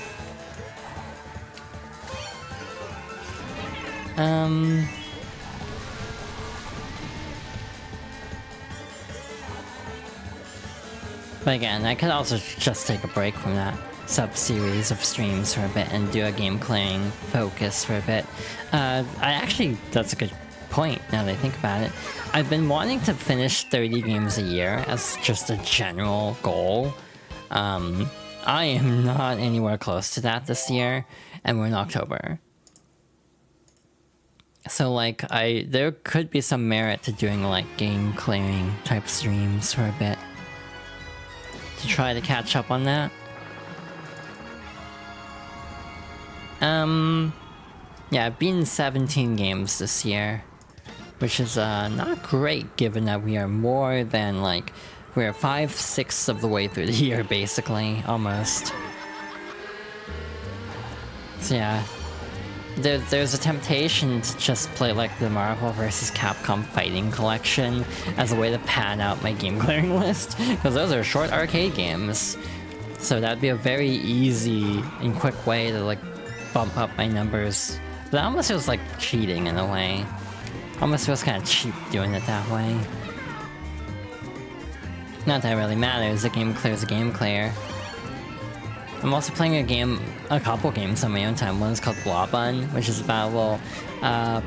But again, I could also just take a break from that sub-series of streams for a bit and do a game clearing focus for a bit. That's a good point now that I think about it. I've been wanting to finish 30 games a year as just a general goal. I am not anywhere close to that this year, and we're in October. So like, there could be some merit to doing like game clearing type streams for a bit. To try to catch up on that. Yeah, I've beaten 17 games this year, which is not great given that we are more than like, we're 5/6 of the way through the year basically, almost. So yeah, there's a temptation to just play like the Marvel vs. Capcom Fighting Collection as a way to pad out my game clearing list, because those are short arcade games. So that'd be a very easy and quick way to like bump up my numbers. But that almost feels like cheating in a way. Almost feels kind of cheap doing it that way. Not that it really matters, a game clear is a game clear. I'm also playing a couple games on my own time. One's called Blobun, which is about a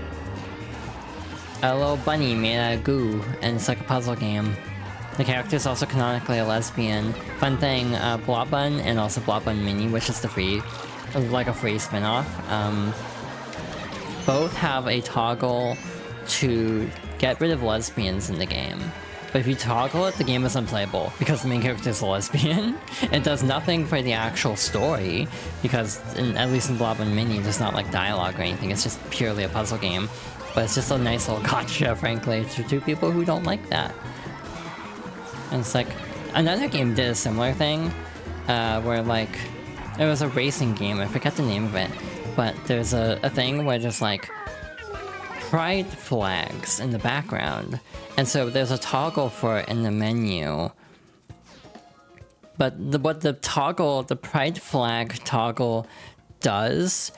little bunny made out of goo, and it's like a puzzle game. The character is also canonically a lesbian. Fun thing, Blobun and also Blobun Mini, which is a free spin-off. Both have a toggle to get rid of lesbians in the game. But if you toggle it, the game is unplayable, because the main character is a lesbian. It does nothing for the actual story, because, at least in Blobun Mini, there's not like dialogue or anything, it's just purely a puzzle game. But it's just a nice little gotcha, frankly, to two people who don't like that. And it's like, another game did a similar thing, where like, it was a racing game, I forget the name of it, but there's a thing where there's like, pride flags in the background, and so there's a toggle for it in the menu. But what the pride flag toggle does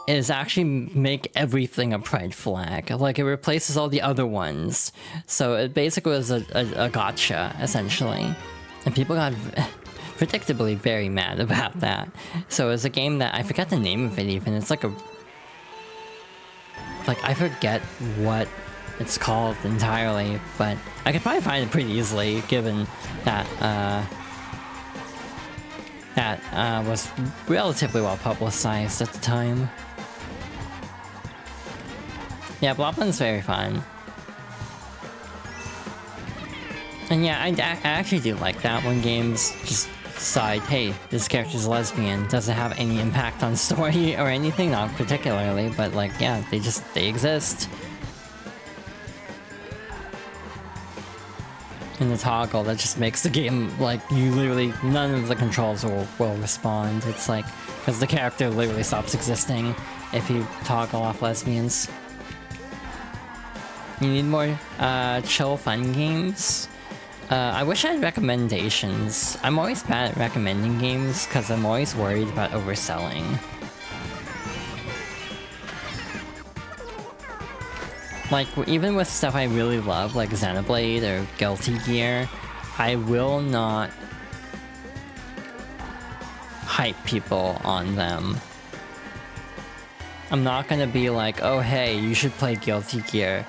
is actually make everything a pride flag. Like, it replaces all the other ones. So it basically was a gotcha, essentially. And people got predictably very mad about that. So it's a game that, I forget the name of it even, it's like a... Like, I forget what it's called entirely, but I could probably find it pretty easily, given that, was relatively well publicized at the time. Yeah, Bloblin's very fun. And yeah, I actually do like that when games just decide, hey, this character's lesbian, doesn't have any impact on story or anything, not particularly, but like, yeah, they exist. And the toggle, that just makes the game, like, you literally, none of the controls will respond. It's like, because the character literally stops existing if you toggle off lesbians. You need more chill, fun games. I wish I had recommendations. I'm always bad at recommending games because I'm always worried about overselling. Like, even with stuff I really love, like Xenoblade or Guilty Gear, I will not hype people on them. I'm not gonna be like, oh hey, you should play Guilty Gear,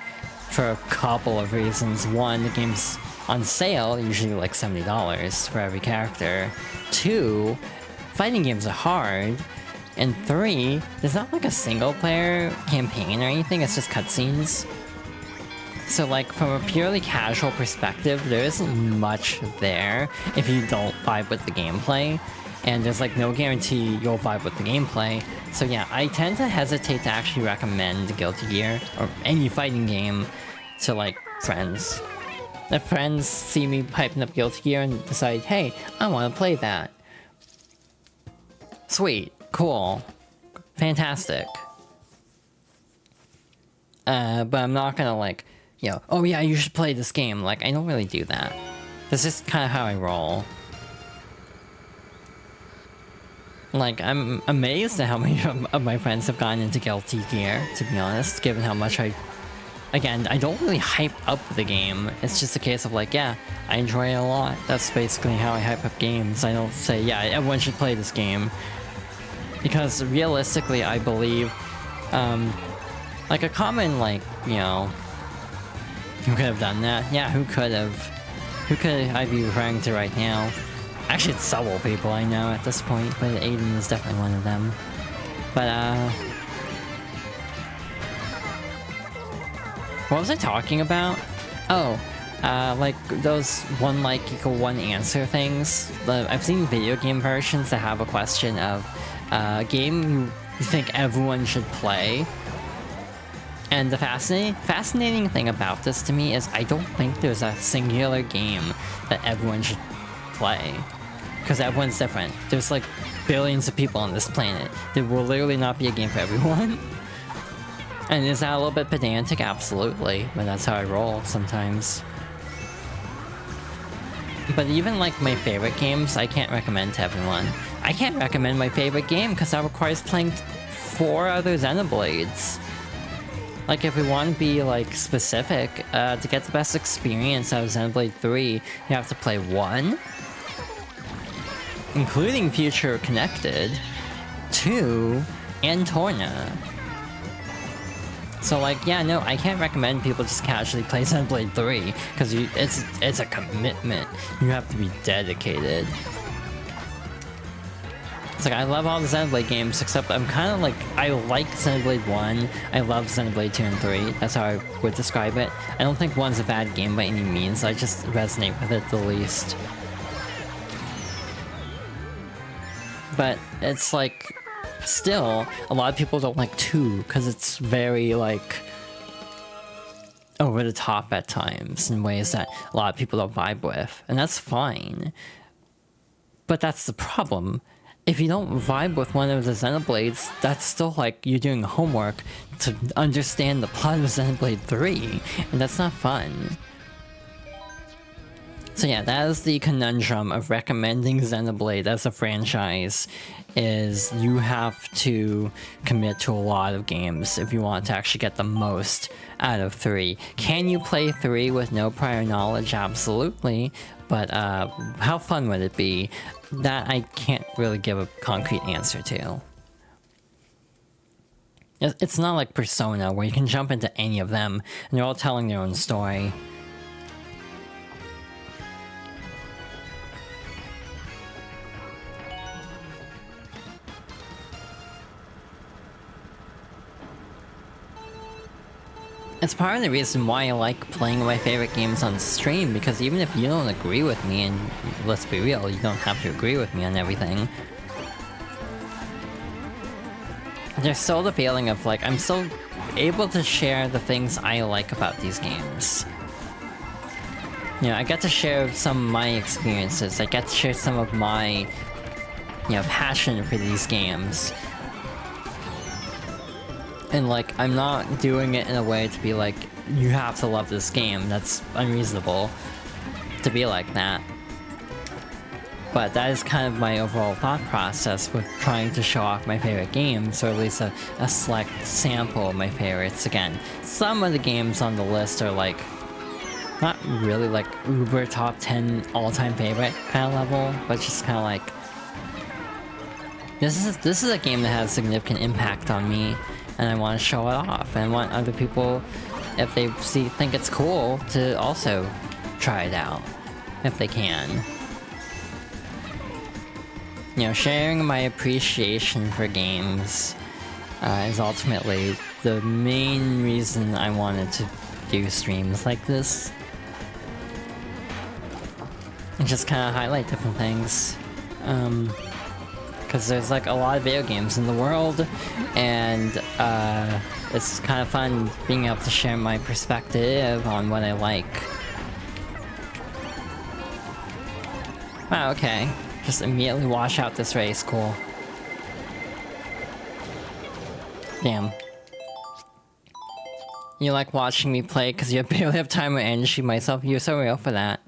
for a couple of reasons. One, the game's on sale, usually like $70 for every character. Two, fighting games are hard. And three, there's not like a single player campaign or anything, it's just cutscenes. So like, from a purely casual perspective, there isn't much there if you don't vibe with the gameplay. And there's like no guarantee you'll vibe with the gameplay. So yeah, I tend to hesitate to actually recommend Guilty Gear or any fighting game to like friends. If friends see me hyping up Guilty Gear and decide, hey, I want to play that. Sweet, cool, fantastic. But I'm not gonna like, you know, oh yeah, you should play this game. Like, I don't really do that. That's just kind of how I roll. Like, I'm amazed at how many of my friends have gotten into Guilty Gear, to be honest, given how much Again, I don't really hype up the game. It's just a case of like, yeah, I enjoy it a lot. That's basically how I hype up games. I don't say, yeah, everyone should play this game. Because realistically, I believe, like a common, like, you know, who could have done that? Yeah, who could have? Who could I be referring to right now? Actually, it's several people I know at this point, but Aiden is definitely one of them. But, what was I talking about? Oh, like those one like equal one answer things. I've seen video game versions that have a question of a game you think everyone should play. And the fascinating thing about this to me is I don't think there's a singular game that everyone should play. Because everyone's different. There's like billions of people on this planet. There will literally not be a game for everyone. And is that a little bit pedantic? Absolutely, but that's how I roll sometimes. But even like my favorite games, I can't recommend to everyone. I can't recommend my favorite game because that requires playing 4 other Xenoblades. Like, if we want to be like specific, to get the best experience out of Xenoblade 3, you have to play 1, including Future Connected, 2, and Torna. So like, yeah, no, I can't recommend people just casually play Xenoblade 3, because it's a commitment. You have to be dedicated. It's like, I love all the Xenoblade games, except I'm kind of like, I like Xenoblade 1, I love Xenoblade 2 and 3, that's how I would describe it. I don't think 1's a bad game by any means, I just resonate with it the least. But it's like, still, a lot of people don't like 2, because it's very, like, over the top at times, in ways that a lot of people don't vibe with, and that's fine. But that's the problem. If you don't vibe with one of the Xenoblades, that's still like you're doing homework to understand the plot of Xenoblade 3, and that's not fun. So yeah, that is the conundrum of recommending Xenoblade as a franchise, is you have to commit to a lot of games if you want to actually get the most out of 3. Can you play 3 with no prior knowledge? Absolutely. But how fun would it be? That I can't really give a concrete answer to. It's not like Persona, where you can jump into any of them, and they're all telling their own story. It's part of the reason why I like playing my favorite games on stream, because even if you don't agree with me, and let's be real, you don't have to agree with me on everything, there's still the feeling of, like, I'm still able to share the things I like about these games. You know, I get to share some of my experiences, I get to share some of my, you know, passion for these games. And, like, I'm not doing it in a way to be like, you have to love this game. That's unreasonable to be like that. But that is kind of my overall thought process with trying to show off my favorite games, or at least a select sample of my favorites. Again, some of the games on the list are, like, not really, like, uber top 10 all-time favorite kind of level, but just kind of like, this is a game that has significant impact on me, and I want to show it off, and I want other people, if they think it's cool, to also try it out, if they can. You know, sharing my appreciation for games is ultimately the main reason I wanted to do streams like this. And just kind of highlight different things. Because there's, like, a lot of video games in the world, and it's kind of fun being able to share my perspective on what I like. Wow, okay. Just immediately wash out this race, cool. Damn. You like watching me play because you barely have time or energy myself? You're so real for that.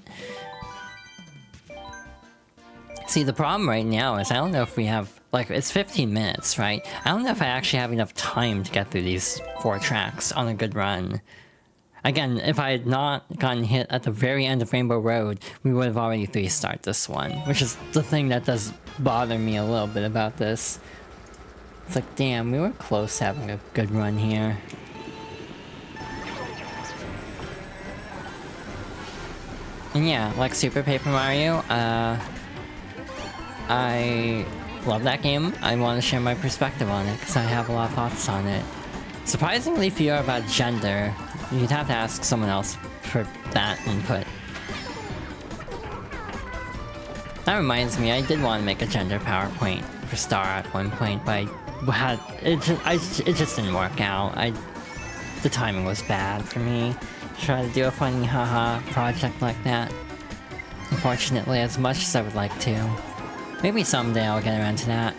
See, the problem right now is I don't know if we have, like, it's 15 minutes, right? I don't know if I actually have enough time to get through these 4 tracks on a good run. Again, if I had not gotten hit at the very end of Rainbow Road, we would have already 3-starred this one, which is the thing that does bother me a little bit about this. It's like, damn, we were close to having a good run here. And yeah, like Super Paper Mario, I love that game. I want to share my perspective on it, because I have a lot of thoughts on it. Surprisingly few are about gender. You'd have to ask someone else for that input. That reminds me, I did want to make a gender PowerPoint for Star at one point, but it just didn't work out. The timing was bad for me to try to do a funny haha project like that. Unfortunately, as much as I would like to. Maybe someday I'll get around to that.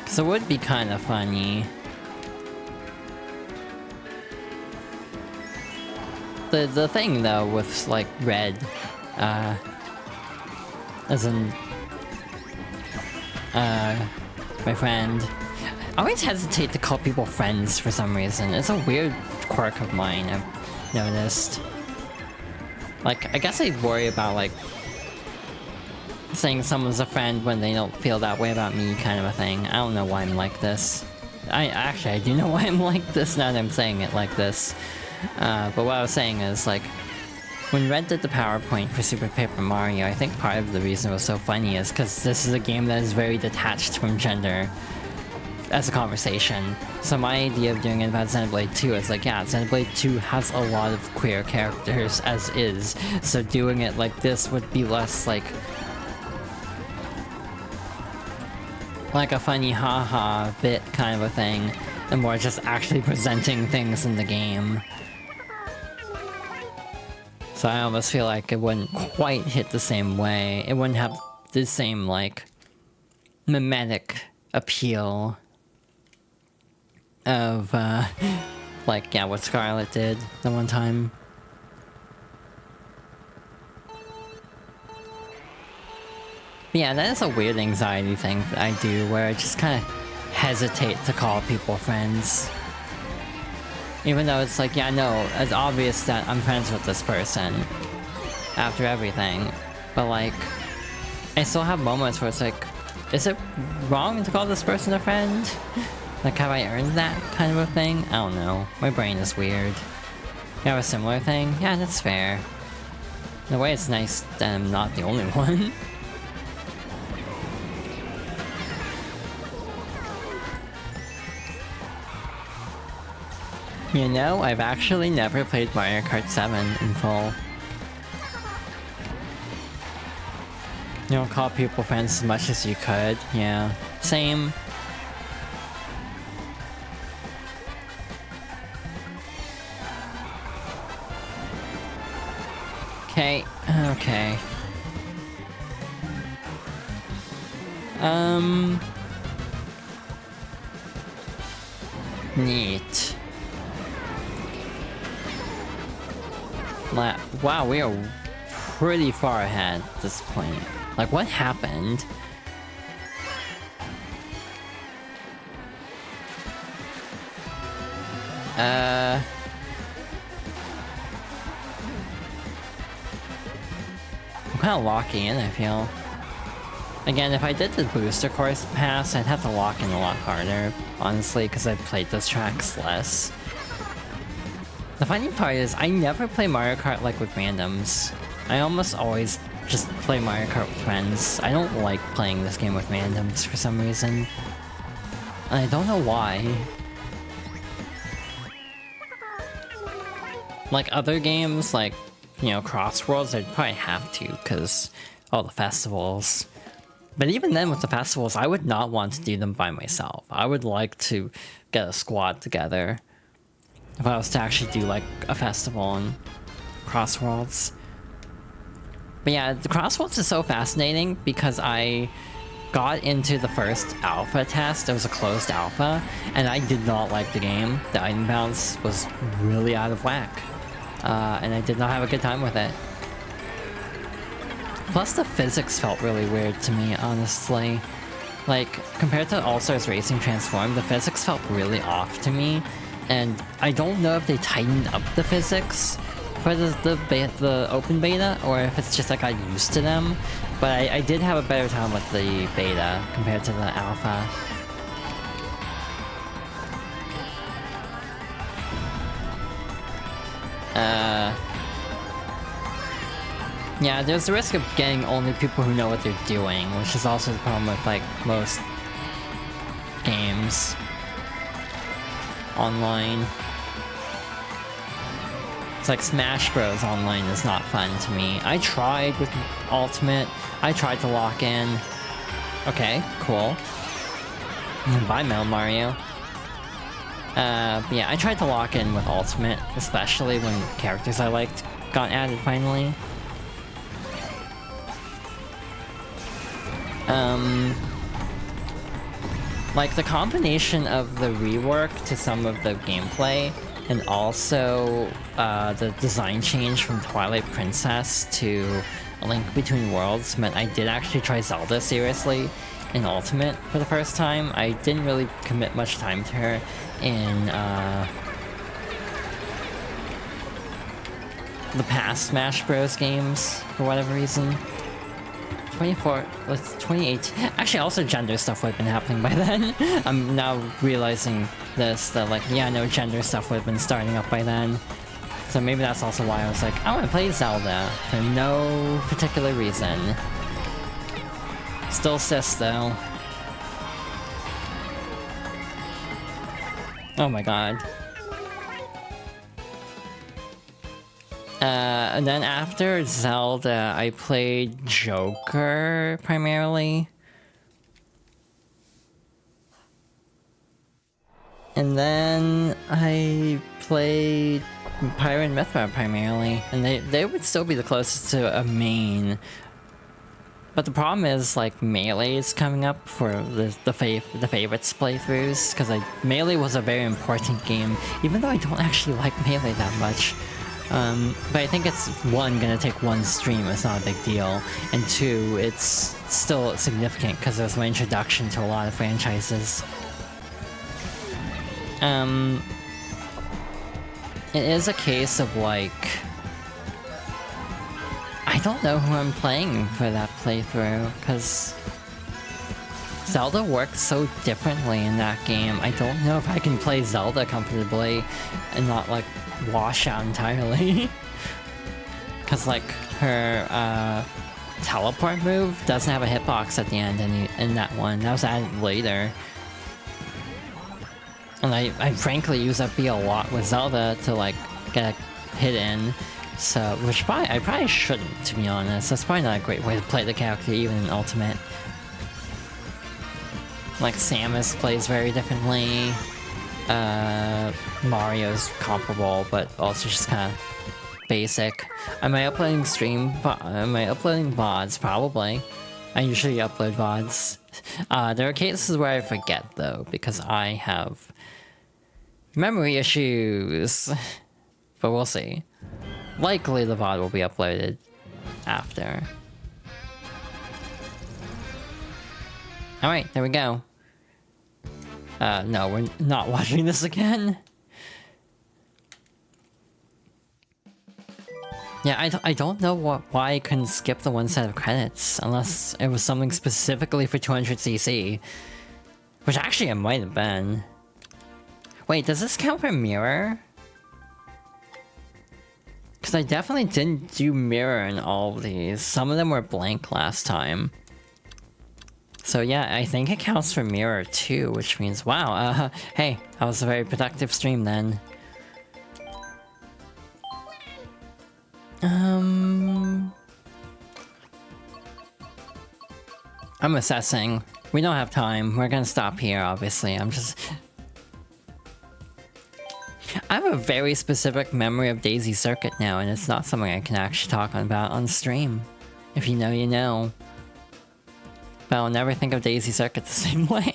Cause it would be kind of funny. The thing though with, like, Red, as in my friend, I always hesitate to call people friends for some reason. It's a weird quirk of mine, I've noticed. Like, I guess I worry about, like, saying someone's a friend when they don't feel that way about me, kind of a thing. I don't know why I'm like this. I do know why I'm like this now that I'm saying it like this. But what I was saying is, like, when Red did the PowerPoint for Super Paper Mario, I think part of the reason it was so funny is because this is a game that is very detached from gender as a conversation. So my idea of doing it about Xenoblade 2 is like, yeah, Xenoblade 2 has a lot of queer characters as is, so doing it like this would be less like a funny haha bit kind of a thing, and more just actually presenting things in the game. So I almost feel like it wouldn't quite hit the same way. It wouldn't have the same, like, mimetic appeal of, like, yeah, what Scarlet did the one time. But yeah, that is a weird anxiety thing that I do, where I just kind of hesitate to call people friends. Even though it's like, yeah, no, it's obvious that I'm friends with this person after everything. But like, I still have moments where it's like, is it wrong to call this person a friend? Like, have I earned that kind of a thing? I don't know. My brain is weird. You have a similar thing? Yeah, that's fair. In a way, it's nice that I'm not the only one. You know, I've actually never played Mario Kart 7 in full. You don't call people friends as much as you could, yeah. Same. Okay, okay. Neat. Wow, we are pretty far ahead at this point. Like, what happened? I'm kind of locking in, I feel. Again, if I did the booster course pass, I'd have to lock in a lot harder, honestly, because I've played those tracks less. The funny part is, I never play Mario Kart like with randoms. I almost always just play Mario Kart with friends. I don't like playing this game with randoms for some reason. And I don't know why. Like other games, like, you know, Crossworlds, I'd probably have to, because all the festivals. But even then, with the festivals, I would not want to do them by myself. I would like to get a squad together if I was to actually do, like, a festival in Crossworlds. But yeah, the Crossworlds is so fascinating because I got into the first alpha test. It was a closed alpha, and I did not like the game. The item balance was really out of whack, and I did not have a good time with it. Plus, the physics felt really weird to me, honestly. Like, compared to All-Stars Racing Transformed, the physics felt really off to me, and I don't know if they tightened up the physics for the open beta, or if it's just like I got used to them. But I did have a better time with the beta compared to the alpha. Yeah, there's the risk of getting only people who know what they're doing, which is also the problem with, like, most games online. It's like Smash Bros. Online is not fun to me. I tried with Ultimate. I tried to lock in. Okay, cool. Bye, Metal Mario. But yeah, I tried to lock in with Ultimate, especially when characters I liked got added finally. Like, the combination of the rework to some of the gameplay, and also the design change from Twilight Princess to A Link Between Worlds meant I did actually try Zelda seriously in Ultimate for the first time. I didn't really commit much time to her in the past Smash Bros. Games, for whatever reason. 2018. Actually, also gender stuff would have been happening by then. I'm now realizing this, that like, yeah, no, gender stuff would have been starting up by then. So maybe that's also why I was like, I want to play Zelda for no particular reason. Still cis though. Oh my god. And then after Zelda, I played Joker, primarily. And then I played Pyra and Mythra, primarily. And they would still be the closest to a main. But the problem is, like, Melee is coming up for the favorites playthroughs, because Melee was a very important game, even though I don't actually like Melee that much. But I think it's, one, gonna take one stream, it's not a big deal, and two, it's still significant because it was my introduction to a lot of franchises. It is a case of like, I don't know who I'm playing for that playthrough, because Zelda works so differently in that game. I don't know if I can play Zelda comfortably and not like wash out entirely. Because like her teleport move doesn't have a hitbox at the end in that one. That was added later. And I frankly use that B a lot with Zelda to like get a hit in. So, I probably shouldn't, to be honest. That's probably not a great way to play the character, even in Ultimate. Like, Samus plays very differently. Mario's comparable, but also just kind of basic. Am I uploading VODs? Probably. I usually upload VODs. There are cases where I forget, though, because I have memory issues. But we'll see. Likely the VOD will be uploaded after. Alright, there we go. No, we're not watching this again. Yeah, I don't know why I couldn't skip the one set of credits, unless it was something specifically for 200cc. Which actually it might have been. Wait, does this count for Mirror? Because I definitely didn't do Mirror in all of these. Some of them were blank last time. So yeah, I think it counts for Mirror too, which means, wow, hey, that was a very productive stream then. I'm assessing. We don't have time. We're gonna stop here, obviously. I have a very specific memory of Daisy Circuit now, and it's not something I can actually talk about on stream. If you know, you know. But I'll never think of Daisy Circuit the same way.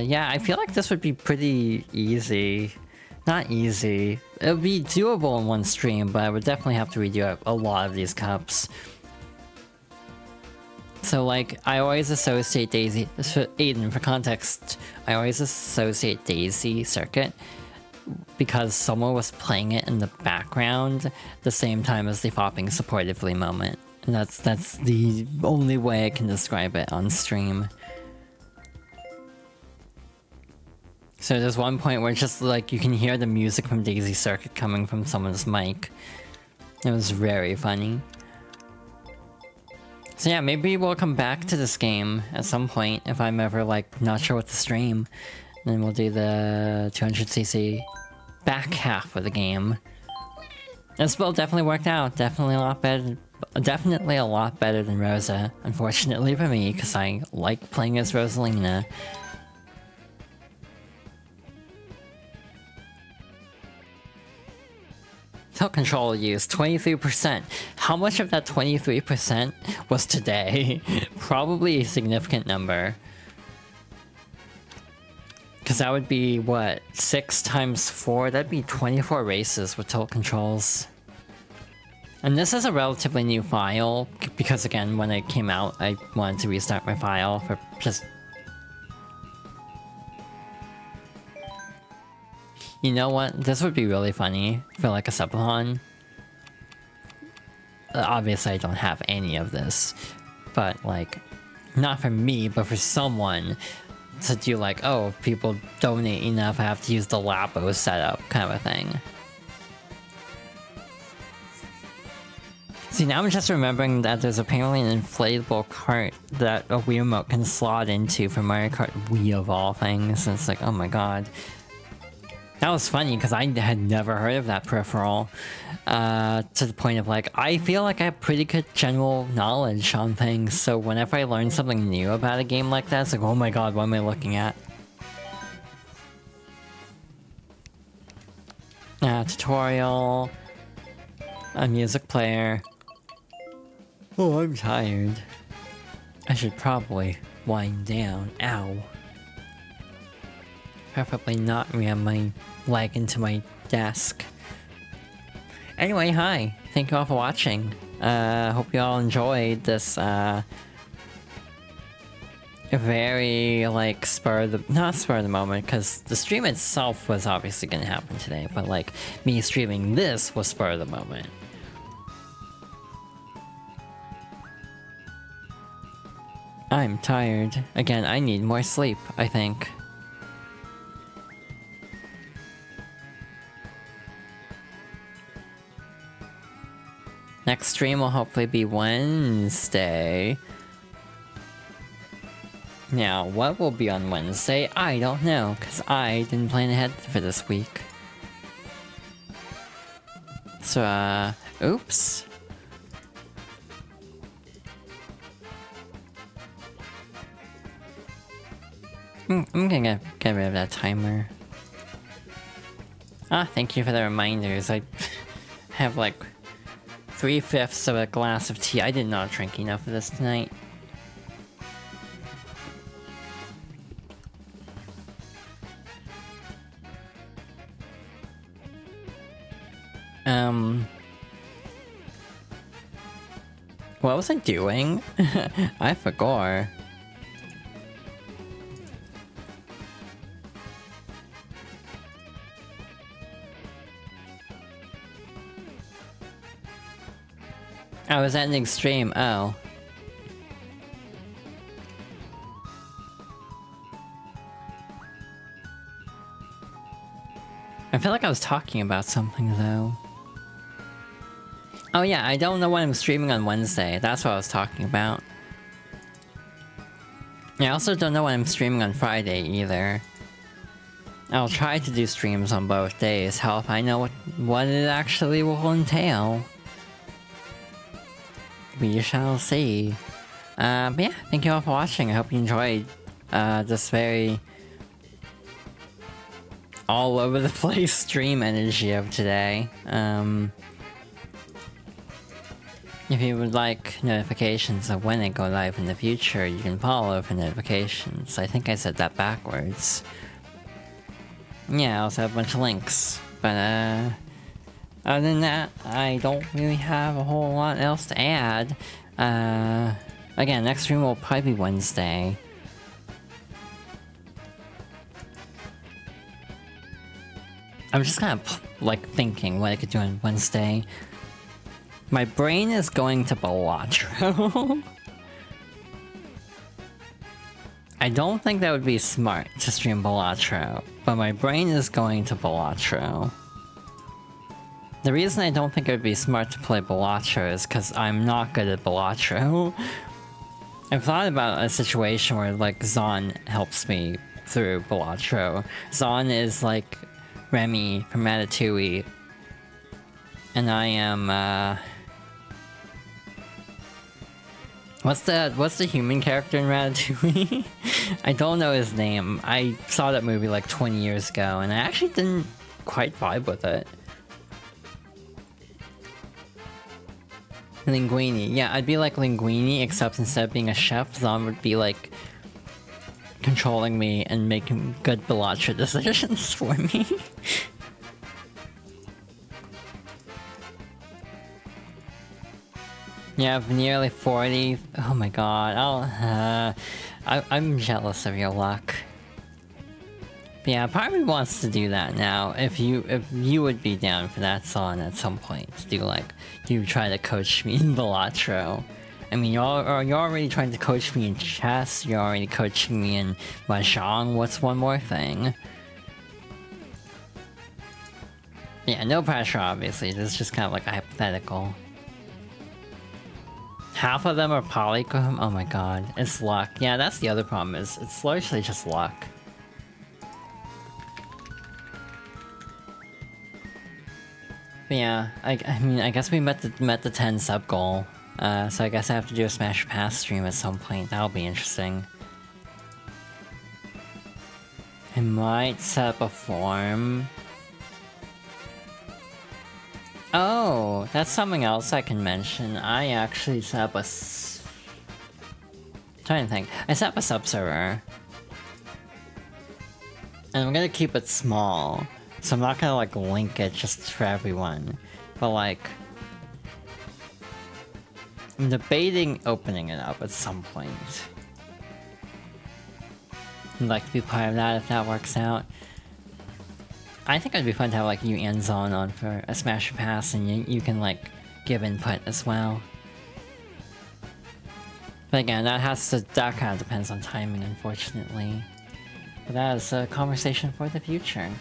Yeah, I feel like this would be pretty easy. Not easy. It would be doable in one stream, but I would definitely have to redo a lot of these cups. So like, I always associate Daisy, for Aiden, for context, I always associate Daisy Circuit because someone was playing it in the background the same time as the Fopping Supportively moment. And that's the only way I can describe it on stream. So there's one point where just like, you can hear the music from Daisy Circuit coming from someone's mic. It was very funny. So yeah, maybe we'll come back to this game at some point if I'm ever like not sure what to stream. Then we'll do the 200cc back half of the game. This build definitely worked out. Definitely a lot better than Rosa. Unfortunately for me, because I like playing as Rosalina. Tilt control use, 23%. How much of that 23% was today? Probably a significant number. Because that would be, what, 6 times 4? That'd be 24 races with tilt controls. And this is a relatively new file, because again, when it came out, I wanted to restart my file for just... You know what? This would be really funny for like a subathon. Obviously I don't have any of this, but like, not for me, but for someone to do like, oh, if people donate enough, I have to use the Lapo setup kind of a thing. See, now I'm just remembering that there's apparently an inflatable cart that a Wii remote can slot into for Mario Kart Wii of all things. And it's like, oh my god. That was funny, because I had never heard of that peripheral. To the point of like, I feel like I have pretty good general knowledge on things, so whenever I learn something new about a game like that, it's like, oh my god, what am I looking at? Tutorial. A music player. Oh, I'm tired. I should probably wind down. Ow. preferably not ram my leg into my desk. Anyway, hi. Thank you all for watching. Hope you all enjoyed this, very, like, not spur of the moment, because the stream itself was obviously gonna happen today, but, like, me streaming this was spur of the moment. I'm tired. Again, I need more sleep, I think. Next stream will hopefully be Wednesday. Now, what will be on Wednesday? I don't know, because I didn't plan ahead for this week. So, oops. I'm gonna get rid of that timer. Ah, thank you for the reminders. I have like 3/5 of a glass of tea. I did not drink enough of this tonight. What was I doing? I forgot. I was ending stream, oh. I feel like I was talking about something though. Oh yeah, I don't know when I'm streaming on Wednesday, that's what I was talking about. I also don't know when I'm streaming on Friday either. I'll try to do streams on both days, hell if I know what it actually will entail. We shall see. But yeah, thank you all for watching. I hope you enjoyed this very all over the place stream energy of today. If you would like notifications of when I go live in the future, you can follow for notifications. I think I said that backwards. Yeah, I also have a bunch of links. But other than that, I don't really have a whole lot else to add. Again, next stream will probably be Wednesday. I'm just kind of, like, thinking what I could do on Wednesday. My brain is going to Balatro. I don't think that would be smart to stream Balatro, but my brain is going to Balatro. The reason I don't think it would be smart to play Balatro is because I'm not good at Balatro. I've thought about a situation where, like, Zon helps me through Balatro. Zon is, like, Remy from Ratatouille. And I am, What's the human character in Ratatouille? I don't know his name. I saw that movie like 20 years ago, and I actually didn't quite vibe with it. Linguini. Yeah, I'd be like Linguini, except instead of being a chef, Zon would be like controlling me and making good Balatro decisions for me. You have nearly 40. Oh my god. I'm jealous of your luck. But yeah, part of me wants to do that now. If you would be down for that song at some point, do try to coach me in Balatro. I mean, you're already trying to coach me in chess. You're already coaching me in Mahjong. What's one more thing? Yeah, no pressure, obviously. This is just kind of like a hypothetical. Half of them are polychrome? Oh my god, it's luck. Yeah, that's the other problem, is it's largely just luck. But yeah, I mean, I guess we met the 10 sub goal. So I guess I have to do a Smash Pass stream at some point. That'll be interesting. I might set up a form. Oh, that's something else I can mention. I actually set up a trying to think. I set up a sub server. And I'm gonna keep it small, so I'm not gonna like link it just for everyone. But like, I'm debating opening it up at some point. I'd like to be part of that if that works out. I think it'd be fun to have like you and Zon on for a Smash Pass, and you can like give input as well. But again, that kind of depends on timing, unfortunately. But that is a conversation for the future.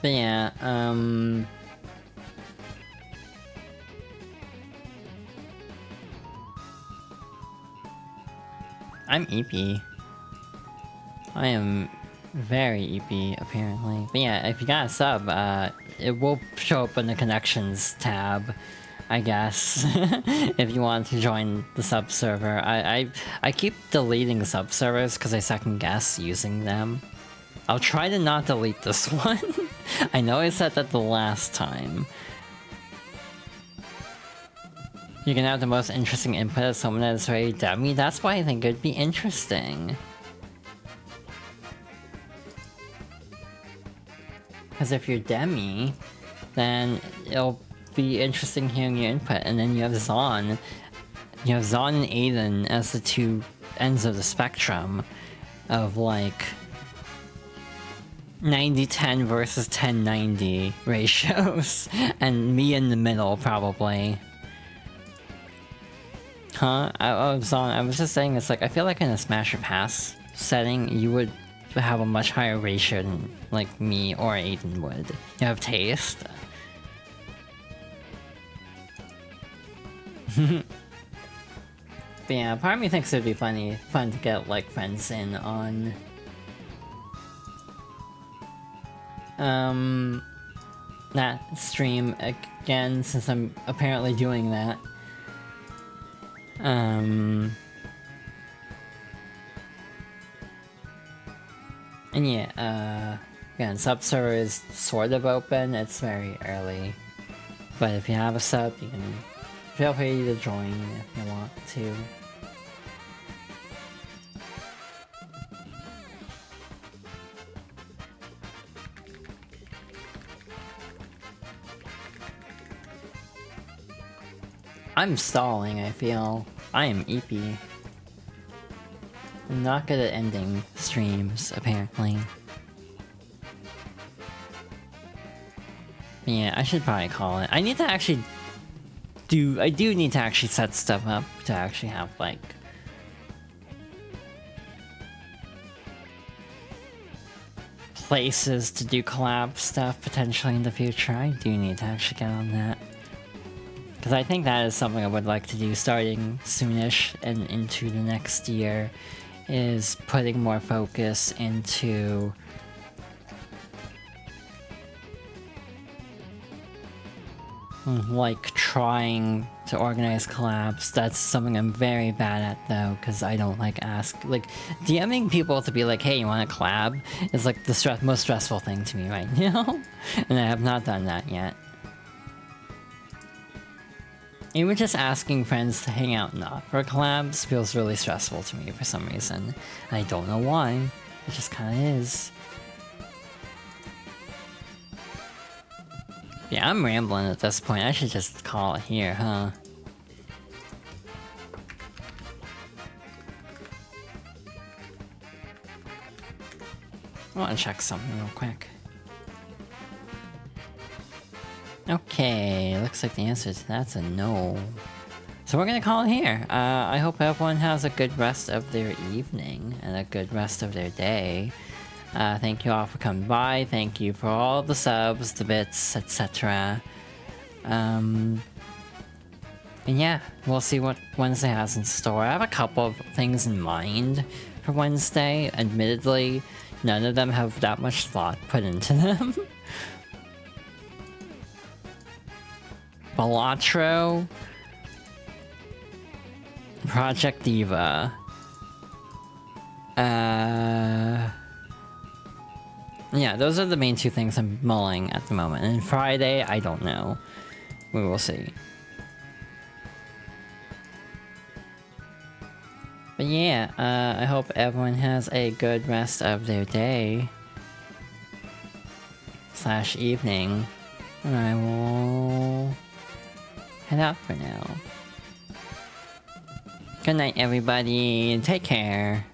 But yeah, I'm EP. I am very EP, apparently. But yeah, if you got a sub, it will show up in the connections tab, I guess, if you want to join the sub server. I keep deleting sub servers because I second guess using them. I'll try to not delete this one. I know I said that the last time. You can have the most interesting input as someone that is very dummy. That's why I think it'd be interesting. Because if you're Demi, then it'll be interesting hearing your input. And then you have Zon. You have Zon and Aiden as the two ends of the spectrum of like 90-10 versus 10-90 ratios. And me in the middle, probably. Huh? Zon, I was just saying, it's like, I feel like in a Smash or Pass setting, you would have a much higher ratio than, like, me or Aiden would. You have taste. But yeah, part of me thinks it'd be fun to get, like, friends in on... that stream again, since I'm apparently doing that. And yeah, again, sub server is sort of open, it's very early. But if you have a sub, you can feel free to join if you want to. I'm stalling, I feel. I am EP. I'm not good at ending streams, apparently. Yeah, I should probably call it. I need to actually I do need to actually set stuff up to actually have, like... places to do collab stuff, potentially, in the future. I do need to actually get on that. Because I think that is something I would like to do starting soonish and into the next year, is putting more focus into like trying to organize collabs. That's something I'm very bad at though, because I don't like DMing people to be like, hey, you want a collab is like the most stressful thing to me right now. And I have not done that yet. Even just asking friends to hang out not for collabs feels really stressful to me for some reason. I don't know why. It just kinda is. Yeah, I'm rambling at this point. I should just call it here, huh? I want to check something real quick. Okay, looks like the answer to that's a no. So we're gonna call it here. I hope everyone has a good rest of their evening and a good rest of their day. Thank you all for coming by. Thank you for all the subs, the bits, etc. And yeah, we'll see what Wednesday has in store. I have a couple of things in mind for Wednesday. Admittedly, none of them have that much thought put into them. Balatro, Project Diva, yeah, those are the main two things I'm mulling at the moment. And Friday, I don't know. We will see. But yeah, I hope everyone has a good rest of their day / evening. And I will head out for now. Good night, everybody. Take care.